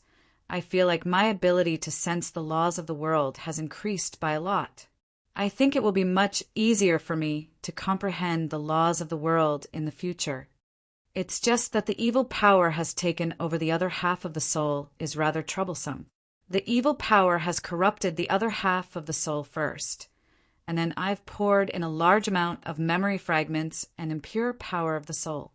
I feel like my ability to sense the laws of the world has increased by a lot. I think it will be much easier for me to comprehend the laws of the world in the future. It's just that the evil power has taken over the other half of the soul is rather troublesome. The evil power has corrupted the other half of the soul first, and then I've poured in a large amount of memory fragments and impure power of the soul.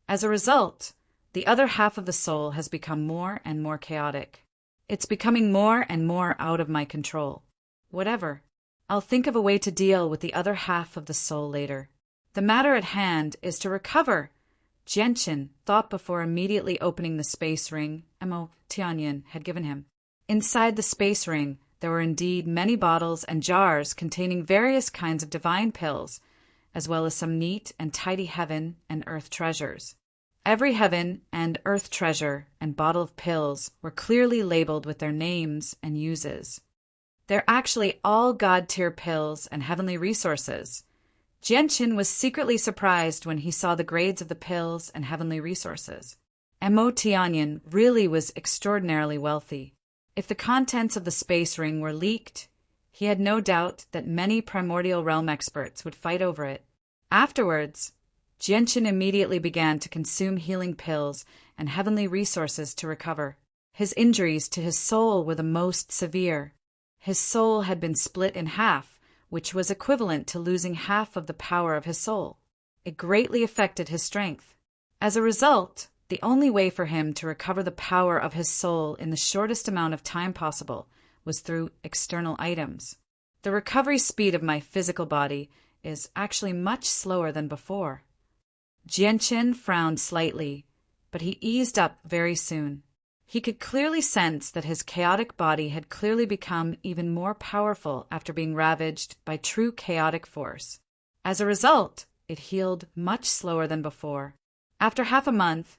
As a result, the other half of the soul has become more and more chaotic. It's becoming more and more out of my control. Whatever. I'll think of a way to deal with the other half of the soul later. The matter at hand is to recover. Jianqin thought before immediately opening the space ring Mo Tianyin had given him. Inside the space ring, there were indeed many bottles and jars containing various kinds of divine pills, as well as some neat and tidy heaven and earth treasures. Every heaven and earth treasure and bottle of pills were clearly labeled with their names and uses. They're actually all God-tier pills and heavenly resources. Jianqin was secretly surprised when he saw the grades of the pills and heavenly resources. Mo Tianyin really was extraordinarily wealthy. If the contents of the space ring were leaked, he had no doubt that many primordial realm experts would fight over it. Afterwards, Jianqin immediately began to consume healing pills and heavenly resources to recover. His injuries to his soul were the most severe. His soul had been split in half, which was equivalent to losing half of the power of his soul. It greatly affected his strength. As a result, the only way for him to recover the power of his soul in the shortest amount of time possible was through external items. The recovery speed of my physical body is actually much slower than before. Jianqin frowned slightly, but he eased up very soon. He could clearly sense that his chaotic body had clearly become even more powerful after being ravaged by true chaotic force. As a result, it healed much slower than before. After half a month,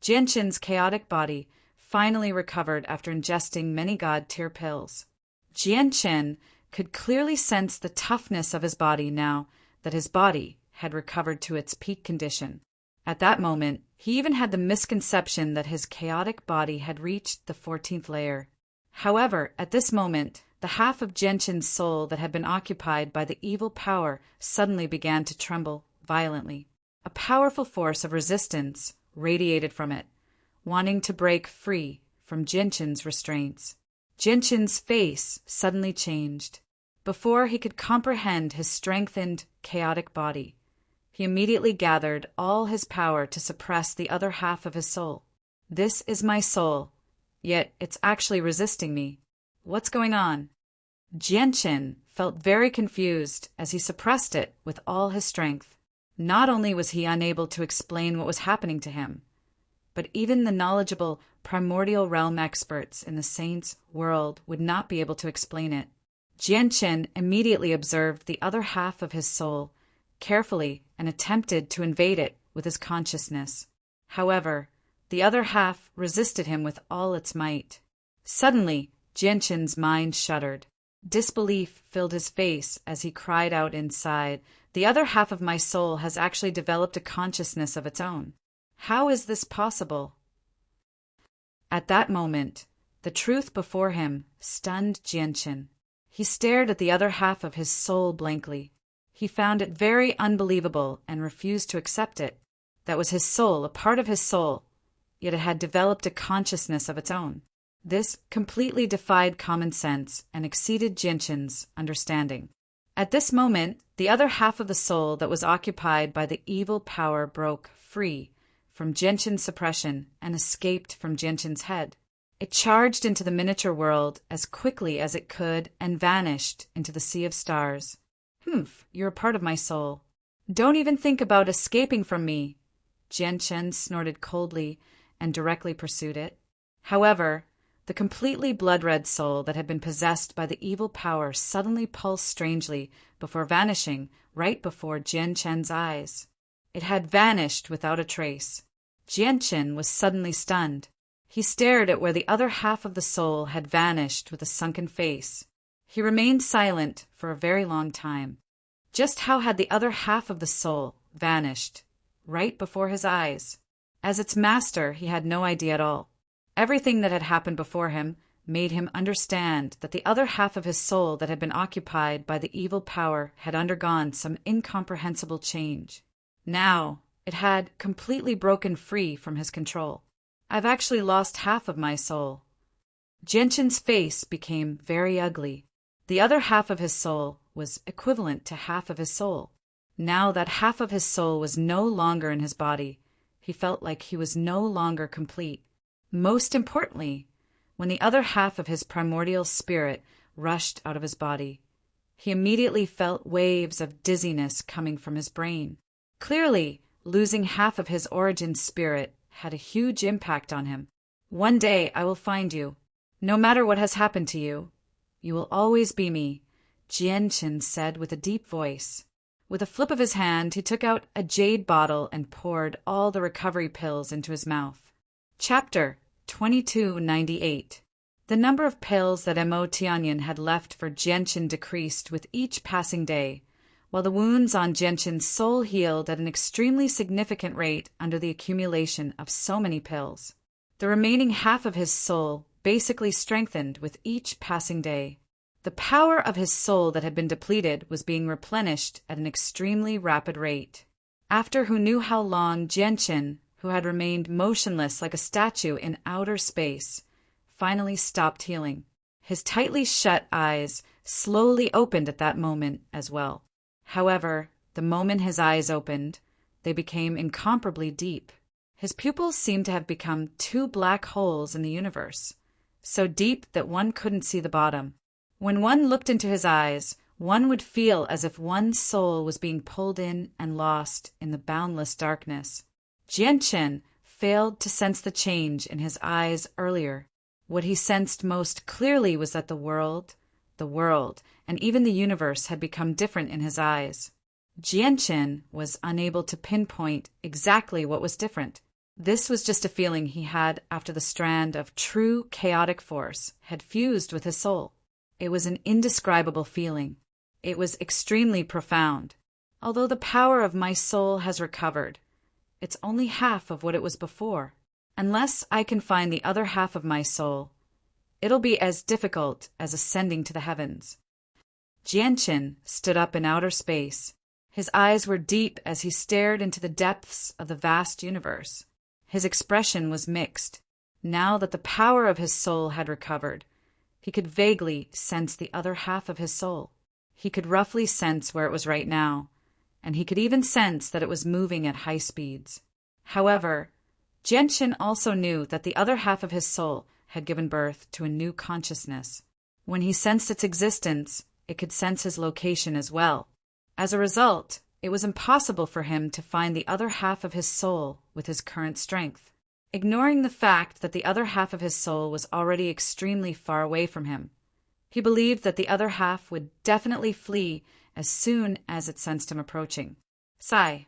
Jianqin's chaotic body finally recovered after ingesting many god-tier pills. Jianqin could clearly sense the toughness of his body now that his body had recovered to its peak condition. At that moment, he even had the misconception that his chaotic body had reached the 14th layer. However, at this moment, the half of Jianqin's soul that had been occupied by the evil power suddenly began to tremble violently. A powerful force of resistance radiated from it, wanting to break free from Jianshan's restraints. Jianshan's face suddenly changed. Before he could comprehend his strengthened, chaotic body, he immediately gathered all his power to suppress the other half of his soul. This is my soul, yet it's actually resisting me. What's going on? Jianshan felt very confused as he suppressed it with all his strength. Not only was he unable to explain what was happening to him, but even the knowledgeable primordial realm experts in the saints' world would not be able to explain it. Jianshan immediately observed the other half of his soul carefully and attempted to invade it with his consciousness. However, the other half resisted him with all its might. Suddenly, Jianshan's mind shuddered. Disbelief filled his face as he cried out inside, "The other half of my soul has actually developed a consciousness of its own. How is this possible?" At that moment, the truth before him stunned Jianshan. He stared at the other half of his soul blankly. He found it very unbelievable and refused to accept it. That was his soul, a part of his soul, yet it had developed a consciousness of its own. This completely defied common sense and exceeded Jianshan's understanding. At this moment, the other half of the soul that was occupied by the evil power broke free from Jianshan's suppression and escaped from Jianshan's head. It charged into the miniature world as quickly as it could and vanished into the sea of stars. "Humph, you're a part of my soul. Don't even think about escaping from me." Jianshan snorted coldly and directly pursued it. However, the completely blood-red soul that had been possessed by the evil power suddenly pulsed strangely before vanishing right before Jianshan's eyes. It had vanished without a trace. Jianshan was suddenly stunned. He stared at where the other half of the soul had vanished with a sunken face. He remained silent for a very long time. Just how had the other half of the soul vanished right before his eyes? As its master, he had no idea at all. Everything that had happened before him made him understand that the other half of his soul that had been occupied by the evil power had undergone some incomprehensible change. Now, it had completely broken free from his control. "I've actually lost half of my soul." Jianshan's face became very ugly. The other half of his soul was equivalent to half of his soul. Now that half of his soul was no longer in his body, he felt like he was no longer complete. Most importantly, when the other half of his primordial spirit rushed out of his body, he immediately felt waves of dizziness coming from his brain. Clearly, losing half of his origin spirit had a huge impact on him. "One day I will find you. No matter what has happened to you, you will always be me," Jianshan said with a deep voice. With a flip of his hand, he took out a jade bottle and poured all the recovery pills into his mouth. Chapter 2298. The number of pills that Mo Tianyan had left for Jianshan decreased with each passing day, while the wounds on Jianshan's soul healed at an extremely significant rate under the accumulation of so many pills. The remaining half of his soul basically strengthened with each passing day. The power of his soul that had been depleted was being replenished at an extremely rapid rate. After who knew how long, Jianshan, who had remained motionless like a statue in outer space, finally stopped healing. His tightly shut eyes slowly opened at that moment as well. However, the moment his eyes opened, they became incomparably deep. His pupils seemed to have become two black holes in the universe, so deep that one couldn't see the bottom. When one looked into his eyes, one would feel as if one's soul was being pulled in and lost in the boundless darkness. Jianshan failed to sense the change in his eyes earlier. What he sensed most clearly was that the world, and even the universe had become different in his eyes. Jianshan was unable to pinpoint exactly what was different. This was just a feeling he had after the strand of true chaotic force had fused with his soul. It was an indescribable feeling. It was extremely profound. Although the power of my soul has recovered, it's only half of what it was before. Unless I can find the other half of my soul, it'll be as difficult as ascending to the heavens. Jianshan stood up in outer space. His eyes were deep as he stared into the depths of the vast universe. His expression was mixed. Now that the power of his soul had recovered, he could vaguely sense the other half of his soul. He could roughly sense where it was right now, and he could even sense that it was moving at high speeds. However, Jianqin also knew that the other half of his soul had given birth to a new consciousness. When he sensed its existence, it could sense his location as well. As a result, it was impossible for him to find the other half of his soul with his current strength. Ignoring the fact that the other half of his soul was already extremely far away from him, he believed that the other half would definitely flee as soon as it sensed him approaching. Sigh.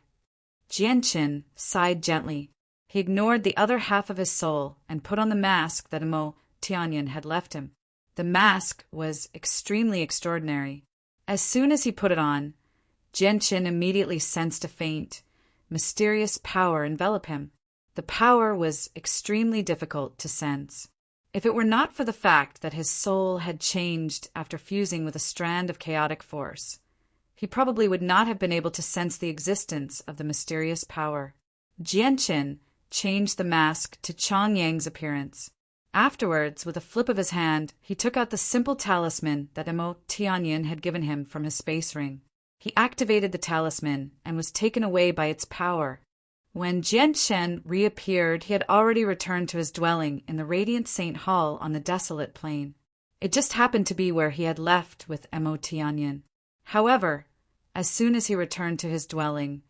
Jianqin sighed gently. He ignored the other half of his soul and put on the mask that Emo Tianyan had left him. The mask was extremely extraordinary. As soon as he put it on, Jianqin immediately sensed a faint, mysterious power envelop him. The power was extremely difficult to sense. If it were not for the fact that his soul had changed after fusing with a strand of chaotic force, he probably would not have been able to sense the existence of the mysterious power. Jianqin changed the mask to Chongyang's appearance. Afterwards, with a flip of his hand, he took out the simple talisman that Emo Tianyan had given him from his space ring. He activated the talisman and was taken away by its power. When Jianqin reappeared, he had already returned to his dwelling in the Radiant Saint Hall on the desolate plain. It just happened to be where he had left with Emo Tianyan. However, as soon as he returned to his dwelling,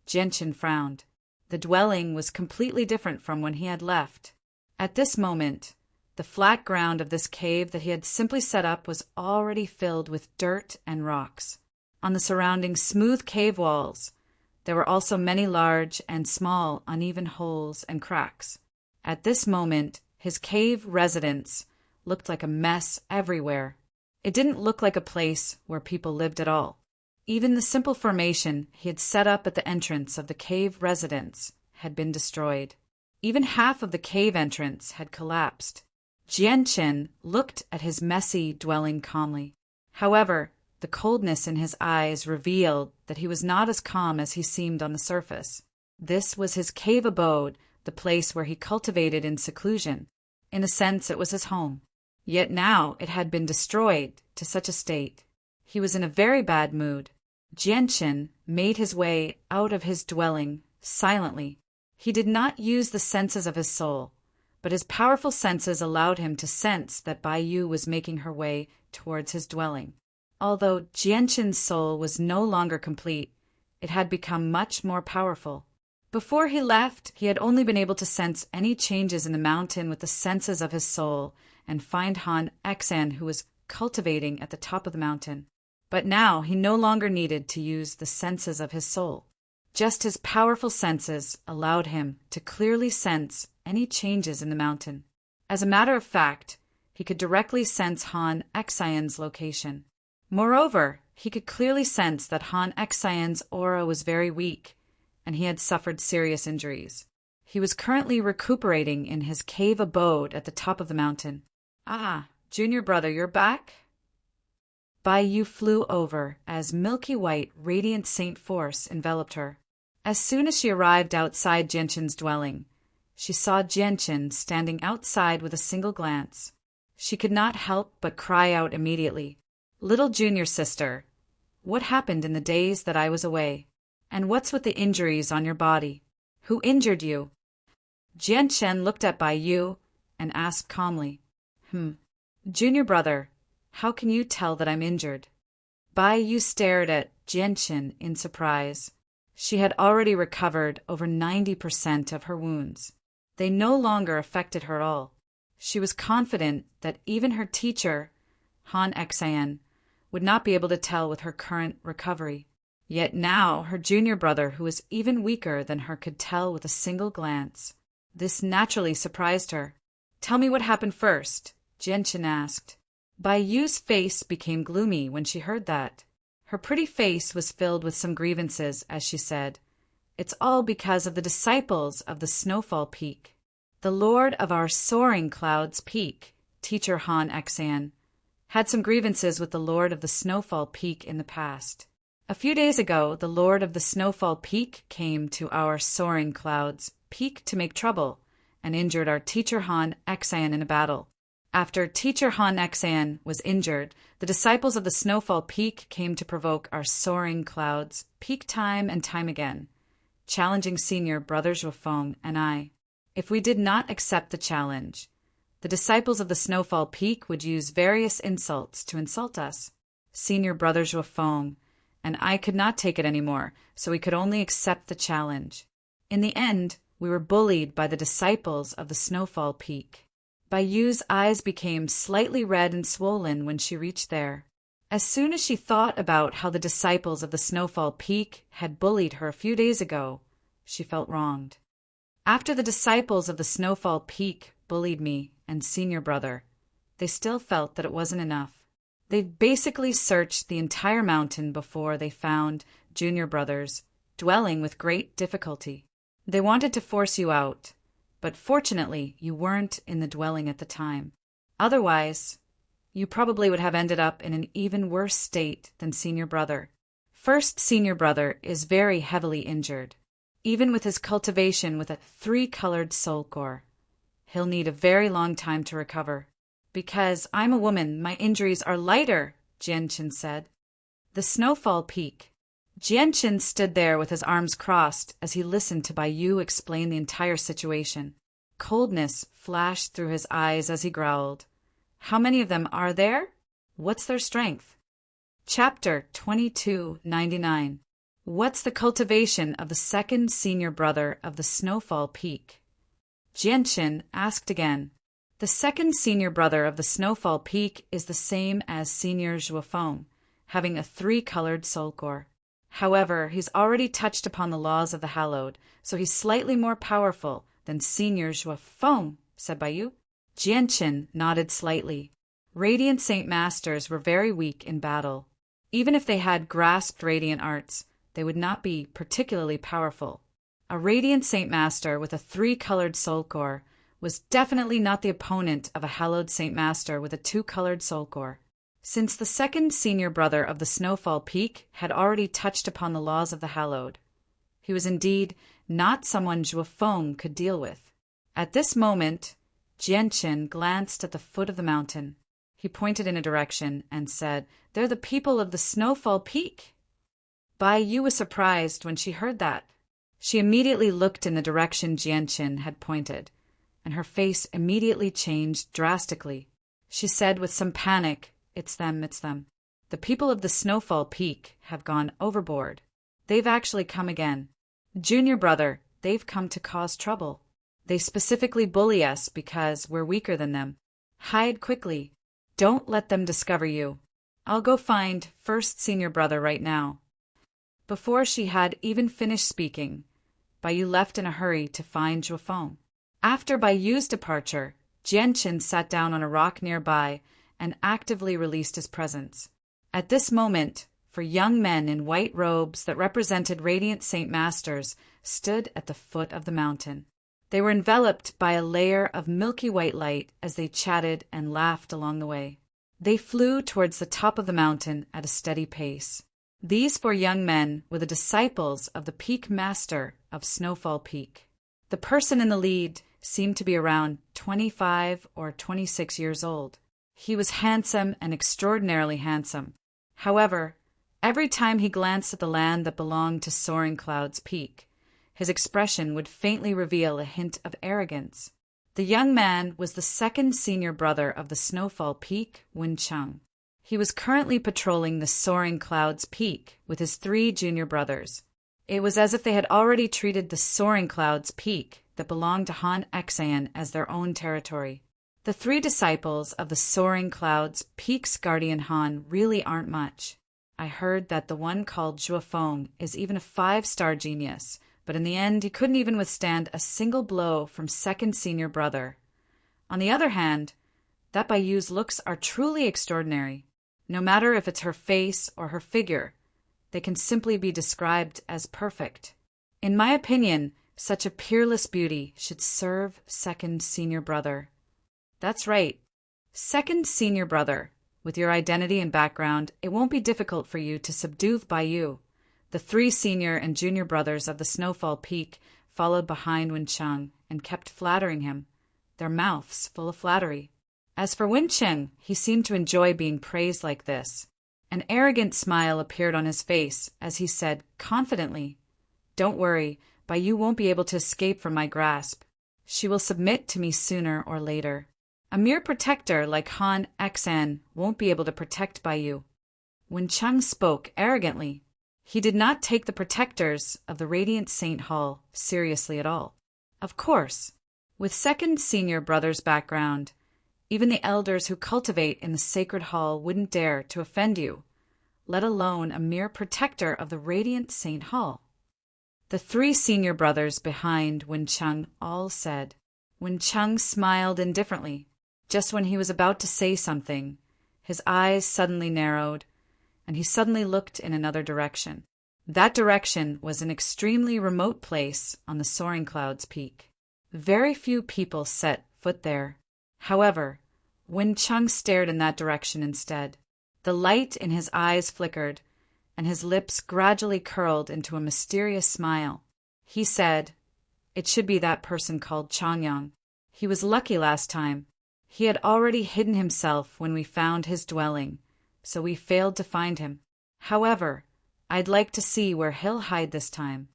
Jianqin frowned. The dwelling was completely different from when he had left. At this moment, the flat ground of this cave that he had simply set up was already filled with dirt and rocks. On the surrounding smooth cave walls, there were also many large and small uneven holes and cracks. At this moment, his cave residence looked like a mess everywhere. It didn't look like a place where people lived at all. Even the simple formation he had set up at the entrance of the cave residence had been destroyed. Even half of the cave entrance had collapsed. Jianqin looked at his messy dwelling calmly. However, the coldness in his eyes revealed that he was not as calm as he seemed on the surface. This was his cave abode, the place where he cultivated in seclusion. In a sense, it was his home. Yet now it had been destroyed to such a state. He was in a very bad mood. Jianqin made his way out of his dwelling silently. He did not use the senses of his soul, but his powerful senses allowed him to sense that Bai Yu was making her way towards his dwelling. Although Jianqin's soul was no longer complete, it had become much more powerful. Before he left, he had only been able to sense any changes in the mountain with the senses of his soul and find Han Xan, who was cultivating at the top of the mountain. But now he no longer needed to use the senses of his soul. Just his powerful senses allowed him to clearly sense any changes in the mountain. As a matter of fact, he could directly sense Han Xian's location. Moreover, he could clearly sense that Han Xian's aura was very weak, and he had suffered serious injuries. He was currently recuperating in his cave abode at the top of the mountain. Ah, junior brother, you're back? Bai Yu flew over as milky white, radiant saint force enveloped her. As soon as she arrived outside Jianqin's dwelling, she saw Jianqin standing outside with a single glance. She could not help but cry out immediately. Little junior sister, what happened in the days that I was away? And what's with the injuries on your body? Who injured you? Jianqin looked at Bai Yu and asked calmly, Junior brother, how can you tell that I'm injured? Bai Yu stared at Jianqin in surprise. She had already recovered over 90% of her wounds. They no longer affected her at all. She was confident that even her teacher, Han Xian, would not be able to tell with her current recovery. Yet now her junior brother, who was even weaker than her, could tell with a single glance. This naturally surprised her. Tell me what happened first, Jianqin asked. Bai Yu's face became gloomy when she heard that. Her pretty face was filled with some grievances as she said, It's all because of the disciples of the Snowfall Peak. The lord of our soaring clouds peak, teacher Han Xian, had some grievances with the lord of the Snowfall Peak in the past. A few days ago, the Lord of the Snowfall Peak came to our soaring clouds peak to make trouble and injured our teacher Han Xan in a battle. After teacher Han Xan was injured, the disciples of the Snowfall Peak came to provoke our soaring clouds peak time and time again, challenging senior brother Zhuofeng and I. If we did not accept the challenge, the disciples of the Snowfall Peak would use various insults to insult us. Senior brother Zhuofeng and I could not take it anymore, so we could only accept the challenge. In the end, we were bullied by the disciples of the Snowfall Peak. Bai Yu's eyes became slightly red and swollen when she reached there. As soon as she thought about how the disciples of the Snowfall Peak had bullied her a few days ago, she felt wronged. After the disciples of the Snowfall Peak bullied me and senior brother, they still felt that it wasn't enough. They basically searched the entire mountain before they found junior brothers dwelling with great difficulty. They wanted to force you out, but fortunately you weren't in the dwelling at the time. Otherwise, you probably would have ended up in an even worse state than senior brother. First, senior brother is very heavily injured. Even with his cultivation with a 3-colored soul core, he'll need a very long time to recover. Because I'm a woman, my injuries are lighter, Jianqin said. The Snowfall Peak. Jianqin stood there with his arms crossed as he listened to Bai Yu explain the entire situation. Coldness flashed through his eyes as he growled. How many of them are there? What's their strength? Chapter 2299. What's the cultivation of the second senior brother of the Snowfall Peak? Jianqin asked again. The second senior brother of the Snowfall Peak is the same as senior Zhuofeng, having a 3-colored soul core. However, he's already touched upon the laws of the hallowed, so he's slightly more powerful than senior Zhuofeng, said Bai Yu. Jianqin nodded slightly. Radiant Saint Masters were very weak in battle. Even if they had grasped radiant arts, they would not be particularly powerful. A Radiant Saint Master with a 3-colored soul core was definitely not the opponent of a hallowed Saint Master with a 2-colored soul core. Since the second senior brother of the Snowfall Peak had already touched upon the laws of the hallowed, he was indeed not someone Zhuofeng could deal with. At this moment, Jianqin glanced at the foot of the mountain. He pointed in a direction and said, "They're the people of the Snowfall Peak." Bai Yu was surprised when she heard that. She immediately looked in the direction Jianqin had pointed, and her face immediately changed drastically. She said with some panic, "It's them, it's them. The people of the Snowfall Peak have gone overboard. They've actually come again. Junior brother, they've come to cause trouble. They specifically bully us because we're weaker than them. Hide quickly. Don't let them discover you. I'll go find first senior brother right now." Before she had even finished speaking, Bai Yu left in a hurry to find Zhuofeng. After Bai Yu's departure, Jianqin sat down on a rock nearby and actively released his presence. At this moment, for young men in white robes that represented Radiant Saint Masters stood at the foot of the mountain. They were enveloped by a layer of milky white light as they chatted and laughed along the way. They flew towards the top of the mountain at a steady pace. These 4 young men were the disciples of the Peak Master of Snowfall Peak. The person in the lead seemed to be around 25 or 26 years old. He was handsome and extraordinarily handsome. However, every time he glanced at the land that belonged to Soaring Cloud's peak, his expression would faintly reveal a hint of arrogance. The young man was the second senior brother of the Snowfall Peak, Wencheng. He was currently patrolling the Soaring Cloud's peak with his 3 junior brothers. It was as if they had already treated the Soaring Cloud's peak that belonged to Han Xan as their own territory. The 3 disciples of the Soaring Cloud's peak's guardian Han really aren't much. I heard that the one called Zhuofeng is even a 5-star genius, but in the end he couldn't even withstand a single blow from second senior brother. On the other hand, that Bai Yu's looks are truly extraordinary. No matter if it's her face or her figure, they can simply be described as perfect. In my opinion, such a peerless beauty should serve second senior brother. That's right, second senior brother, With your identity and background, it won't be difficult for you to subdue Baiyu. The 3 senior and junior brothers of the Snowfall Peak followed behind Wencheng and kept flattering him, their mouths full of flattery. As for Wencheng, he seemed to enjoy being praised like this. An arrogant smile appeared on his face as he said confidently, "Don't worry, Baiyu won't be able to escape from my grasp. She will submit to me sooner or later. A mere protector like Han Xan won't be able to protect Baiyu." Wencheng spoke arrogantly. He did not take the protectors of the Radiant Saint Hall seriously at all. Of course, with second senior brother's background, even the elders who cultivate in the sacred hall wouldn't dare to offend you, let alone a mere protector of the Radiant Saint Hall. The 3 senior brothers behind Wencheng all said. Wencheng smiled indifferently. Just when he was about to say something, his eyes suddenly narrowed, and he suddenly looked in another direction. That direction was an extremely remote place on the Soaring Clouds Peak. Very few people set foot there. However, Wencheng stared in that direction instead. The light in his eyes flickered, and his lips gradually curled into a mysterious smile. He said, "It should be that person called Changyang. He was lucky last time. He had already hidden himself when we found his dwelling, so we failed to find him. However, I'd like to see where he'll hide this time."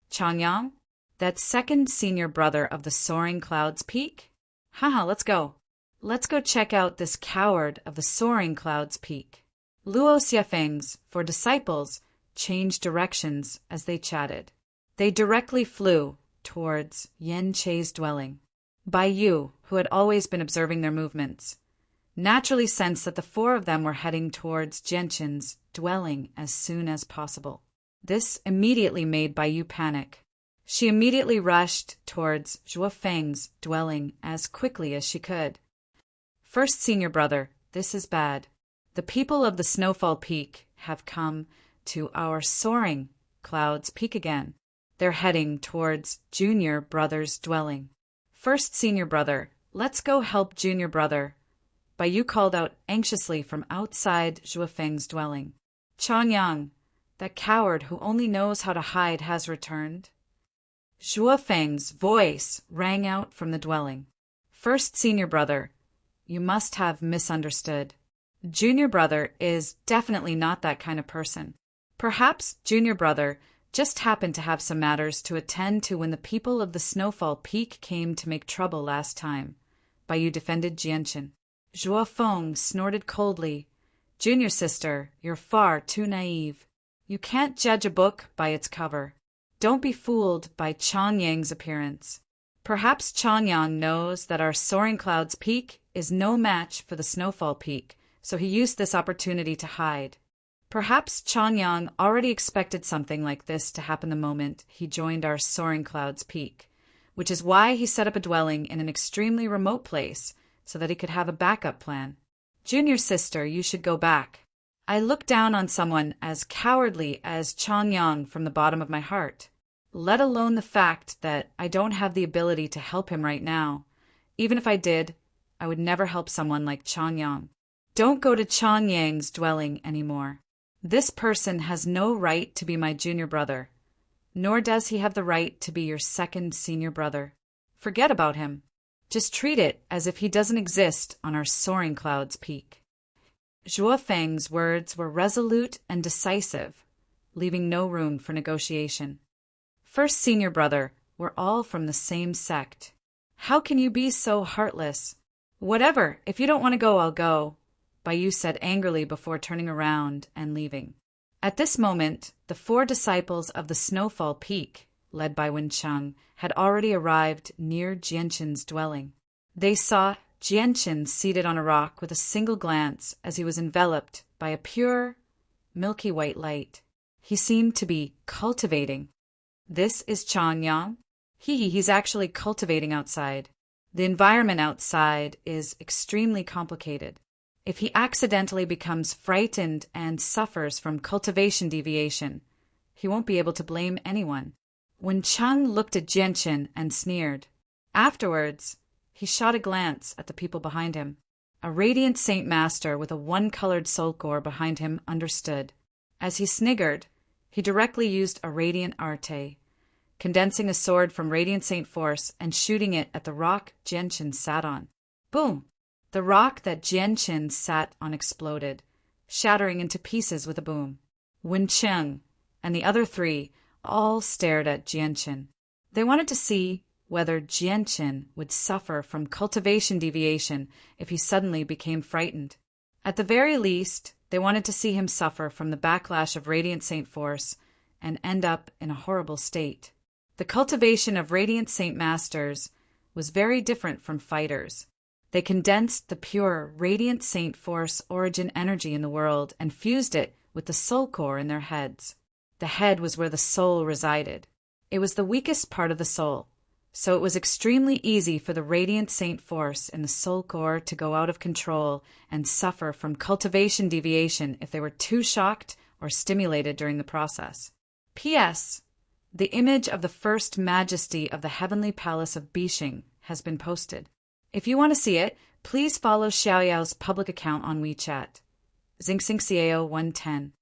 "Changyang? That second senior brother of the Soaring Clouds Peak? Haha, let's go. Let's go check out this coward of the Soaring Clouds Peak." Luo Xiafeng's 4 disciples changed directions as they chatted. They directly flew towards Yen Che's dwelling. Baiyu, who had always been observing their movements, naturally sensed that the 4 of them were heading towards Jianchen's dwelling as soon as possible. This immediately made Baiyu panic. She immediately rushed towards Zhuo Feng's dwelling as quickly as she could. "First senior brother, this is bad. The people of the Snowfall Peak have come to our Soaring Clouds Peak again. They're heading towards junior brother's dwelling. First senior brother, let's go help junior brother." Baiyu called out anxiously from outside Zhuo Feng's dwelling. "Changyang, that coward who only knows how to hide has returned." Zhuo Feng's voice rang out from the dwelling. "First senior brother, you must have misunderstood. Junior brother is definitely not that kind of person. Perhaps junior brother just happened to have some matters to attend to when the people of the Snowfall Peak came to make trouble last time." Baiyu defended Jianchen. Zhuo Feng snorted coldly. "Junior sister, you're far too naive. You can't judge a book by its cover. Don't be fooled by Changyang's appearance. Perhaps Changyang knows that our Soaring Clouds Peak is no match for the Snowfall Peak, so he used this opportunity to hide. Perhaps Changyang already expected something like this to happen the moment he joined our Soaring Clouds Peak, which is why he set up a dwelling in an extremely remote place so that he could have a backup plan. Junior sister, you should go back. I look down on someone as cowardly as Changyang from the bottom of my heart, let alone the fact that I don't have the ability to help him right now. Even if I did, I would never help someone like Changyang. Don't go to Changyang's dwelling anymore. This person has no right to be my junior brother, nor does he have the right to be your second senior brother. Forget about him. Just treat it as if he doesn't exist on our Soaring Clouds Peak." Zhuo Feng's words were resolute and decisive, leaving no room for negotiation. "First senior brother, we're all from the same sect. How can you be so heartless?" "Whatever, if you don't want to go, I'll go," Baiyu said angrily before turning around and leaving. At this moment, the 4 disciples of the Snowfall Peak, led by Wencheng, had already arrived near Jianchen's dwelling. They saw Jianchen seated on a rock with a single glance as he was enveloped by a pure, milky white light. He seemed to be cultivating. "This is Changyang? He's actually cultivating outside. The environment outside is extremely complicated. If he accidentally becomes frightened and suffers from cultivation deviation, he won't be able to blame anyone." Wencheng looked at Jianchen and sneered. Afterwards, he shot a glance at the people behind him. A radiant Saint Master with a one-colored soul core behind him understood. As he sniggered, he directly used a radiant arte, condensing a sword from radiant Saint Force and shooting it at the rock Jianqin sat on. Boom! The rock that Jianqin sat on exploded, shattering into pieces with a boom. Wen Cheng and the other three all stared at Jianqin. They wanted to see whether Jianqin would suffer from cultivation deviation if he suddenly became frightened. At the very least, they wanted to see him suffer from the backlash of Radiant Saint Force and end up in a horrible state. The cultivation of Radiant Saint Masters was very different from fighters. They condensed the pure Radiant Saint Force origin energy in the world and fused it with the soul core in their heads. The head was where the soul resided. It was the weakest part of the soul, so it was extremely easy for the Radiant Saint Force in the soul core to go out of control and suffer from cultivation deviation if they were too shocked or stimulated during the process. P.S. The image of the first majesty of the heavenly palace of Bishing has been posted. If you want to see it, please follow Xiaoyao's public account on WeChat. Xingxingxiao 110.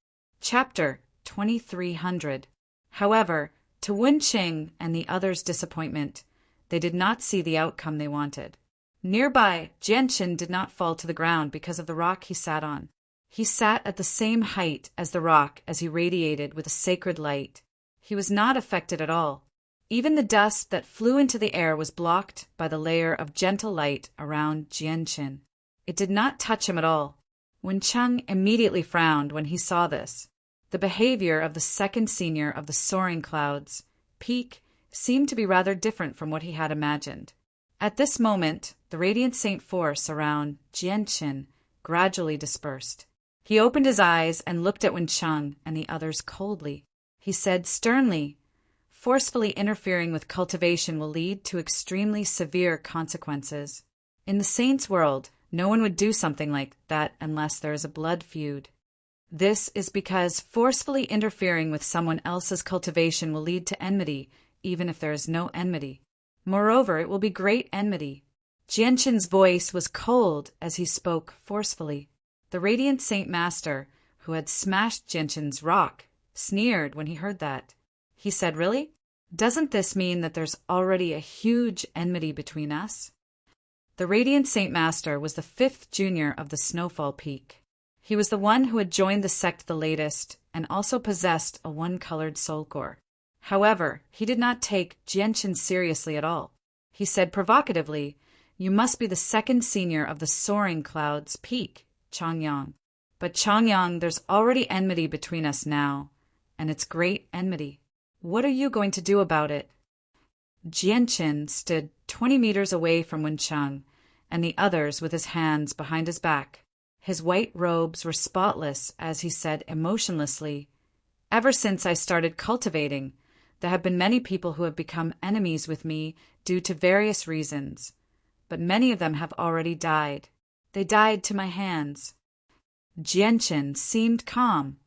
Chapter 2300. However, to Wen Qing and the others' disappointment, they did not see the outcome they wanted. Nearby, Jianqin did not fall to the ground because of the rock he sat on. He sat at the same height as the rock as he radiated with a sacred light. He was not affected at all. Even the dust that flew into the air was blocked by the layer of gentle light around Jianqin. It did not touch him at all. Wen Cheng immediately frowned when he saw this. The behavior of the second senior of the soaring clouds, Peak, seemed to be rather different from what he had imagined. At this moment, the Radiant Saint Force around Jianqin gradually dispersed. He opened his eyes and looked at Wen Cheng and the others coldly. He said sternly, "Forcefully interfering with cultivation will lead to extremely severe consequences. In the saints' world, no one would do something like that unless there is a blood feud. This is because forcefully interfering with someone else's cultivation will lead to enmity, even if there is no enmity. Moreover, it will be great enmity." Jianqin's voice was cold as he spoke forcefully. The Radiant Saint Master, who had smashed Jianqin's rock, sneered when he heard that. He said, "Really? Doesn't this mean that there's already a huge enmity between us?" The Radiant Saint Master was the 5th junior of the Snowfall Peak. He was the one who had joined the sect the latest and also possessed a one-colored soul core. However, he did not take Jianqin seriously at all. He said provocatively, "You must be the 2nd senior of the Soaring Clouds Peak, Changyang. But Changyang, there's already enmity between us now, and it's great enmity. What are you going to do about it?" Jianqin stood 20 meters away from Wen Cheng and the others with his hands behind his back. His white robes were spotless as he said emotionlessly, "Ever since I started cultivating, there have been many people who have become enemies with me due to various reasons, but many of them have already died. They died to my hands." Jianqin seemed calm,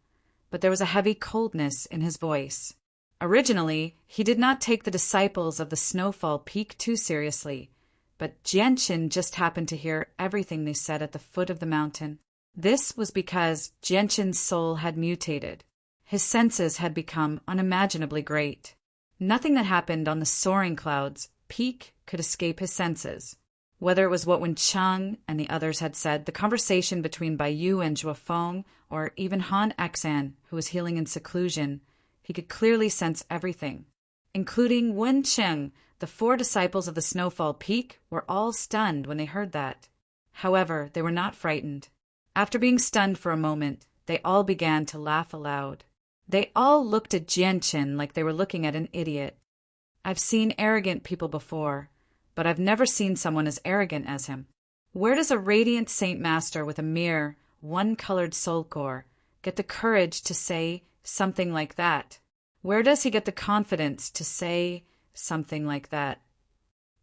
but there was a heavy coldness in his voice. Originally, he did not take the disciples of the Snowfall Peak too seriously, but Jianqin just happened to hear everything they said at the foot of the mountain. This was because Jianqin's soul had mutated. His senses had become unimaginably great. Nothing that happened on the Soaring Clouds Peak could escape his senses. Whether it was what Wen Cheng and the others had said, the conversation between Baiyu and Zhuofeng, or even Han Exan, who was healing in seclusion, he could clearly sense everything. Including Wen Cheng, the 4 disciples of the Snowfall Peak were all stunned when they heard that. However, they were not frightened. After being stunned for a moment, they all began to laugh aloud. They all looked at Jianqin like they were looking at an idiot. I've seen arrogant people before, but I've never seen someone as arrogant as him. Where does a Radiant Saint Master with a mere one-colored soul core get the courage to say something like that? Where does he get the confidence to say something like that?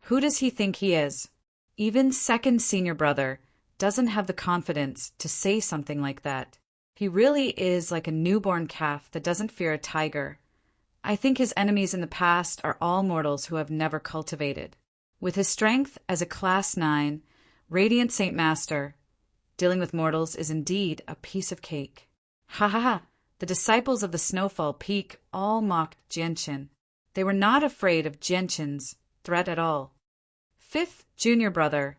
Who does he think he is? Even 2nd senior brother doesn't have the confidence to say something like that. He really is like a newborn calf that doesn't fear a tiger. I think his enemies in the past are all mortals who have never cultivated. With his strength as a Class 9, Radiant Saint Master, Dealing with mortals is indeed a piece of cake. Ha ha ha! The disciples of the Snowfall Peak all mocked Gentian. They were not afraid of Gentian's threat at all. Fifth junior brother,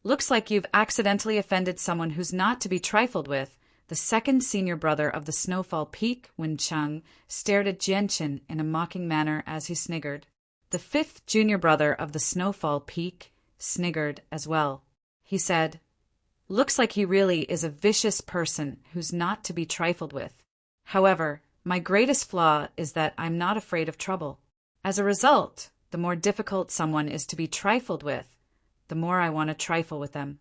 looks like you've accidentally offended someone who's not to be trifled with. The second senior brother of the Snowfall Peak, Wen Cheng, stared at Gentian in a mocking manner as he sniggered. The fifth junior brother of the Snowfall Peak sniggered as well. He said, "Looks like he really is a vicious person who's not to be trifled with. However, my greatest flaw is that I'm not afraid of trouble. As a result, the more difficult someone is to be trifled with, the more I want to trifle with them."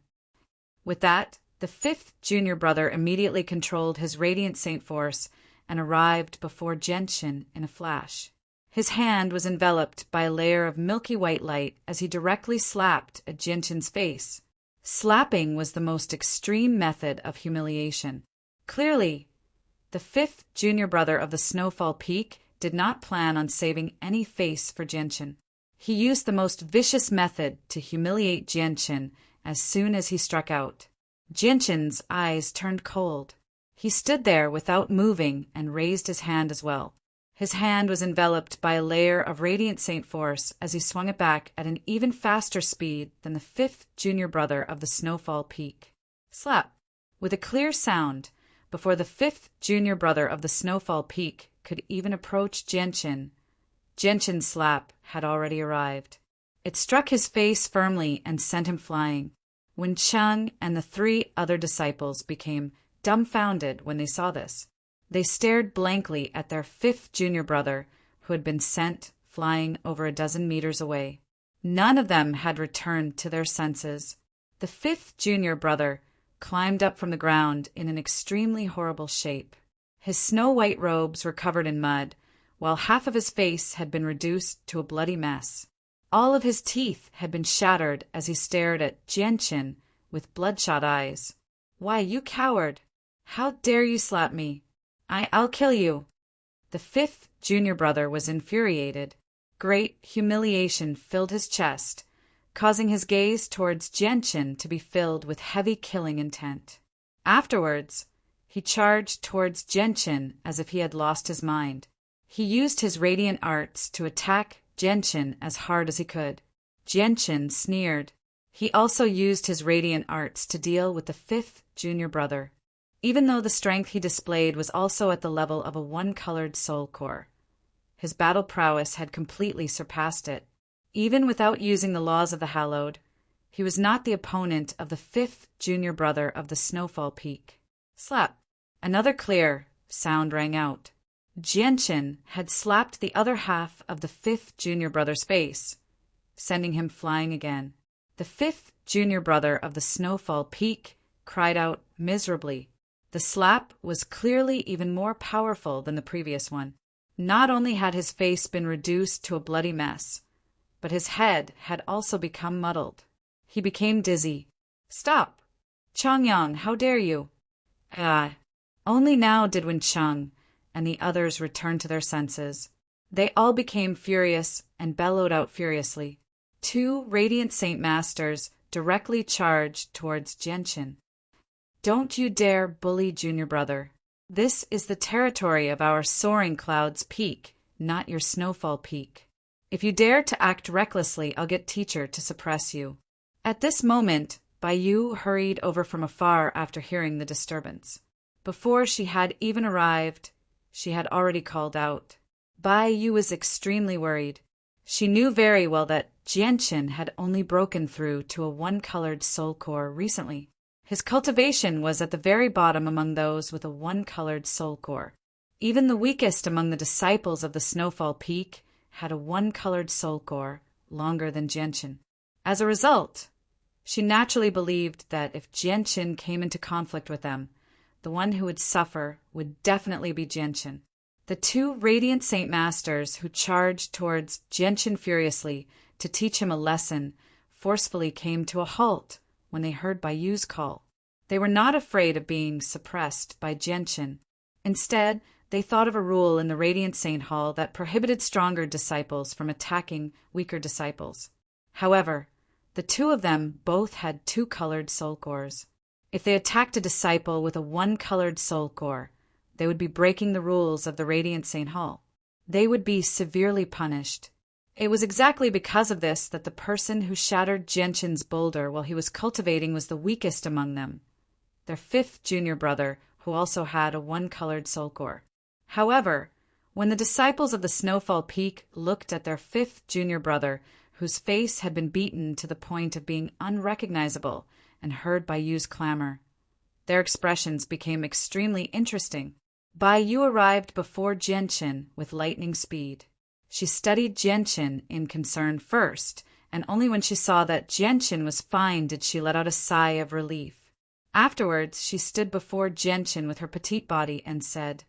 With that, the fifth junior brother immediately controlled his radiant saint force and arrived before Gentian in a flash. His hand was enveloped by a layer of milky white light as he directly slapped at Gentian's face. Slapping was the most extreme method of humiliation. Clearly, the fifth junior brother of the Snowfall Peak did not plan on saving any face for Gentian. He used the most vicious method to humiliate Gentian as soon as he struck out. Gentian's eyes turned cold. He stood there without moving and raised his hand as well. His hand was enveloped by a layer of radiant saint force as he swung it back at an even faster speed than the fifth junior brother of the Snowfall Peak. Slap! With a clear sound, before the fifth junior brother of the Snowfall Peak could even approach Gentian's slap had already arrived. It struck his face firmly and sent him flying. Wen Cheng and the three other disciples became dumbfounded when they saw this. They stared blankly at their fifth junior brother, who had been sent flying over a dozen meters away. None of them had returned to their senses. The fifth junior brother climbed up from the ground in an extremely horrible shape. His snow-white robes were covered in mud, while half of his face had been reduced to a bloody mess. All of his teeth had been shattered as he stared at Gentian with bloodshot eyes. "Why, you coward! How dare you slap me? I'll kill you!" The fifth junior brother was infuriated. Great humiliation filled his chest, causing his gaze towards Gentian to be filled with heavy killing intent. Afterwards, he charged towards Gentian as if he had lost his mind. He used his radiant arts to attack Gentian as hard as he could. Gentian sneered. He also used his radiant arts to deal with the fifth junior brother, even though the strength he displayed was also at the level of a one-colored soul core. His battle prowess had completely surpassed it. Even without using the laws of the Hallowed, he was not the opponent of the fifth junior brother of the Snowfall Peak. Slap! Another clear sound rang out. Gentian had slapped the other half of the fifth junior brother's face, sending him flying again. The fifth junior brother of the Snowfall Peak cried out miserably. The slap was clearly even more powerful than the previous one. Not only had his face been reduced to a bloody mess, but his head had also become muddled. He became dizzy. "Stop! Chongyang, how dare you?" Only now did Wen Cheng and the others return to their senses. They all became furious and bellowed out furiously. Two radiant saint masters directly charged towards Gentian. "Don't you dare bully junior brother. This is the territory of our Soaring Clouds Peak, not your Snowfall Peak. If you dare to act recklessly, I'll get teacher to suppress you." At this moment, Baiyu hurried over from afar after hearing the disturbance. Before she had even arrived, she had already called out. Baiyu was extremely worried. She knew very well that Gentian had only broken through to a one-colored soul core recently. His cultivation was at the very bottom among those with a one-colored soul core. Even the weakest among the disciples of the Snowfall Peak had a one-colored soul core longer than Gentian. As a result, she naturally believed that if Gentian came into conflict with them, the one who would suffer would definitely be Gentian. The two radiant saint masters who charged towards Gentian furiously to teach him a lesson forcefully came to a halt when they heard Baiyu's call. They were not afraid of being suppressed by Gentian. Instead, they thought of a rule in the Radiant Saint Hall that prohibited stronger disciples from attacking weaker disciples. However, the two of them both had two-colored soul cores. If they attacked a disciple with a one-colored soul core, they would be breaking the rules of the Radiant Saint Hall. They would be severely punished. It was exactly because of this that the person who shattered Jianshin's boulder while he was cultivating was the weakest among them, their fifth junior brother, who also had a one-colored soul core. However, when the disciples of the Snowfall Peak looked at their fifth junior brother, whose face had been beaten to the point of being unrecognizable, and heard Bai Yu's clamor, their expressions became extremely interesting. Bai Yu arrived before Jianshin with lightning speed. She studied Jianshin in concern first, and only when she saw that Jianshin was fine did she let out a sigh of relief. Afterwards, she stood before Jianshin with her petite body and said,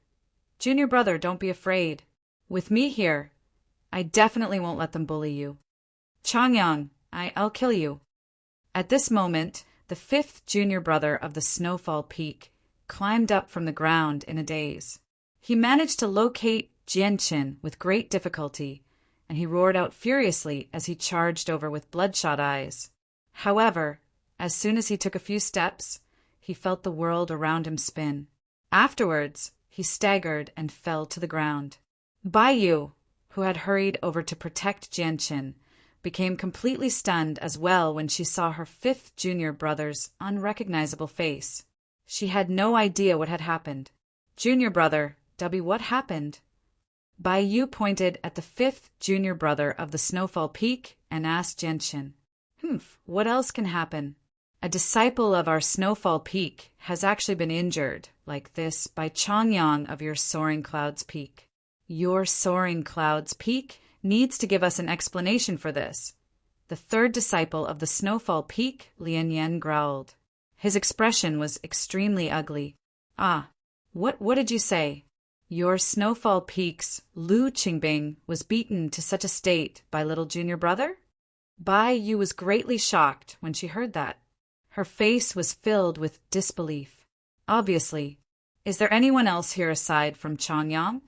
"Junior brother, don't be afraid. With me here, I definitely won't let them bully you. Changyang, I'll kill you." At this moment, the fifth junior brother of the Snowfall Peak climbed up from the ground in a daze. He managed to locate Jianshin with great difficulty, and he roared out furiously as he charged over with bloodshot eyes. However, as soon as he took a few steps, he felt the world around him spin. Afterwards, he staggered and fell to the ground. Bai Yu, who had hurried over to protect Jianshin, became completely stunned as well when she saw her fifth junior brother's unrecognizable face. She had no idea what had happened. "Junior brother, W, what happened?" Bai Yu pointed at the fifth junior brother of the Snowfall Peak and asked Jianshin, "What else can happen?" "A disciple of our Snowfall Peak has actually been injured, like this, by Changyang of your Soaring Clouds Peak." "Your Soaring Clouds Peak needs to give us an explanation for this." The third disciple of the Snowfall Peak, Lian Yan, growled. His expression was extremely ugly. "Ah, what did you say?" "Your Snowfall Peak's Lu Qingbing was beaten to such a state by little junior brother?" Bai Yu was greatly shocked when she heard that. Her face was filled with disbelief. "Obviously. Is there anyone else here aside from Changyang?"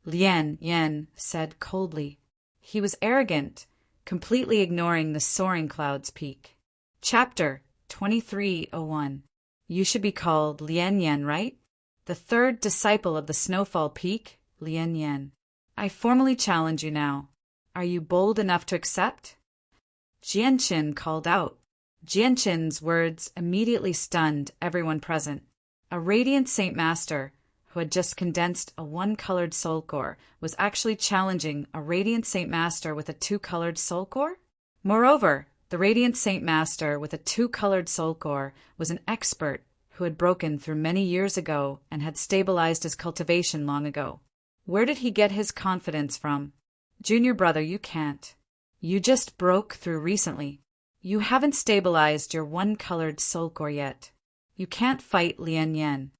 Lian Yan said coldly. He was arrogant, completely ignoring the Soaring Clouds Peak. Chapter 2301. You should be called Lian Yan, right? The third disciple of the Snowfall Peak, Lian Yan. I formally challenge you now. Are you bold enough to accept? Jianshin called out. Jianshin's words immediately stunned everyone present. A Radiant Saint Master, who had just condensed a one-colored soul core, was actually challenging a Radiant Saint Master with a two-colored soul core? Moreover, the Radiant Saint Master with a two-colored soul core was an expert who had broken through many years ago and had stabilized his cultivation long ago. Where did he get his confidence from? Junior brother, you can't. You just broke through recently. You haven't stabilized your one-colored soul core yet. You can't fight Lian Yan.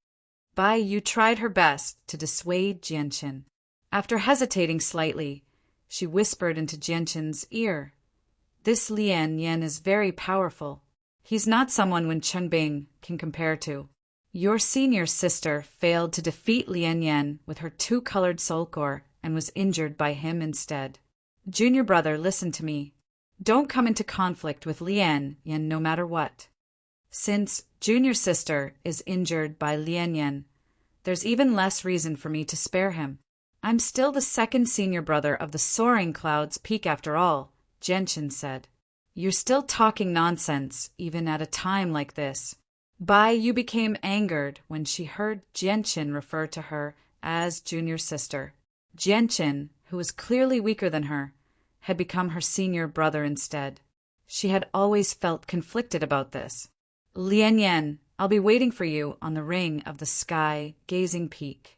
Bai Yu tried her best to dissuade Jianshin. After hesitating slightly, she whispered into Jianshin's ear, "This Lian Yan is very powerful. He's not someone Wen Chenbing can compare to. Your senior sister failed to defeat Lian Yan with her two-colored soul core and was injured by him instead. Junior brother, listen to me. Don't come into conflict with Lian Yan no matter what. Since junior sister is injured by Lian Yan, there's even less reason for me to spare him. I'm still the second senior brother of the Soaring Clouds Peak after all," Jianshin said. "You're still talking nonsense, even at a time like this." Bai Yu became angered when she heard Jianshin refer to her as junior sister. Jianshin, who was clearly weaker than her, had become her senior brother instead. She had always felt conflicted about this. "Lian Yan, I'll be waiting for you on the ring of the sky-gazing peak."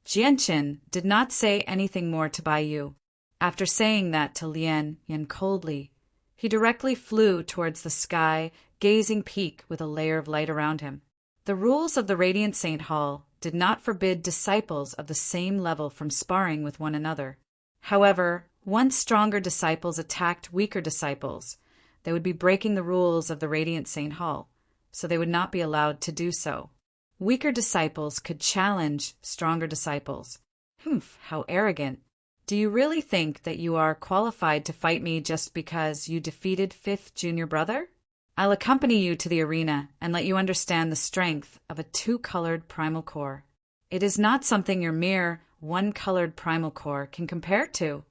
Jianshin did not say anything more to Bai Yu. After saying that to Lian Yan coldly, he directly flew towards the sky-gazing peak with a layer of light around him. The rules of the Radiant Saint Hall did not forbid disciples of the same level from sparring with one another. However, once stronger disciples attacked weaker disciples, they would be breaking the rules of the Radiant Saint Hall, so they would not be allowed to do so. Weaker disciples could challenge stronger disciples. How arrogant. Do you really think that you are qualified to fight me just because you defeated fifth junior brother? I'll accompany you to the arena and let you understand the strength of a two-colored primal core. It is not something your mere one-colored primal core can compare to.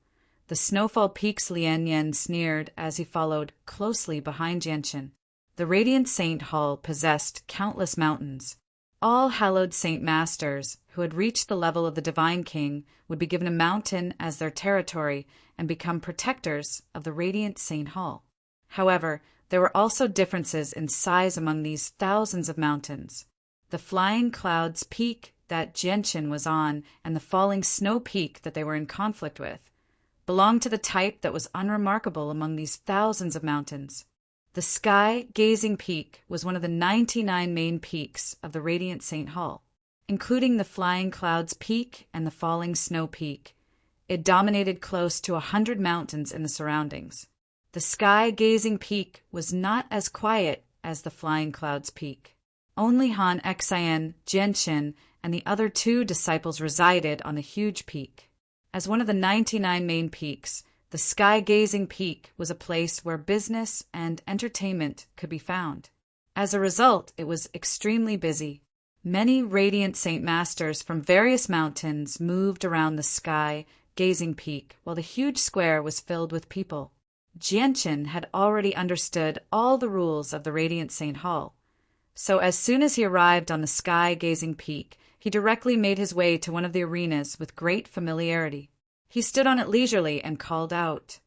The Snowfall Peaks Lian Yan sneered as he followed closely behind Jianchen. The Radiant Saint Hall possessed countless mountains. All hallowed Saint Masters who had reached the level of the Divine King would be given a mountain as their territory and become protectors of the Radiant Saint Hall. However, there were also differences in size among these thousands of mountains. The Flying Clouds Peak that Jianchen was on and the Falling Snow Peak that they were in conflict with belonged to the type that was unremarkable among these thousands of mountains. The Sky Gazing Peak was one of the 99 main peaks of the Radiant Saint Hall, including the Flying Clouds Peak and the Falling Snow Peak. It dominated close to 100 mountains in the surroundings. The Sky Gazing Peak was not as quiet as the Flying Clouds Peak. Only Han Xian, Jianchen, and the other two disciples resided on the huge peak. As one of the 99 main peaks, the Sky Gazing Peak was a place where business and entertainment could be found. As a result, it was extremely busy. Many Radiant Saint Masters from various mountains moved around the Sky Gazing Peak, while the huge square was filled with people. Jianchen had already understood all the rules of the Radiant Saint Hall. So as soon as he arrived on the Sky Gazing Peak, he directly made his way to one of the arenas with great familiarity. He stood on it leisurely and called out,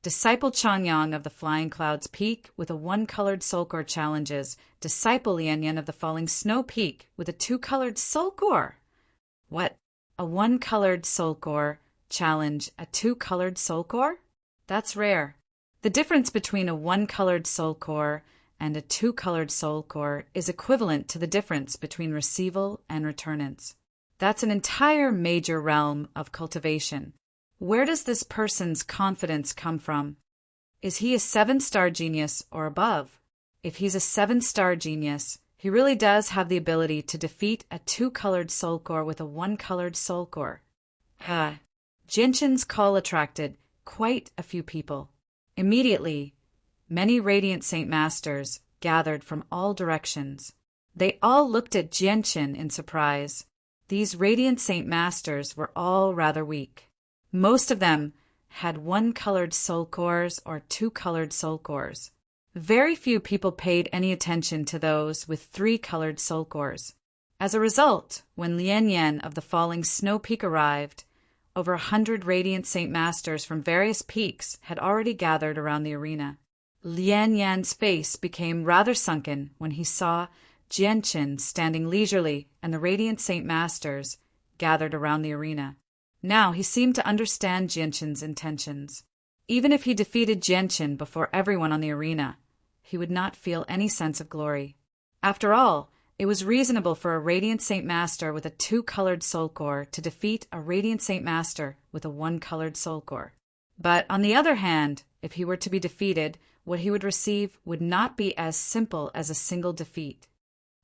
"Disciple Changyang of the Flying Clouds Peak with a one-colored soul core challenges Disciple Lianyan of the Falling Snow Peak with a two-colored soul core." What? A one-colored soul core challenge a two-colored soul core? That's rare. The difference between a one-colored soul core and a two-colored soul core is equivalent to the difference between receival and returnance. That's an entire major realm of cultivation. Where does this person's confidence come from? Is he a 7-star genius or above? If he's a 7-star genius, he really does have the ability to defeat a two-colored soul core with a one-colored soul core. Jianchen's call attracted quite a few people. Immediately, many Radiant Saint Masters gathered from all directions. They all looked at Jianchen in surprise. These Radiant Saint Masters were all rather weak. Most of them had one-colored soul cores or two-colored soul cores. Very few people paid any attention to those with three-colored soul cores. As a result, when Lian Yan of the Falling Snow Peak arrived, over 100 Radiant Saint Masters from various peaks had already gathered around the arena. Lian Yan's face became rather sunken when he saw Jianchen standing leisurely and the Radiant Saint Masters gathered around the arena. Now he seemed to understand Jianchen's intentions. Even if he defeated Jianchen before everyone on the arena, he would not feel any sense of glory. After all, it was reasonable for a Radiant Saint Master with a two-colored soul core to defeat a Radiant Saint Master with a one-colored soul core. But on the other hand, if he were to be defeated, what he would receive would not be as simple as a single defeat.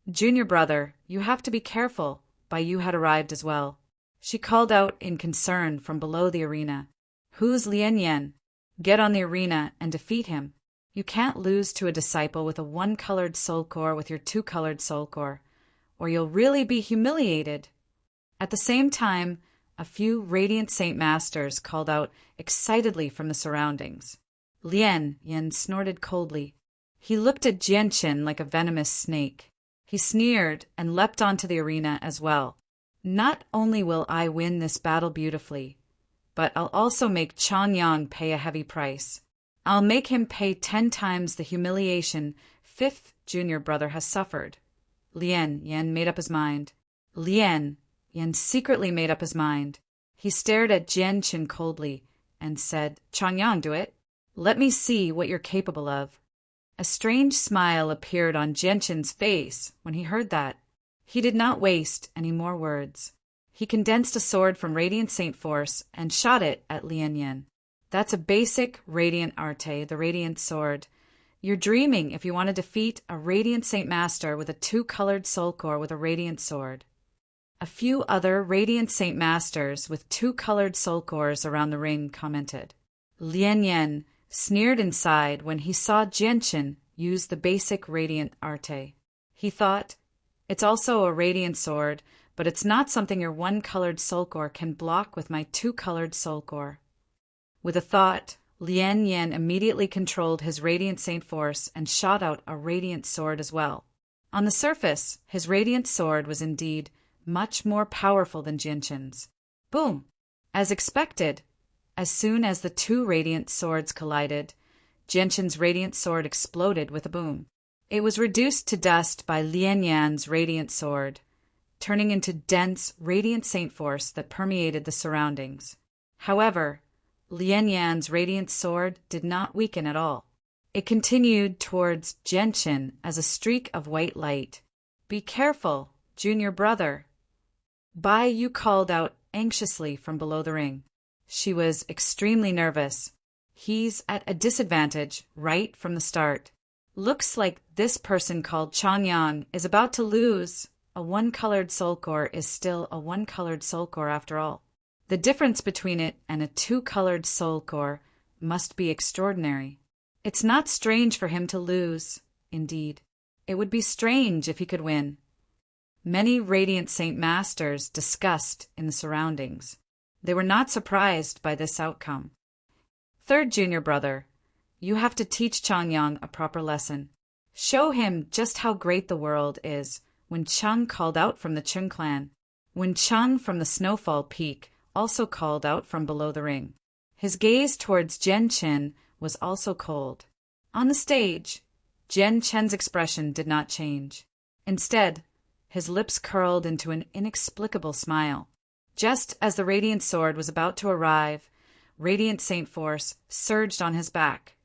"Junior brother, you have to be careful. Bai Yu had arrived as well." She called out in concern from below the arena. "Who's Lian Yan? Get on the arena and defeat him. You can't lose to a disciple with a one-colored soul core with your two-colored soul core, or you'll really be humiliated." At the same time, a few Radiant Saint Masters called out excitedly from the surroundings. Lian Yan snorted coldly. He looked at Jianchen like a venomous snake. He sneered and leapt onto the arena as well. "Not only will I win this battle beautifully, but I'll also make Changyang pay a heavy price. I'll make him pay 10 times the humiliation 5th junior brother has suffered." Lian Yan made up his mind. Lian Yan secretly made up his mind. He stared at Jianchen coldly and said, "Changyang, do it. Let me see what you're capable of." A strange smile appeared on Jianchen's face when he heard that. He did not waste any more words. He condensed a sword from Radiant Saint Force and shot it at Lian Yan. That's a basic Radiant Arte, the Radiant Sword. You're dreaming if you want to defeat a Radiant Saint Master with a two-colored soul core with a Radiant Sword. A few other Radiant Saint Masters with two-colored soul cores around the ring commented. Lian Yan sneered inside when he saw Jianchen use the basic radiant arte. He thought, it's also a radiant sword, but it's not something your one-colored soul core can block with my two-colored soul core. With a thought, Lien Yen immediately controlled his radiant saint force and shot out a radiant sword as well. On the surface, his radiant sword was indeed much more powerful than Jianshan's. Boom! As expected, as soon as the two radiant swords collided, Jianshan's radiant sword exploded with a boom. It was reduced to dust by Lien Yan's radiant sword, turning into dense, radiant saint force that permeated the surroundings. However, Lien Yan's radiant sword did not weaken at all. It continued towards Jianshan as a streak of white light. "Be careful, junior brother." Bai Yu called out anxiously from below the ring. She was extremely nervous. He's at a disadvantage right from the start. Looks like this person called Changyang is about to lose. A one-colored soul core is still a one-colored soul core after all. The difference between it and a two-colored soul core must be extraordinary. It's not strange for him to lose. Indeed, it would be strange if he could win. Many Radiant Saint Masters discussed in the surroundings. They were not surprised by this outcome. Third junior brother, you have to teach Changyang a proper lesson. Show him just how great the world is. When Chang called out from the Chung clan. When Chang from the Snowfall Peak also called out from below the ring. His gaze towards Jianshan was also cold. On the stage, Jianshan's expression did not change. Instead, his lips curled into an inexplicable smile. Just as the radiant sword was about to arrive, radiant saint force surged on his back,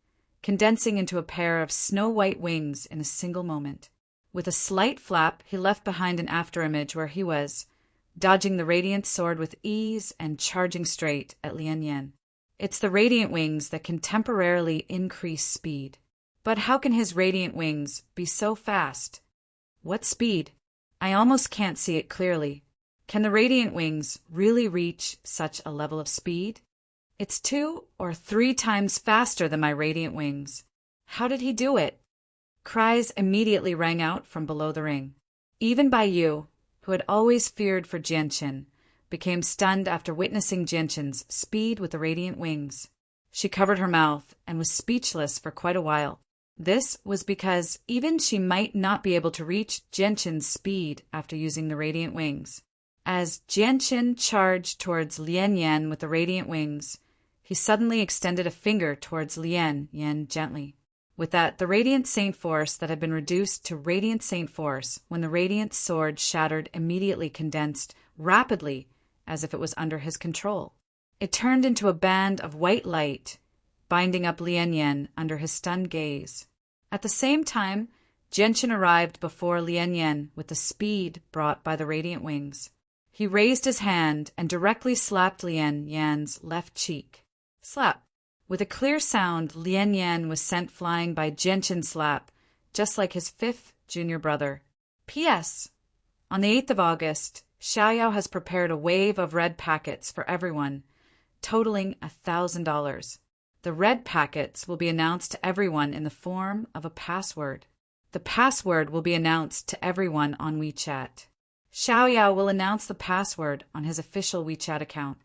condensing into a pair of snow-white wings in a single moment. With a slight flap, he left behind an afterimage where he was, dodging the radiant sword with ease and charging straight at Lien Yen. It's the radiant wings that can temporarily increase speed. But how can his radiant wings be so fast? What speed? I almost can't see it clearly. Can the radiant wings really reach such a level of speed? It's 2 or 3 times faster than my radiant wings. How did he do it? Cries immediately rang out from below the ring. Even Bai Yu, who had always feared for Jianshan, became stunned after witnessing Jianshan's speed with the radiant wings. She covered her mouth and was speechless for quite a while. This was because even she might not be able to reach Jianshan's speed after using the radiant wings. As Jianshan charged towards Lien Yen with the radiant wings, he suddenly extended a finger towards Lien Yen gently. With that, the radiant saint force that had been reduced to radiant saint force when the radiant sword shattered immediately condensed rapidly as if it was under his control. It turned into a band of white light, binding up Lien Yen under his stunned gaze. At the same time, Jianshan arrived before Lien Yen with the speed brought by the radiant wings. He raised his hand and directly slapped Lien Yan's left cheek. Slap. With a clear sound, Lien Yen was sent flying by Jianshan's slap, just like his 5th junior brother. P.S. On the 8th of August, Xiaoyao has prepared a wave of red packets for everyone, totaling $1,000. The red packets will be announced to everyone in the form of a password. The password will be announced to everyone on WeChat. Xiaoyao will announce the password on his official WeChat account.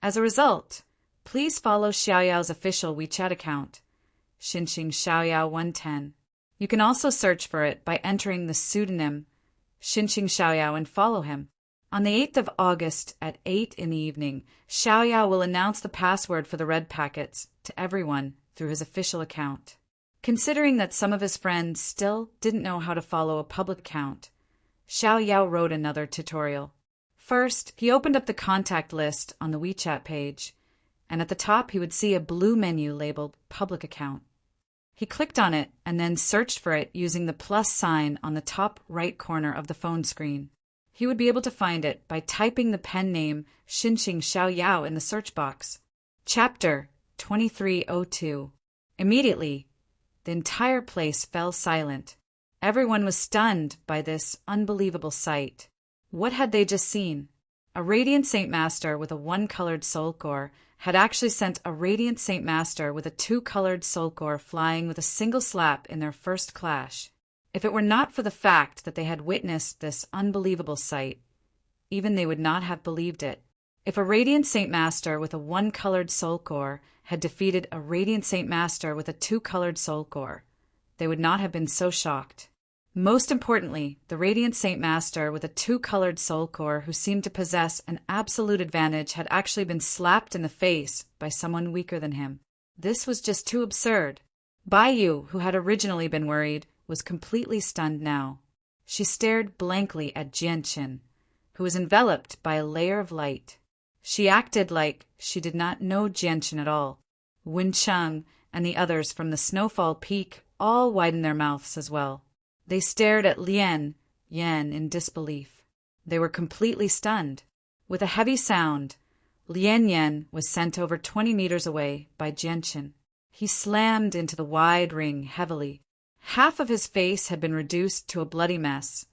As a result, please follow Xiaoyao's official WeChat account, Xinxing Xiaoyao 110. You can also search for it by entering the pseudonym Xinxing Xiaoyao and follow him. On the 8th of August at 8 in the evening, Xiaoyao will announce the password for the red packets to everyone through his official account. Considering that some of his friends still didn't know how to follow a public account, Xiaoyao wrote another tutorial. First, he opened up the contact list on the WeChat page, and at the top he would see a blue menu labeled Public Account. He clicked on it and then searched for it using the plus sign on the top right corner of the phone screen. He would be able to find it by typing the pen name Xinxing Xiaoyao in the search box. Chapter 2302. Immediately, the entire place fell silent. Everyone was stunned by this unbelievable sight. What had they just seen? A Radiant Saint Master with a one-colored soul core had actually sent a Radiant Saint Master with a two-colored soul core flying with a single slap in their first clash. If it were not for the fact that they had witnessed this unbelievable sight, even they would not have believed it. If a Radiant Saint Master with a one-colored soul core had defeated a Radiant Saint Master with a two-colored soul core, they would not have been so shocked. Most importantly, the Radiant Saint Master with a two-colored soul core who seemed to possess an absolute advantage had actually been slapped in the face by someone weaker than him. This was just too absurd. Baiyu, who had originally been worried, was completely stunned now. She stared blankly at Jianqin, who was enveloped by a layer of light. She acted like she did not know Jianqin at all. Wencheng and the others from the Snowfall Peak all widened their mouths as well. They stared at Lien Yan in disbelief. They were completely stunned. With a heavy sound, Lien Yan was sent over 20 meters away by Jianqin. He slammed into the wide ring heavily. Half of his face had been reduced to a bloody mess,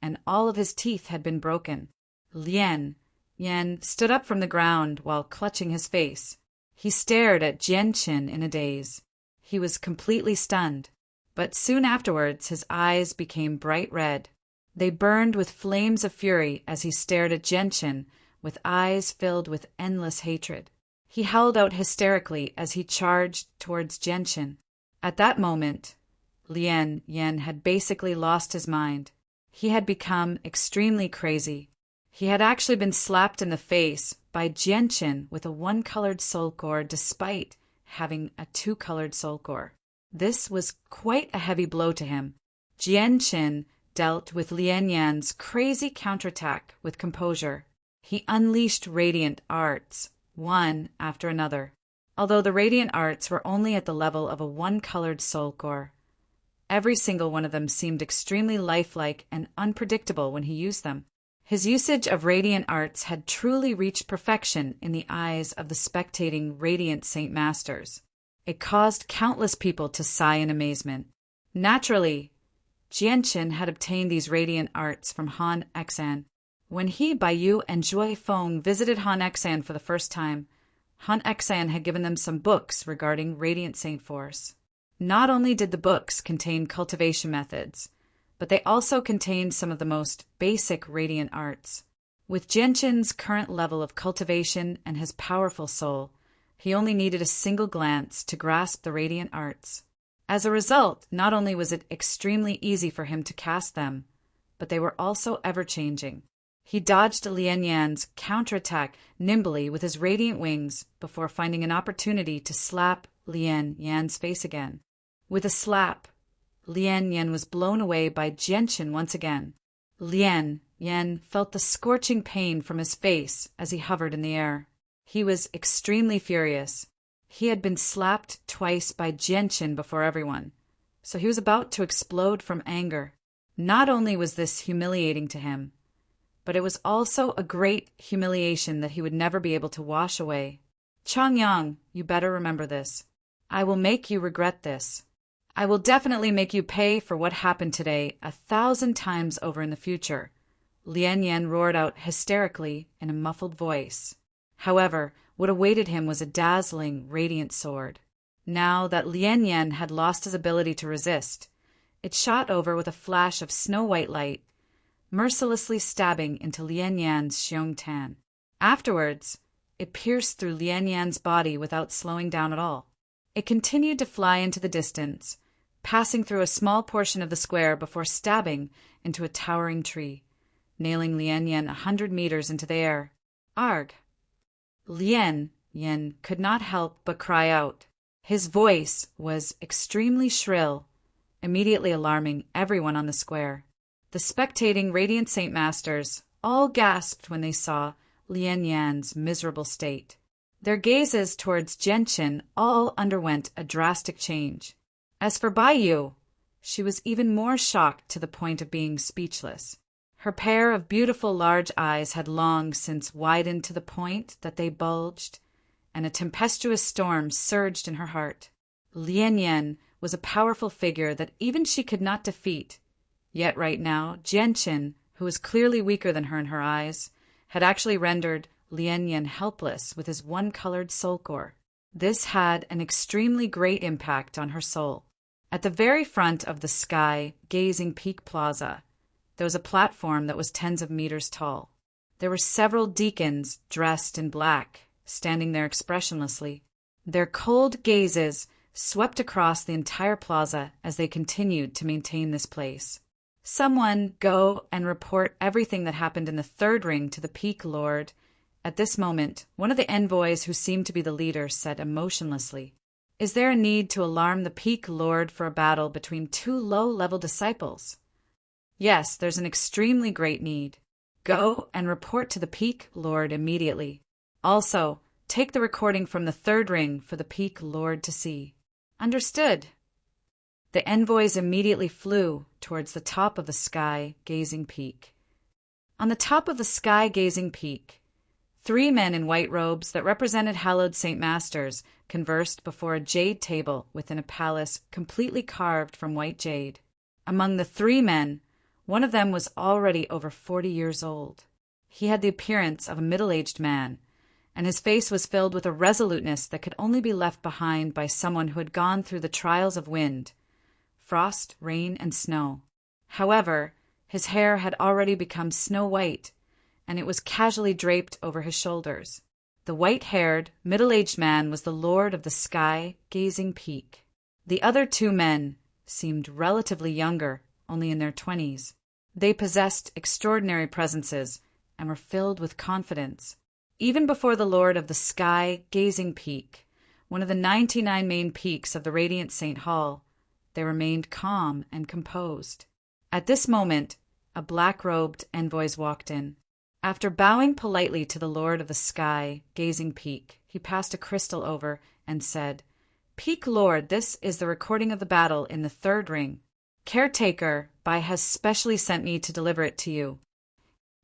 and all of his teeth had been broken. Lien Yan stood up from the ground while clutching his face. He stared at Jianqin in a daze. He was completely stunned. But soon afterwards his eyes became bright red. They burned with flames of fury as he stared at Jianqin with eyes filled with endless hatred. He howled out hysterically as he charged towards Jianqin. At that moment, Lien Yan had basically lost his mind. He had become extremely crazy. He had actually been slapped in the face by Jianqin with a one-colored soul core despite having a two-colored soul core. This was quite a heavy blow to him. Jianqin dealt with Lien Yan's crazy counterattack with composure. He unleashed radiant arts, one after another. Although the radiant arts were only at the level of a one-colored soul core, every single one of them seemed extremely lifelike and unpredictable when he used them. His usage of radiant arts had truly reached perfection in the eyes of the spectating Radiant Saint Masters. It caused countless people to sigh in amazement. Naturally, Jianqin had obtained these radiant arts from Han Xan. When he, Baiyu, and Jue Feng visited Han Xan for the first time, Han Xan had given them some books regarding Radiant Saint Force. Not only did the books contain cultivation methods, but they also contained some of the most basic radiant arts. With Jianqin's current level of cultivation and his powerful soul, he only needed a single glance to grasp the radiant arts. As a result, not only was it extremely easy for him to cast them, but they were also ever-changing. He dodged Lien Yan's counterattack nimbly with his radiant wings before finding an opportunity to slap Lien Yan's face again. With a slap, Lien Yan was blown away by Jianqin once again. Lien Yan felt the scorching pain from his face as he hovered in the air. He was extremely furious. He had been slapped twice by Jianqin before everyone, so he was about to explode from anger. Not only was this humiliating to him, but it was also a great humiliation that he would never be able to wash away. Changyang, you better remember this. I will make you regret this. I will definitely make you pay for what happened today 1,000 times over in the future, Lien Yan roared out hysterically in a muffled voice. However, what awaited him was a dazzling, radiant sword. Now that Lien Yan had lost his ability to resist, it shot over with a flash of snow-white light, mercilessly stabbing into Lien Yan's Xiongtan. Afterwards, it pierced through Lien Yan's body without slowing down at all. It continued to fly into the distance, passing through a small portion of the square before stabbing into a towering tree, nailing Lien Yan 100 meters into the air. Arg! Lien Yan could not help but cry out. His voice was extremely shrill, immediately alarming everyone on the square. The spectating Radiant Saint Masters all gasped when they saw Lien Yan's miserable state. Their gazes towards Jianqin all underwent a drastic change. As for Baiyu, she was even more shocked to the point of being speechless. Her pair of beautiful large eyes had long since widened to the point that they bulged, and a tempestuous storm surged in her heart. Lien Yan was a powerful figure that even she could not defeat, yet right now Jianqin, who was clearly weaker than her in her eyes, had actually rendered Lianyan helpless with his one-colored soul core. This had an extremely great impact on her soul. At the very front of the sky-gazing peak plaza, there was a platform that was tens of meters tall. There were several deacons dressed in black, standing there expressionlessly. Their cold gazes swept across the entire plaza as they continued to maintain this place. Someone go and report everything that happened in the third ring to the Peak Lord. At this moment, one of the envoys who seemed to be the leader said emotionlessly, "Is there a need to alarm the Peak Lord for a battle between two low-level disciples?" "Yes, there's an extremely great need. Go and report to the Peak Lord immediately. Also, take the recording from the third ring for the Peak Lord to see." "Understood." The envoys immediately flew towards the top of the sky-gazing peak. On the top of the sky-gazing peak, 3 men in white robes that represented hallowed Saint Masters conversed before a jade table within a palace completely carved from white jade. Among the 3 men, one of them was already over 40 years old. He had the appearance of a middle-aged man, and his face was filled with a resoluteness that could only be left behind by someone who had gone through the trials of wind, frost, rain, and snow. However, his hair had already become snow-white, and it was casually draped over his shoulders. The white-haired, middle-aged man was the lord of the sky-gazing peak. The other 2 men seemed relatively younger, only in their 20s. They possessed extraordinary presences and were filled with confidence. Even before the lord of the sky-gazing peak, one of the 99 main peaks of the Radiant Saint Hall, they remained calm and composed. At this moment, a black-robed envoy walked in. After bowing politely to the lord of the sky-gazing peak, he passed a crystal over and said, "Peak Lord, this is the recording of the battle in the third ring. Caretaker Bai has specially sent me to deliver it to you."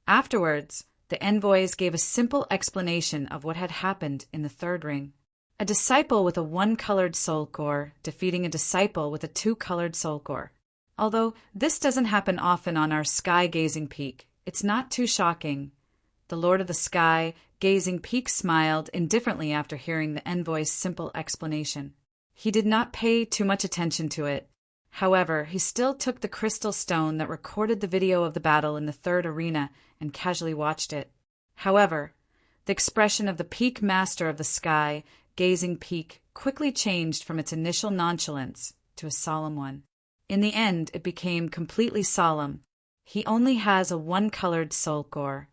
Afterwards, the envoys gave a simple explanation of what had happened in the third ring. A disciple with a one-colored soul core defeating a disciple with a 2-colored soul core. Although this doesn't happen often on our sky-gazing peak, it's not too shocking. The Lord of the Sky-gazing peak smiled indifferently after hearing the envoy's simple explanation. He did not pay too much attention to it. However, he still took the crystal stone that recorded the video of the battle in the third arena and casually watched it. However, the expression of the peak master of the sky-gazing peak quickly changed from its initial nonchalance to a solemn one. In the end, it became completely solemn. He only has a one-colored soul core,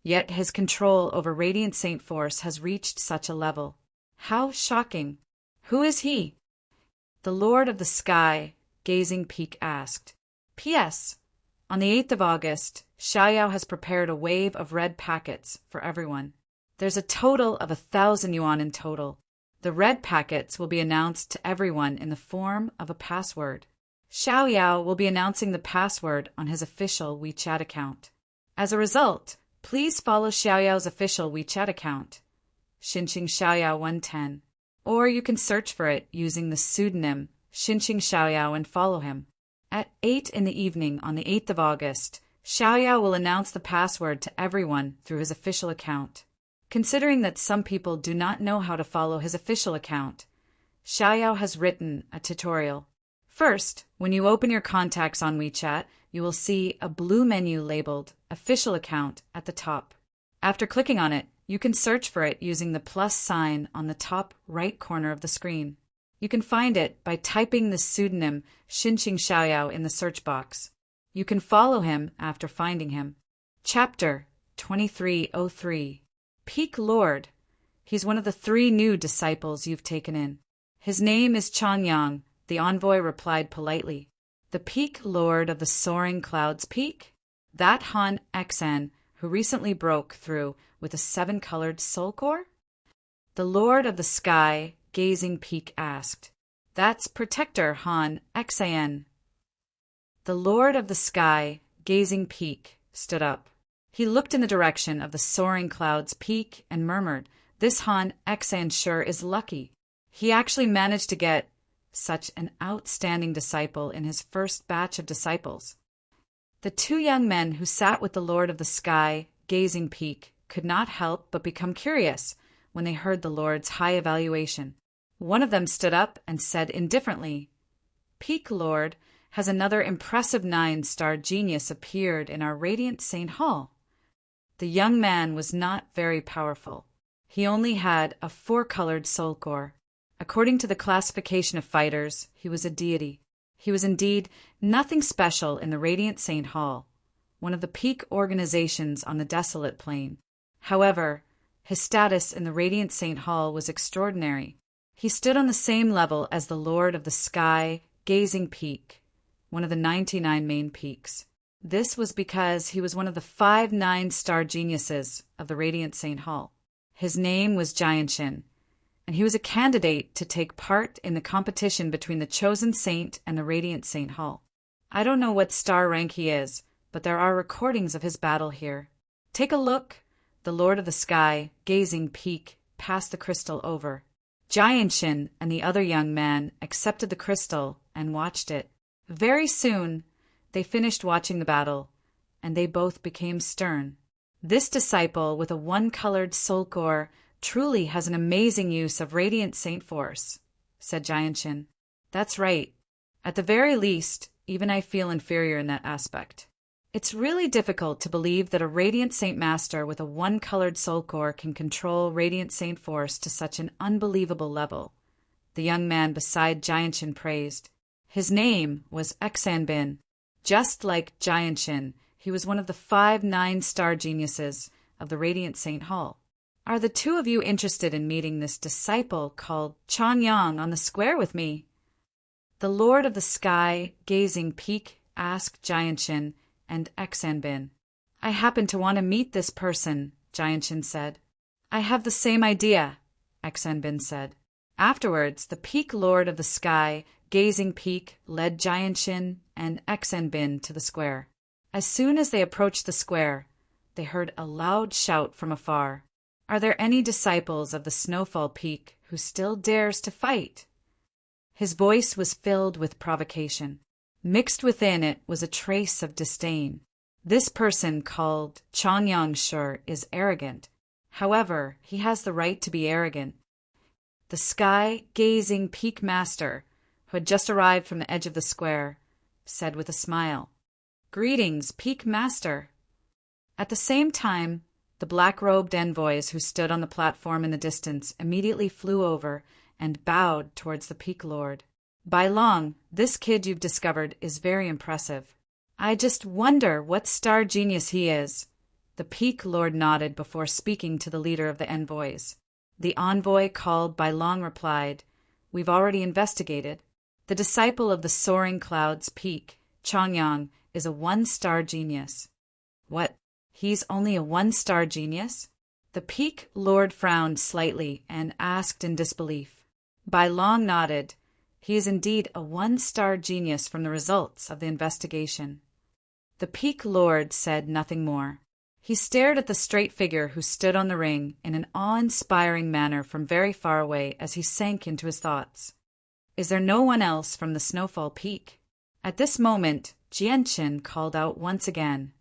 yet his control over Radiant Saint Force has reached such a level. How shocking! Who is he? The Lord of the Sky-gazing peak asked. P.S. On the 8th of August, Xiaoyao has prepared a wave of red packets for everyone. There's a total of 1,000 yuan in total. The red packets will be announced to everyone in the form of a password. Xiaoyao will be announcing the password on his official WeChat account. As a result, please follow Xiaoyao's official WeChat account, Xinqing Xiaoyao 110, or you can search for it using the pseudonym Xinqing Xiaoyao and follow him. At 8 in the evening on the 8th of August, Xiaoyao will announce the password to everyone through his official account. Considering that some people do not know how to follow his official account, Xiaoyao has written a tutorial. First, when you open your contacts on WeChat, you will see a blue menu labeled Official Account at the top. After clicking on it, you can search for it using the plus sign on the top right corner of the screen. You can find it by typing the pseudonym Xinqing Xiaoyao in the search box. You can follow him after finding him. Chapter 2303. Peak Lord. He's one of the 3 new disciples you've taken in. His name is Changyang. The envoy replied politely. The Peak Lord of the Soaring Clouds Peak? That Han Xen who recently broke through with a 7-colored soul core? The Lord of the Sky-gazing peak asked. That's Protector Han Xen. The Lord of the Sky-gazing peak stood up. He looked in the direction of the Soaring Clouds Peak and murmured, "This Han Xen sure is lucky. He actually managed to get such an outstanding disciple in his first batch of disciples." The 2 young men who sat with the Lord of the Sky gazing peak, could not help but become curious when they heard the Lord's high evaluation. One of them stood up and said indifferently, "Peak Lord, has another impressive 9-star genius appeared in our radiant St. Hall?" The young man was not very powerful. He only had a 4-colored soul core. According to the classification of fighters, he was a deity. He was indeed nothing special in the radiant St. Hall, one of the peak organizations on the desolate plain. However, his status in the radiant St. Hall was extraordinary. He stood on the same level as the Lord of the Sky, gazing peak, one of the 99 main peaks. This was because he was one of the 5 9-star geniuses of the radiant St. Hall. His name was Jianshin, and he was a candidate to take part in the competition between the chosen saint and the radiant St. Hall. I don't know what star rank he is, but there are recordings of his battle here. Take a look. The Lord of the Sky, gazing peak, passed the crystal over. Jianshin and the other young man accepted the crystal and watched it. Very soon, they finished watching the battle, and they both became stern. This disciple with a 1-colored soul core truly has an amazing use of radiant saint force, said Jianshin. That's right. At the very least, even I feel inferior in that aspect. It's really difficult to believe that a radiant saint master with a 1-colored soul core can control radiant saint force to such an unbelievable level, the young man beside Jianshin praised. His name was Xanbin. Just like Jianshin, he was one of the 5 9-star geniuses of the radiant St. Hall. Are the two of you interested in meeting this disciple called Changyang on the square with me? The Lord of the Sky, gazing peak, asked Jianshin and Xanbin. I happen to want to meet this person, Jianshin said. I have the same idea, Xanbin said. Afterwards, the peak Lord of the Sky, gazing peak, led Jianshin and Xanbin to the square. As soon as they approached the square, they heard a loud shout from afar. Are there any disciples of the Snowfall Peak who still dares to fight? His voice was filled with provocation. Mixed within it was a trace of disdain. This person called Changyang Shur is arrogant. However, he has the right to be arrogant. The sky-gazing peak master, who had just arrived from the edge of the square, said with a smile, Greetings, Peak Master. At the same time, the black-robed envoys who stood on the platform in the distance immediately flew over and bowed towards the Peak Lord. By long, this kid you've discovered is very impressive. I just wonder what star genius he is. The Peak Lord nodded before speaking to the leader of the envoys. The envoy called Bai Long replied, We've already investigated. The disciple of the soaring clouds peak, Changyang, is a 1-star genius. What? He's only a 1-star genius? The Peak Lord frowned slightly and asked in disbelief. Bai Long nodded. He is indeed a 1-star genius from the results of the investigation. The Peak Lord said nothing more. He stared at the straight figure who stood on the ring in an awe-inspiring manner from very far away as he sank into his thoughts. Is there no one else from the Snowfall Peak? At this moment, Jianshin called out once again.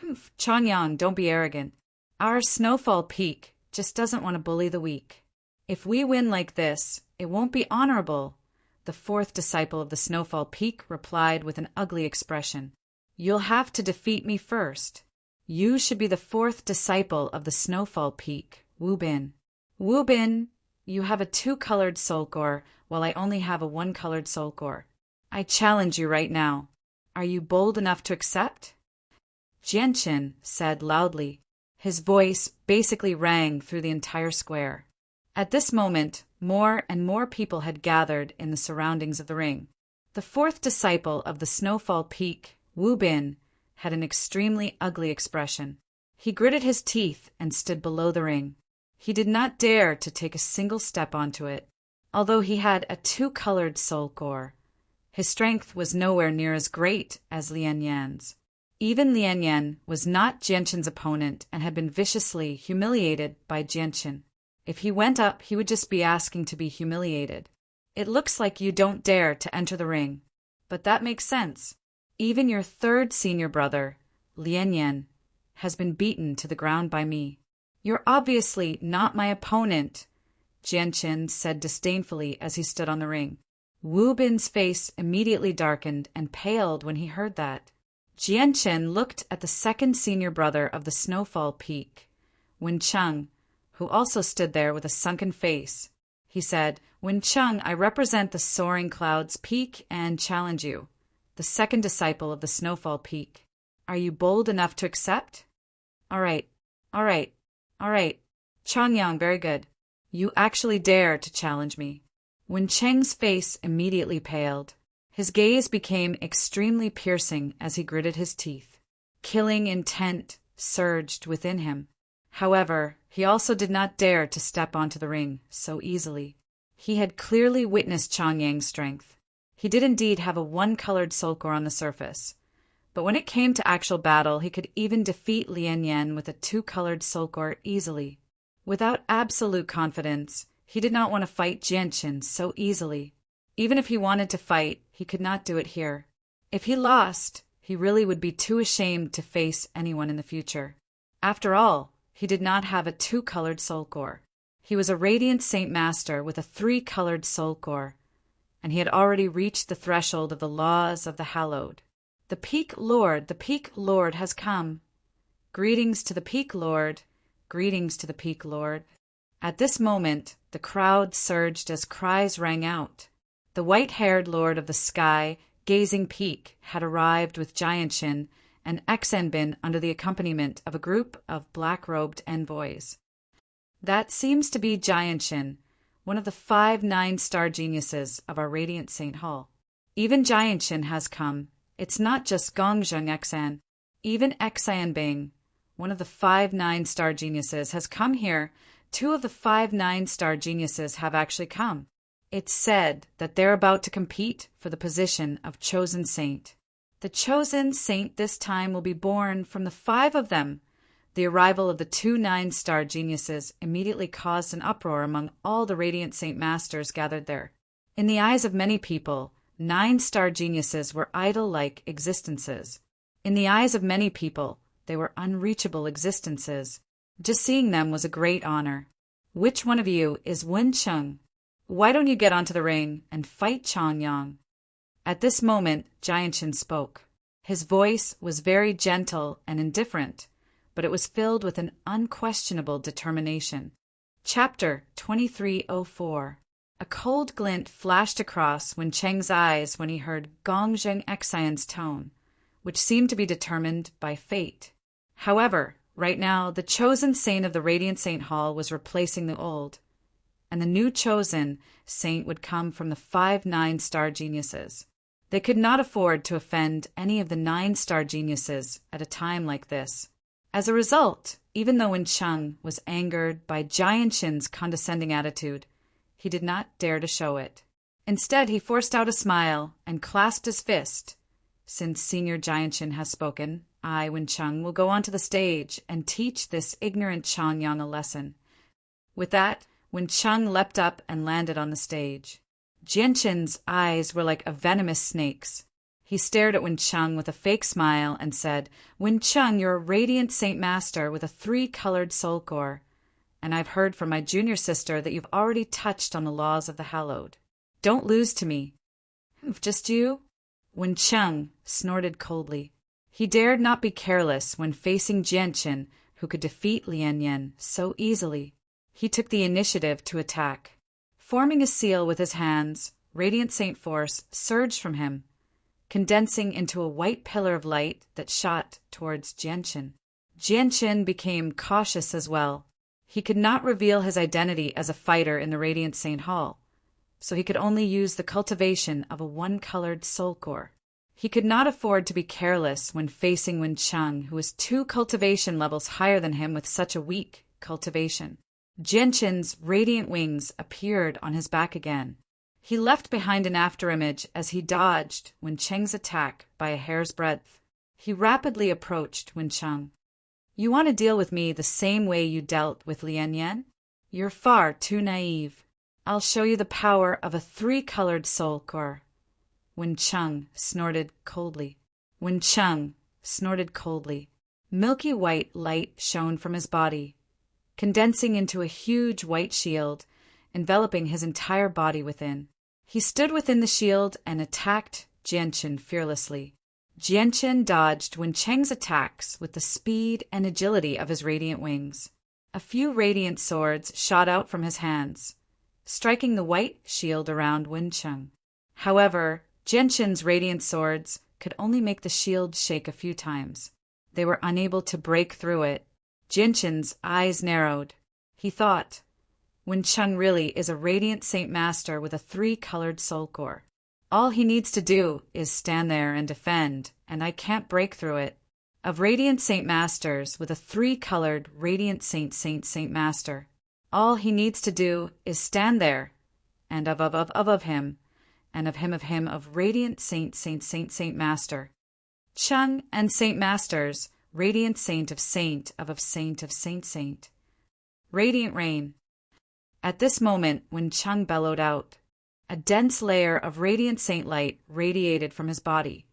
Humph, Changyang, don't be arrogant. Our Snowfall Peak just doesn't want to bully the weak. If we win like this, it won't be honorable, the 4th disciple of the Snowfall Peak replied with an ugly expression. You'll have to defeat me first. You should be the 4th disciple of the Snowfall Peak, Wu Bin. Wu Bin, you have a 2-colored soul core, while I only have a 1-colored soul core. I challenge you right now. Are you bold enough to accept? Jianshin said loudly. His voice basically rang through the entire square. At this moment, more and more people had gathered in the surroundings of the ring. The 4th disciple of the Snowfall Peak, Wu Bin, had an extremely ugly expression. He gritted his teeth and stood below the ring. He did not dare to take a single step onto it. Although he had a 2-colored soul core, his strength was nowhere near as great as Lian Yan's. Even Lian Yan was not Jianshin's opponent and had been viciously humiliated by Jianshin. If he went up, he would just be asking to be humiliated. It looks like you don't dare to enter the ring, but that makes sense. Even your 3rd senior brother, Lian Yan, has been beaten to the ground by me. You're obviously not my opponent, Jianqin said disdainfully as he stood on the ring. Wu Bin's face immediately darkened and paled when he heard that. Jianqin looked at the second senior brother of the Snowfall Peak, Wen Cheng, who also stood there with a sunken face. He said, Wen Cheng, I represent the Soaring Clouds Peak and challenge you, the second disciple of the Snowfall Peak. Are you bold enough to accept? All right. Changyang, very good. You actually dare to challenge me. Wen Cheng's face immediately paled. His gaze became extremely piercing as he gritted his teeth. Killing intent surged within him. However, he also did not dare to step onto the ring so easily. He had clearly witnessed Changyang's strength. He did indeed have a one-colored soul core on the surface. But when it came to actual battle, he could even defeat Lian Yan with a two-colored soul core easily. Without absolute confidence, he did not want to fight Jianqin so easily. Even if he wanted to fight, he could not do it here. If he lost, he really would be too ashamed to face anyone in the future. After all, he did not have a two-colored soul core. He was a Radiant Saint Master with a three-colored soul core, and he had already reached the threshold of the laws of the hallowed. The Peak Lord has come. Greetings to the Peak Lord. Greetings to the Peak Lord. At this moment, the crowd surged as cries rang out. The white-haired Lord of the Sky, Gazing Peak, had arrived with Jianqin and Xanbin under the accompaniment of a group of black-robed envoys. That seems to be Jianqin, one of the 5 9-star geniuses of our Radiant Saint Hall. Even Jianqin has come. It's not just Gongzheng Xan. Even Xanbing, one of the 5 9-star geniuses, has come here. 2 of the 5 9-star geniuses have actually come. It's said that they're about to compete for the position of Chosen Saint. The Chosen Saint this time will be born from the 5 of them. The arrival of the 2 9-star geniuses immediately caused an uproar among all the Radiant Saint Masters gathered there. In the eyes of many people, 9-star geniuses were idol-like existences. In the eyes of many people, they were unreachable existences. Just seeing them was a great honor. Which one of you is Wen Cheng? Why don't you get onto the ring and fight Changyang? At this moment, Jianqin spoke. His voice was very gentle and indifferent, but it was filled with an unquestionable determination. Chapter 2304. A cold glint flashed across Wen Cheng's eyes when he heard Gongzheng Xian's tone, which seemed to be determined by fate. However, right now, the chosen saint of the Radiant Saint Hall was replacing the old, and the new chosen saint would come from the 5 9-star geniuses. They could not afford to offend any of the 9-star geniuses at a time like this. As a result, even though Wen Cheng was angered by Jianqin's condescending attitude, he did not dare to show it. Instead, he forced out a smile and clasped his fist. Since Senior Jianqin has spoken, I, Wen Cheng, will go onto the stage and teach this ignorant Changyang a lesson. With that, Wen Cheng leapt up and landed on the stage. Jianqin's eyes were like a venomous snake's. He stared at Wen Cheng with a fake smile and said, Wen Cheng, you're a Radiant Saint Master with a 3-colored soul core, and I've heard from my junior sister that you've already touched on the laws of the hallowed. Don't lose to me. Just you? Wen Cheng snorted coldly. He dared not be careless when facing Jianqin, who could defeat Lian Yan so easily. He took the initiative to attack. Forming a seal with his hands, Radiant Saint Force surged from him, condensing into a white pillar of light that shot towards Jianqin. Jianqin became cautious as well. He could not reveal his identity as a fighter in the Radiant Saint Hall, so he could only use the cultivation of a 1-colored soul core. He could not afford to be careless when facing Wen Cheng, who was 2 cultivation levels higher than him with such a weak cultivation. Jianqin's radiant wings appeared on his back again. He left behind an afterimage as he dodged Wen Cheng's attack by a hair's breadth. He rapidly approached Wen Cheng. You want to deal with me the same way you dealt with Lian Yan? You're far too naive. I'll show you the power of a 3-colored soul core. Wen Cheng snorted coldly. Wen Cheng snorted coldly. Milky white light shone from his body, condensing into a huge white shield, enveloping his entire body within. He stood within the shield and attacked Jianchen fearlessly. Jianchen dodged Wen Cheng's attacks with the speed and agility of his radiant wings. A few radiant swords shot out from his hands, striking the white shield around Wen Cheng. However, Jianchen's radiant swords could only make the shield shake a few times. They were unable to break through it. Jianchen's eyes narrowed. He thought, Wen Cheng really is a radiant Saint Master with a 3-colored soul core. All he needs to do is stand there and defend, and I can't break through it. Of radiant Saint Masters with a 3-colored radiant Saint Master, all he needs to do is stand there, and of him, and of him of radiant Saint Master. Cheng and Saint Masters, radiant Saint of Saint. Radiant rain. At this moment, when Cheng bellowed out, a dense layer of radiant saint light radiated from his body,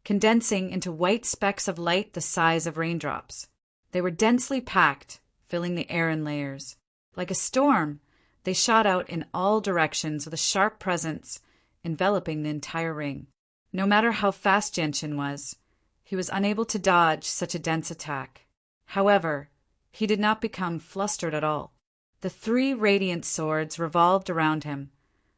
condensing into white specks of light the size of raindrops. They were densely packed, filling the air in layers. Like a storm, they shot out in all directions with a sharp presence, enveloping the entire ring. No matter how fast Jianchen was, he was unable to dodge such a dense attack. However, he did not become flustered at all. The 3 radiant swords revolved around him,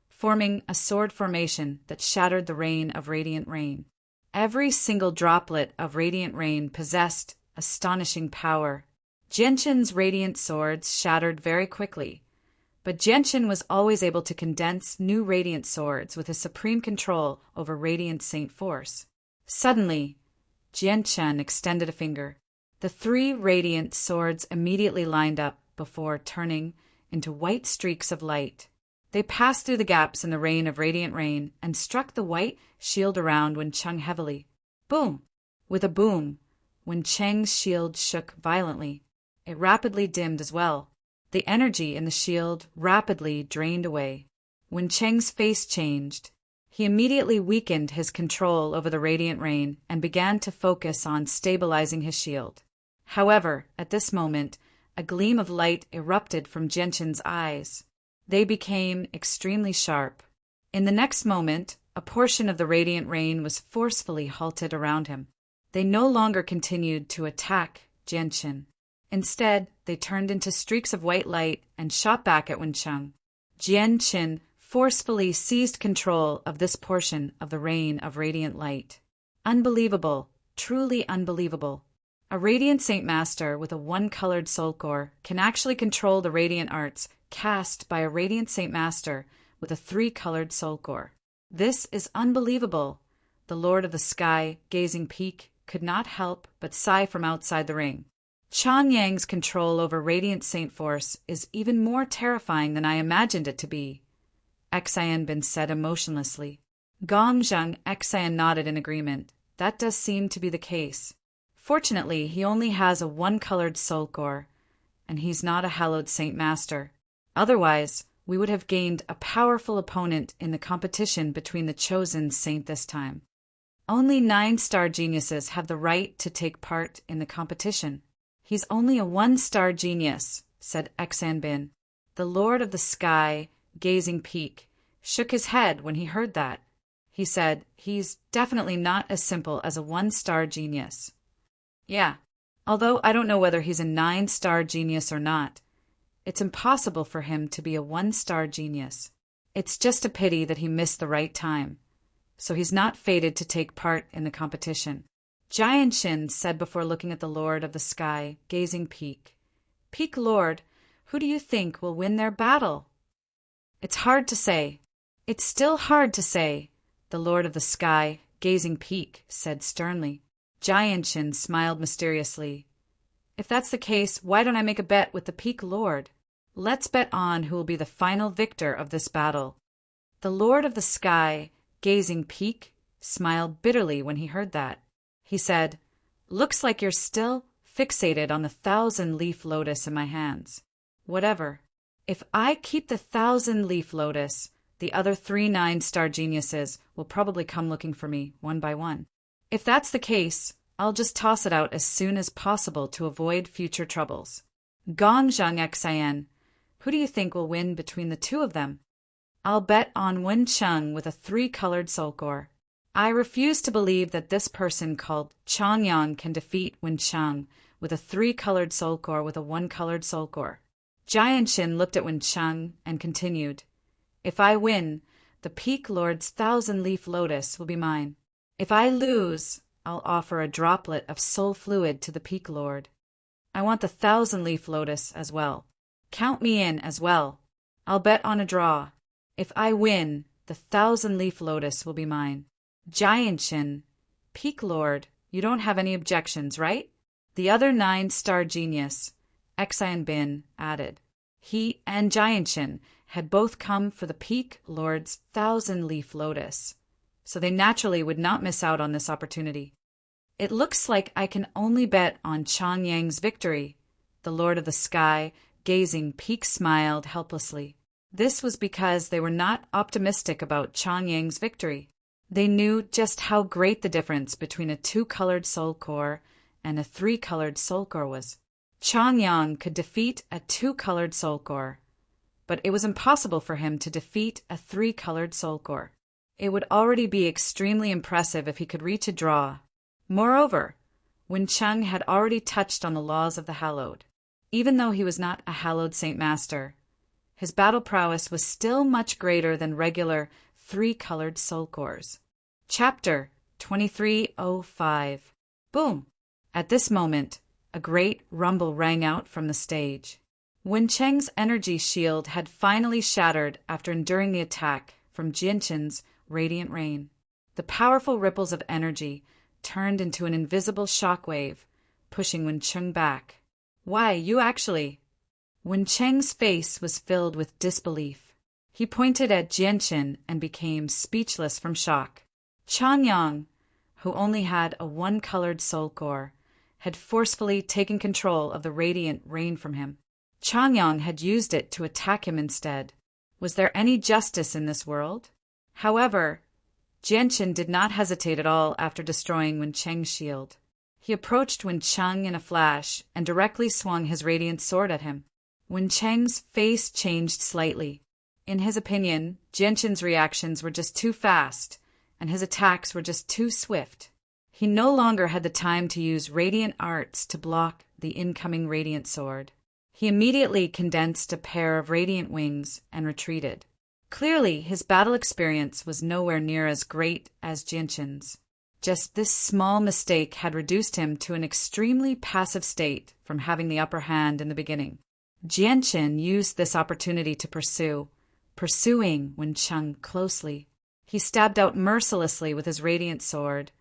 forming a sword formation that shattered the rain of radiant rain. Every single droplet of radiant rain possessed astonishing power. Jianchen's radiant swords shattered very quickly, but Jianchen was always able to condense new radiant swords with his supreme control over radiant saint force. Suddenly, Jianchen extended a finger. The 3 radiant swords immediately lined up before turning into white streaks of light. They passed through the gaps in the rain of radiant rain and struck the white shield around Wen Cheng heavily. Boom! With a boom, Wen Cheng's shield shook violently. It rapidly dimmed as well. The energy in the shield rapidly drained away. Wen Cheng's face changed. He immediately weakened his control over the radiant rain and began to focus on stabilizing his shield. However, at this moment, a gleam of light erupted from Jianchen's eyes. They became extremely sharp. In the next moment, a portion of the radiant rain was forcefully halted around him. They no longer continued to attack Jianchen. Instead, they turned into streaks of white light and shot back at Wen Cheng. Jianchen forcefully seized control of this portion of the rain of radiant light. Unbelievable, truly unbelievable. A radiant Saint Master with a 1-colored soul core can actually control the radiant arts cast by a radiant Saint Master with a 3-colored soul core. This is unbelievable. The Lord of the Sky, gazing peak, could not help but sigh from outside the ring. Chang Yang's control over radiant saint force is even more terrifying than I imagined it to be, Xian Bin said emotionlessly. Gongzheng Xian nodded in agreement. That does seem to be the case. Fortunately, he only has a 1-colored soul core, and he's not a hallowed Saint Master. Otherwise, we would have gained a powerful opponent in the competition between the chosen saint this time. Only 9-star geniuses have the right to take part in the competition. He's only a 1-star genius, said Xian Bin. The Lord of the Sky, gazing peak, shook his head when he heard that. He said, he's definitely not as simple as a 1-star genius. Yeah, although I don't know whether he's a 9-star genius or not. It's impossible for him to be a 1-star genius. It's just a pity that he missed the right time. So he's not fated to take part in the competition. Jianchin said before looking at the Lord of the Sky, gazing peak. Peak Lord, who do you think will win their battle? It's hard to say. It's still hard to say, the Lord of the Sky, gazing peak, said sternly. Jianchin smiled mysteriously. If that's the case, why don't I make a bet with the Peak Lord? Let's bet on who will be the final victor of this battle. The Lord of the Sky, gazing peak, smiled bitterly when he heard that. He said, Looks like you're still fixated on the 1,000-leaf lotus in my hands. Whatever. If I keep the 1,000-leaf lotus, the other 3 9-star geniuses will probably come looking for me, one by one. If that's the case, I'll just toss it out as soon as possible to avoid future troubles. Gong Zhang Xian, who do you think will win between the two of them? I'll bet on Wen Cheng with a 3-colored soul core. I refuse to believe that this person called Changyan can defeat Wen Cheng with a 3-colored soul core with a 1-colored soul core. Jianshin looked at Wen Cheng and continued, If I win, the Peak Lord's 1,000-leaf lotus will be mine. If I lose, I'll offer a droplet of soul fluid to the Peak Lord. I want the 1,000-leaf lotus as well. Count me in as well. I'll bet on a draw. If I win, the 1,000-leaf lotus will be mine. Jianshin, Peak Lord, you don't have any objections, right? The other 9-star genius, Xian Bin, added. He and Jianshin had both come for the Peak Lord's 1,000-leaf lotus, so they naturally would not miss out on this opportunity. It looks like I can only bet on Changyang's victory. The Lord of the Sky, gazing Peak, smiled helplessly. This was because they were not optimistic about Changyang's victory. They knew just how great the difference between a 2-colored soul core and a 3-colored soul core was. Changyang could defeat a 2-colored soul core, but it was impossible for him to defeat a 3-colored soul core. It would already be extremely impressive if he could reach a draw. Moreover, Wen Cheng had already touched on the laws of the hallowed. Even though he was not a hallowed Saint Master, his battle prowess was still much greater than regular 3-colored soul cores. Chapter 2305. Boom! At this moment, a great rumble rang out from the stage. Wen Cheng's energy shield had finally shattered after enduring the attack from Jianshin's radiant rain. The powerful ripples of energy turned into an invisible shockwave, pushing Wen Cheng back. Why, you actually... Wen Cheng's face was filled with disbelief. He pointed at Jianshin and became speechless from shock. Changyang, who only had a 1-colored soul core, had forcefully taken control of the radiant rain from him. Changyang had used it to attack him instead. Was there any justice in this world? However, Jianshin did not hesitate at all after destroying Wen Cheng's shield. He approached Wen Cheng in a flash and directly swung his radiant sword at him. Wen Cheng's face changed slightly. In his opinion, Jianshin's reactions were just too fast, and his attacks were just too swift. He no longer had the time to use radiant arts to block the incoming radiant sword. He immediately condensed a pair of radiant wings and retreated. Clearly, his battle experience was nowhere near as great as Jianshin's. Just this small mistake had reduced him to an extremely passive state from having the upper hand in the beginning. Jianshin used this opportunity to pursuing Wen Cheng closely. He stabbed out mercilessly with his radiant sword,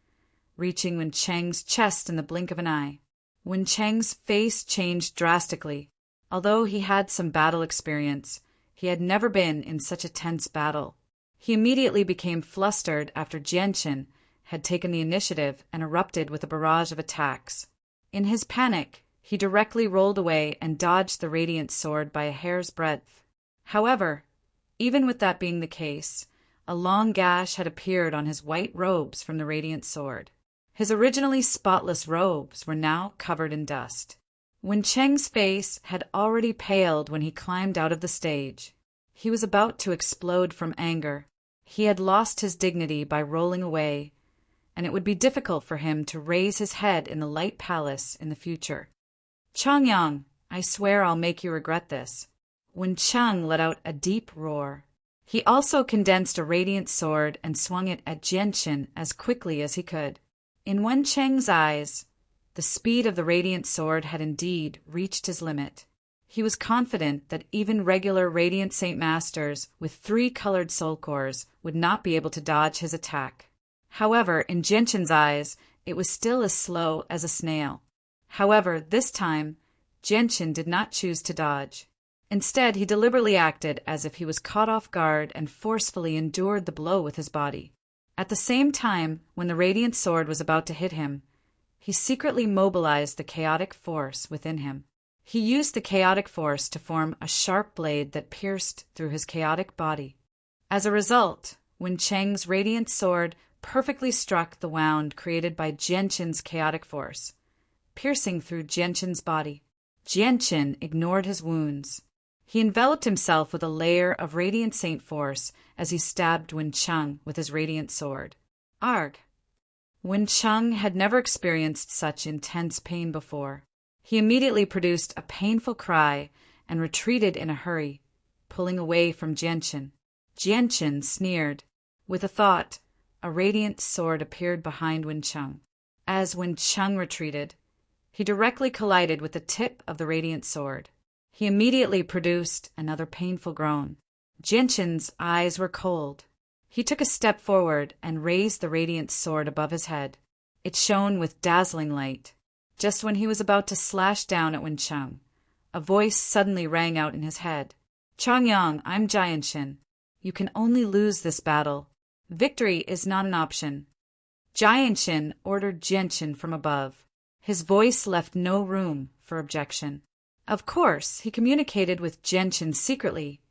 reaching Wen Cheng's chest in the blink of an eye. Wen Cheng's face changed drastically. Although he had some battle experience, he had never been in such a tense battle. He immediately became flustered after Jianshin had taken the initiative and erupted with a barrage of attacks. In his panic, he directly rolled away and dodged the radiant sword by a hair's breadth. However, even with that being the case, a long gash had appeared on his white robes from the radiant sword. His originally spotless robes were now covered in dust. Wen Cheng's face had already paled when he climbed out of the stage. He was about to explode from anger. He had lost his dignity by rolling away, and it would be difficult for him to raise his head in the Light Palace in the future. Changyang, I swear I'll make you regret this. Wen Cheng let out a deep roar. He also condensed a radiant sword and swung it at Jianshin as quickly as he could. In Wen Cheng's eyes, the speed of the radiant sword had indeed reached his limit. He was confident that even regular radiant Saint Masters with 3-colored soul cores would not be able to dodge his attack. However, in Jianshin's eyes, it was still as slow as a snail. However, this time, Jianshin did not choose to dodge. Instead, he deliberately acted as if he was caught off guard and forcefully endured the blow with his body. At the same time, when the radiant sword was about to hit him, he secretly mobilized the chaotic force within him. He used the chaotic force to form a sharp blade that pierced through his chaotic body. As a result, Wen Cheng's radiant sword perfectly struck the wound created by Jianshin's chaotic force, piercing through Jianshin's body. Jianshin ignored his wounds. He enveloped himself with a layer of radiant saint force as he stabbed Wen Cheng with his radiant sword. Arg! Wen Cheng had never experienced such intense pain before. He immediately produced a painful cry and retreated in a hurry, pulling away from Jianshin. Jianshin sneered. With a thought, a radiant sword appeared behind Wen Cheng. As Wen Cheng retreated, he directly collided with the tip of the radiant sword. He immediately produced another painful groan. Jianshin's eyes were cold. He took a step forward and raised the radiant sword above his head. It shone with dazzling light. Just when he was about to slash down at Wen Cheng, a voice suddenly rang out in his head. "Changyang, I'm Jianshin. You can only lose this battle. Victory is not an option." Jianshin ordered Jianshin from above. His voice left no room for objection. Of course, he communicated with Jianshin secretly,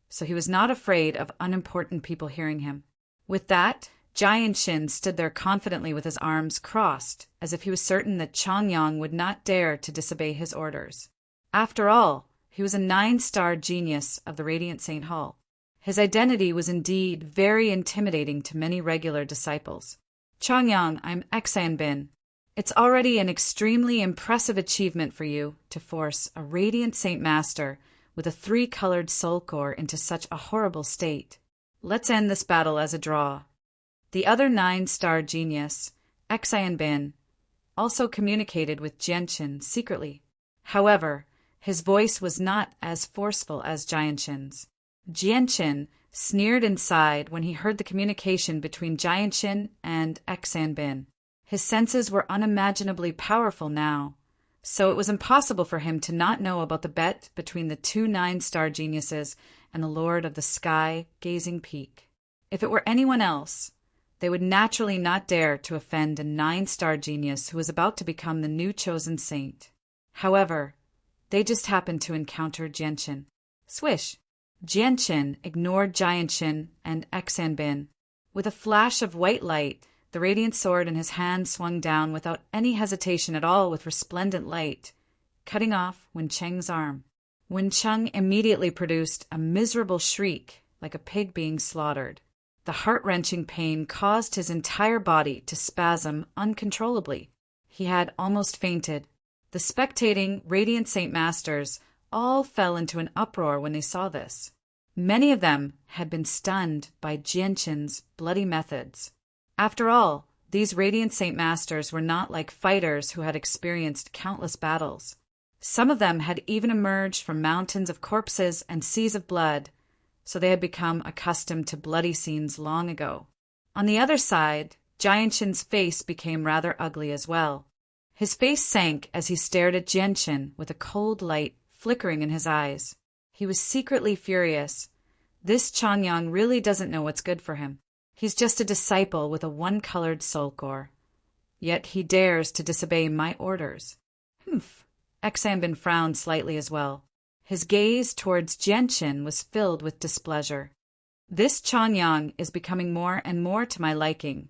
so he was not afraid of unimportant people hearing him. With that, Jianshin stood there confidently with his arms crossed, as if he was certain that Changyang would not dare to disobey his orders. After all, he was a 9-star genius of the Radiant Saint Hall. His identity was indeed very intimidating to many regular disciples. "Changyang, I'm Bin. It's already an extremely impressive achievement for you to force a Radiant Saint Master with a 3-colored soul core into such a horrible state. Let's end this battle as a draw." The other 9-star genius, Bin, also communicated with Jianshin secretly. However, his voice was not as forceful as Jianshin's. Jianshin sneered inside when he heard the communication between Jianshin and Bin. His senses were unimaginably powerful now, so it was impossible for him to not know about the bet between the 2 9-star geniuses and the Lord of the Sky Gazing Peak. If it were anyone else, they would naturally not dare to offend a 9-star genius who was about to become the new chosen saint. However, they just happened to encounter Jianshin. Swish! Jianshin ignored Jianshin and Bin. With a flash of white light, the radiant sword in his hand swung down without any hesitation at all with resplendent light, cutting off Wen Cheng's arm. Wen Cheng immediately produced a miserable shriek like a pig being slaughtered. The heart-wrenching pain caused his entire body to spasm uncontrollably. He had almost fainted. The spectating Radiant Saint Masters all fell into an uproar when they saw this. Many of them had been stunned by Jianshin's bloody methods. After all, these Radiant Saint Masters were not like fighters who had experienced countless battles. Some of them had even emerged from mountains of corpses and seas of blood, so they had become accustomed to bloody scenes long ago. On the other side, Jianshin's face became rather ugly as well. His face sank as he stared at Jianshin with a cold light flickering in his eyes. He was secretly furious. This Changyang really doesn't know what's good for him. He's just a disciple with a 1-colored soul core. Yet he dares to disobey my orders. Humph. Bin frowned slightly as well. His gaze towards Jianshin was filled with displeasure. This Changyang is becoming more and more to my liking,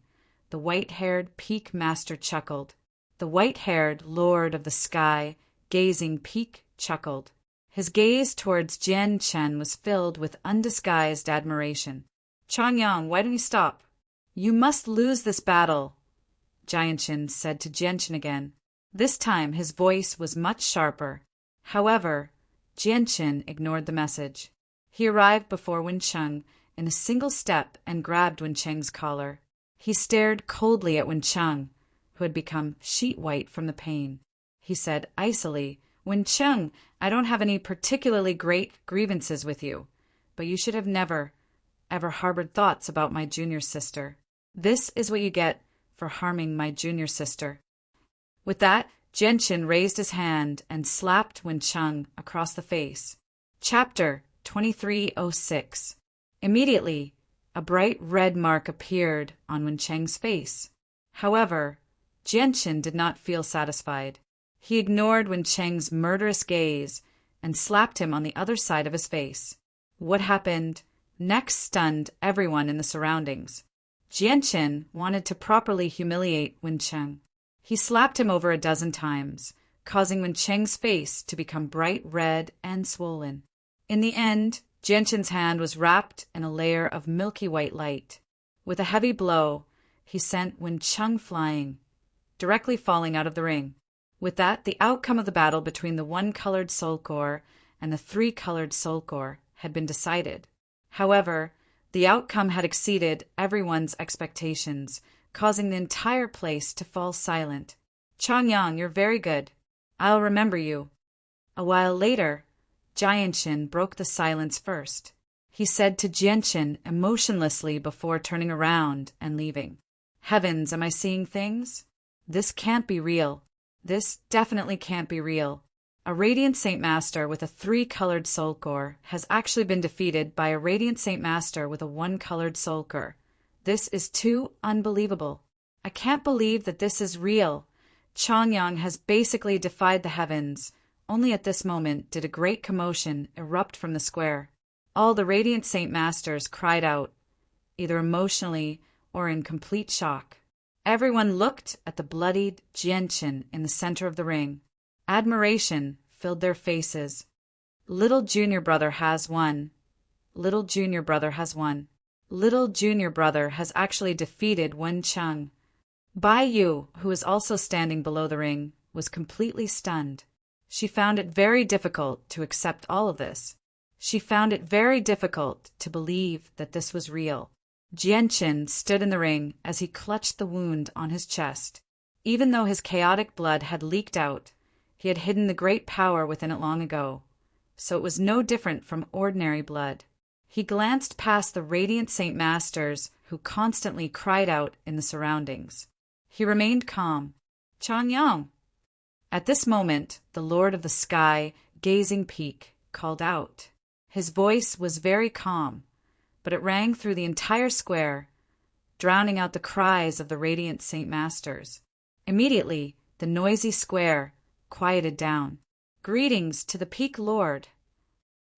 the white-haired peak master chuckled. The white-haired lord of the sky, gazing peak, chuckled. His gaze towards Jianshin was filled with undisguised admiration. "Changyang, why don't you stop? You must lose this battle," Jianshin said to Jianshin again. This time his voice was much sharper. However, Jianshin ignored the message. He arrived before Wen Cheng in a single step and grabbed Wen Cheng's collar. He stared coldly at Wen Cheng, who had become sheet white from the pain. He said icily, "Wen Cheng, I don't have any particularly great grievances with you, but you should have never, ever harbored thoughts about my junior sister. This is what you get for harming my junior sister." With that, Jianshin raised his hand and slapped Wen Cheng across the face. Chapter 2306. Immediately, a bright red mark appeared on Wen Cheng's face. However, Jianshin did not feel satisfied. He ignored Wen Cheng's murderous gaze and slapped him on the other side of his face. What happened next stunned everyone in the surroundings. Jianqin wanted to properly humiliate Wencheng. He slapped him over a dozen times, causing Wencheng's face to become bright red and swollen. In the end, Jianqin's hand was wrapped in a layer of milky white light. With a heavy blow, he sent Wencheng flying, directly falling out of the ring. With that, the outcome of the battle between the one-colored soul core and the three-colored soul core had been decided. However, the outcome had exceeded everyone's expectations, causing the entire place to fall silent. Changyang, you're very good. I'll remember you. A while later, Jianqin broke the silence first. He said to Jianqin emotionlessly before turning around and leaving. Heavens, am I seeing things? This can't be real. This definitely can't be real. A Radiant Saint Master with a three-colored soul core has actually been defeated by a Radiant Saint Master with a one-colored soul core. This is too unbelievable. I can't believe that this is real. Changyang has basically defied the heavens. Only at this moment did a great commotion erupt from the square. All the Radiant Saint Masters cried out, either emotionally or in complete shock. Everyone looked at the bloodied Jianqin in the center of the ring. Admiration filled their faces. Little junior brother has won. Little junior brother has won. Little junior brother has actually defeated Wencheng. Bai Yu, who was also standing below the ring, was completely stunned. She found it very difficult to accept all of this. She found it very difficult to believe that this was real. Jianqin stood in the ring as he clutched the wound on his chest. Even though his chaotic blood had leaked out, he had hidden the great power within it long ago, so it was no different from ordinary blood. He glanced past the Radiant Saint Masters who constantly cried out in the surroundings. He remained calm. Changyang! At this moment, the Lord of the Sky, Gazing Peak, called out. His voice was very calm, but it rang through the entire square, drowning out the cries of the Radiant Saint Masters. Immediately, the noisy square quieted down. Greetings to the Peak Lord.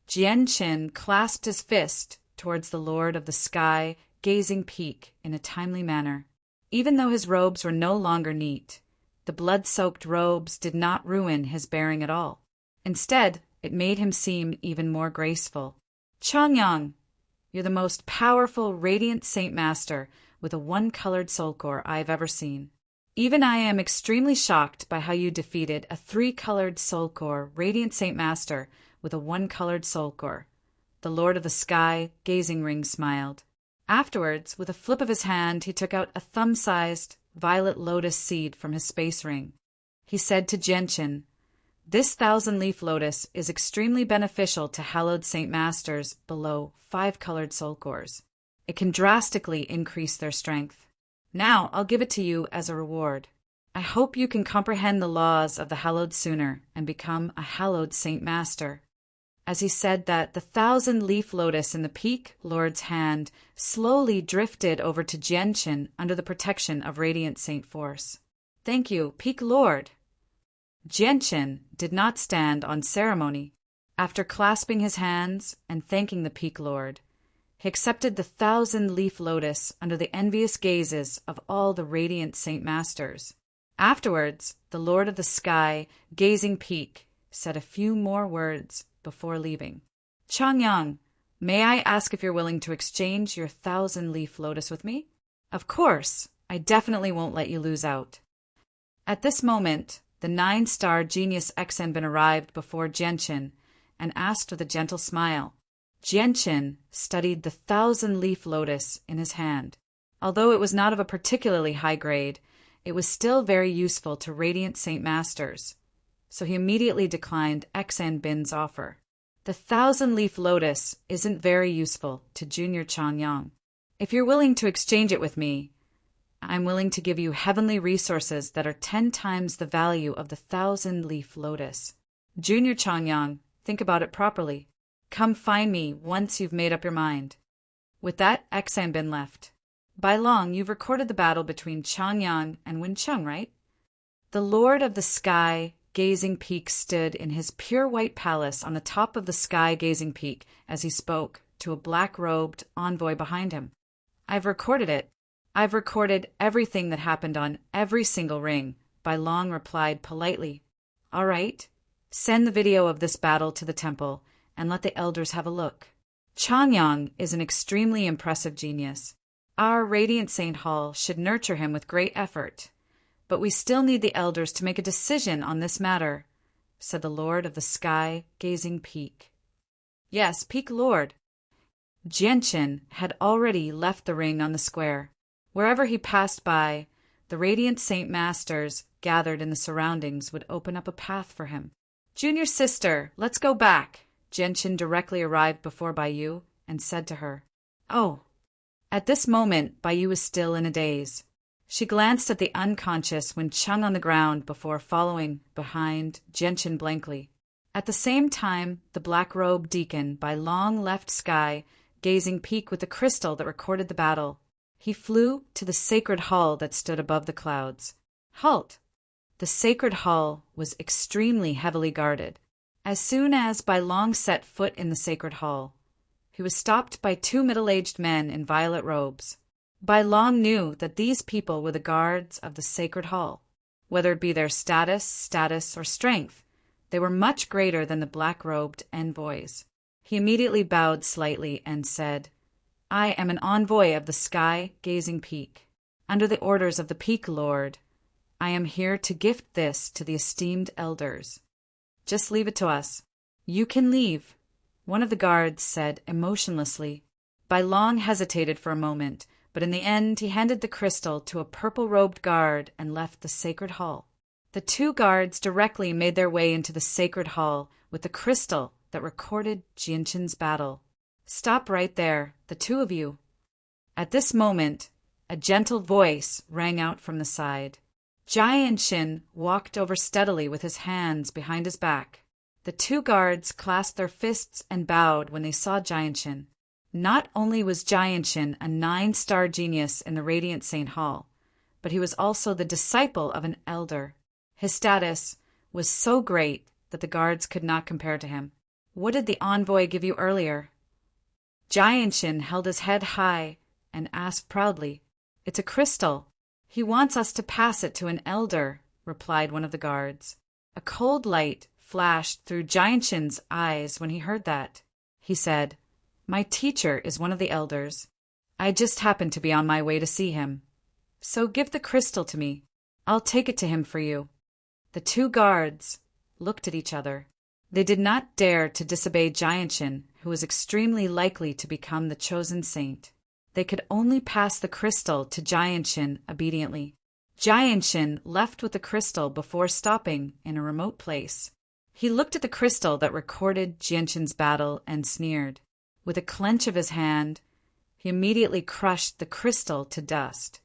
Jianqin clasped his fist towards the Lord of the Sky, Gazing Peak, in a timely manner. Even though his robes were no longer neat, the blood-soaked robes did not ruin his bearing at all. Instead, it made him seem even more graceful. Changyang, you're the most powerful Radiant Saint Master with a one-colored soul core I've ever seen. Even I am extremely shocked by how you defeated a three-colored soul core Radiant Saint Master with a one-colored soul core. The Lord of the Sky, Gazing Ring, smiled. Afterwards, with a flip of his hand, he took out a thumb-sized violet lotus seed from his space ring. He said to Jianqin, "This thousand-leaf lotus is extremely beneficial to hallowed Saint Masters below five-colored soul cores. It can drastically increase their strength. Now I'll give it to you as a reward. I hope you can comprehend the laws of the hallowed sooner and become a hallowed Saint Master." As he said that, the thousand-leaf lotus in the Peak Lord's hand slowly drifted over to Jianqin under the protection of Radiant Saint Force. "Thank you, Peak Lord." Jianqin did not stand on ceremony. After clasping his hands and thanking the Peak Lord, he accepted the thousand-leaf lotus under the envious gazes of all the Radiant Saint Masters. Afterwards, the Lord of the Sky, Gazing Peak, said a few more words before leaving. "Changyang, may I ask if you're willing to exchange your thousand-leaf lotus with me?" "Of course, I definitely won't let you lose out." At this moment, the 9-star genius Exenbin arrived before Jianqin and asked with a gentle smile. Jianqin studied the thousand-leaf lotus in his hand. Although it was not of a particularly high grade, it was still very useful to Radiant Saint Masters, so he immediately declined Exenbin's offer. The thousand-leaf lotus isn't very useful to Junior Changyang. If you're willing to exchange it with me, I'm willing to give you heavenly resources that are 10 times the value of the thousand-leaf lotus. Junior Changyang, think about it properly. Come find me once you've made up your mind. With that, Exenbin left. Bai Long, you've recorded the battle between Changyang and Wencheng, right? The Lord of the Sky, Gazing Peak, stood in his pure white palace on the top of the Sky Gazing Peak as he spoke to a black-robed envoy behind him. I've recorded it. I've recorded everything that happened on every single ring, Bai Long replied politely. All right, send the video of this battle to the temple and let the elders have a look. Changyang is an extremely impressive genius. Our Radiant Saint Hall should nurture him with great effort. But we still need the elders to make a decision on this matter, said the Lord of the Sky-Gazing Peak. Yes, Peak Lord. Jianqin had already left the ring on the square. Wherever he passed by, the Radiant Saint Masters gathered in the surroundings would open up a path for him. Junior sister, let's go back. Jianqin directly arrived before Baiyu and said to her, Oh. At this moment, Baiyu was still in a daze. She glanced at the unconscious Wen Cheng on the ground before following behind Jianqin blankly. At the same time, the black-robed deacon Bai Long left Sky-Gazing Peak with the crystal that recorded the battle. He flew to the sacred hall that stood above the clouds. Halt! The sacred hall was extremely heavily guarded. As soon as Bai Long set foot in the sacred hall, he was stopped by two middle-aged men in violet robes. Bai Long knew that these people were the guards of the sacred hall. Whether it be their status, or strength, they were much greater than the black-robed envoys. He immediately bowed slightly and said, I am an envoy of the Sky-Gazing Peak. Under the orders of the Peak Lord, I am here to gift this to the esteemed elders. Just leave it to us. You can leave, one of the guards said emotionlessly. Bai Long hesitated for a moment, but in the end he handed the crystal to a purple-robed guard and left the sacred hall. The two guards directly made their way into the sacred hall with the crystal that recorded Jianqin's battle. Stop right there, the two of you. At this moment, a gentle voice rang out from the side. Jianqin walked over steadily with his hands behind his back. The two guards clasped their fists and bowed when they saw Jianqin. Not only was Jianqin a 9-star genius in the Radiant Saint Hall, but he was also the disciple of an elder. His status was so great that the guards could not compare to him. What did the envoy give you earlier? Jianqin held his head high and asked proudly, It's a crystal. He wants us to pass it to an elder, replied one of the guards. A cold light flashed through Jianqin's eyes when he heard that. He said, My teacher is one of the elders. I just happened to be on my way to see him. So give the crystal to me. I'll take it to him for you. The two guards looked at each other. They did not dare to disobey Jianqin, who was extremely likely to become the chosen saint. They could only pass the crystal to Jianqin obediently. Jianqin left with the crystal before stopping in a remote place. He looked at the crystal that recorded Jianqin's battle and sneered. With a clench of his hand, he immediately crushed the crystal to dust.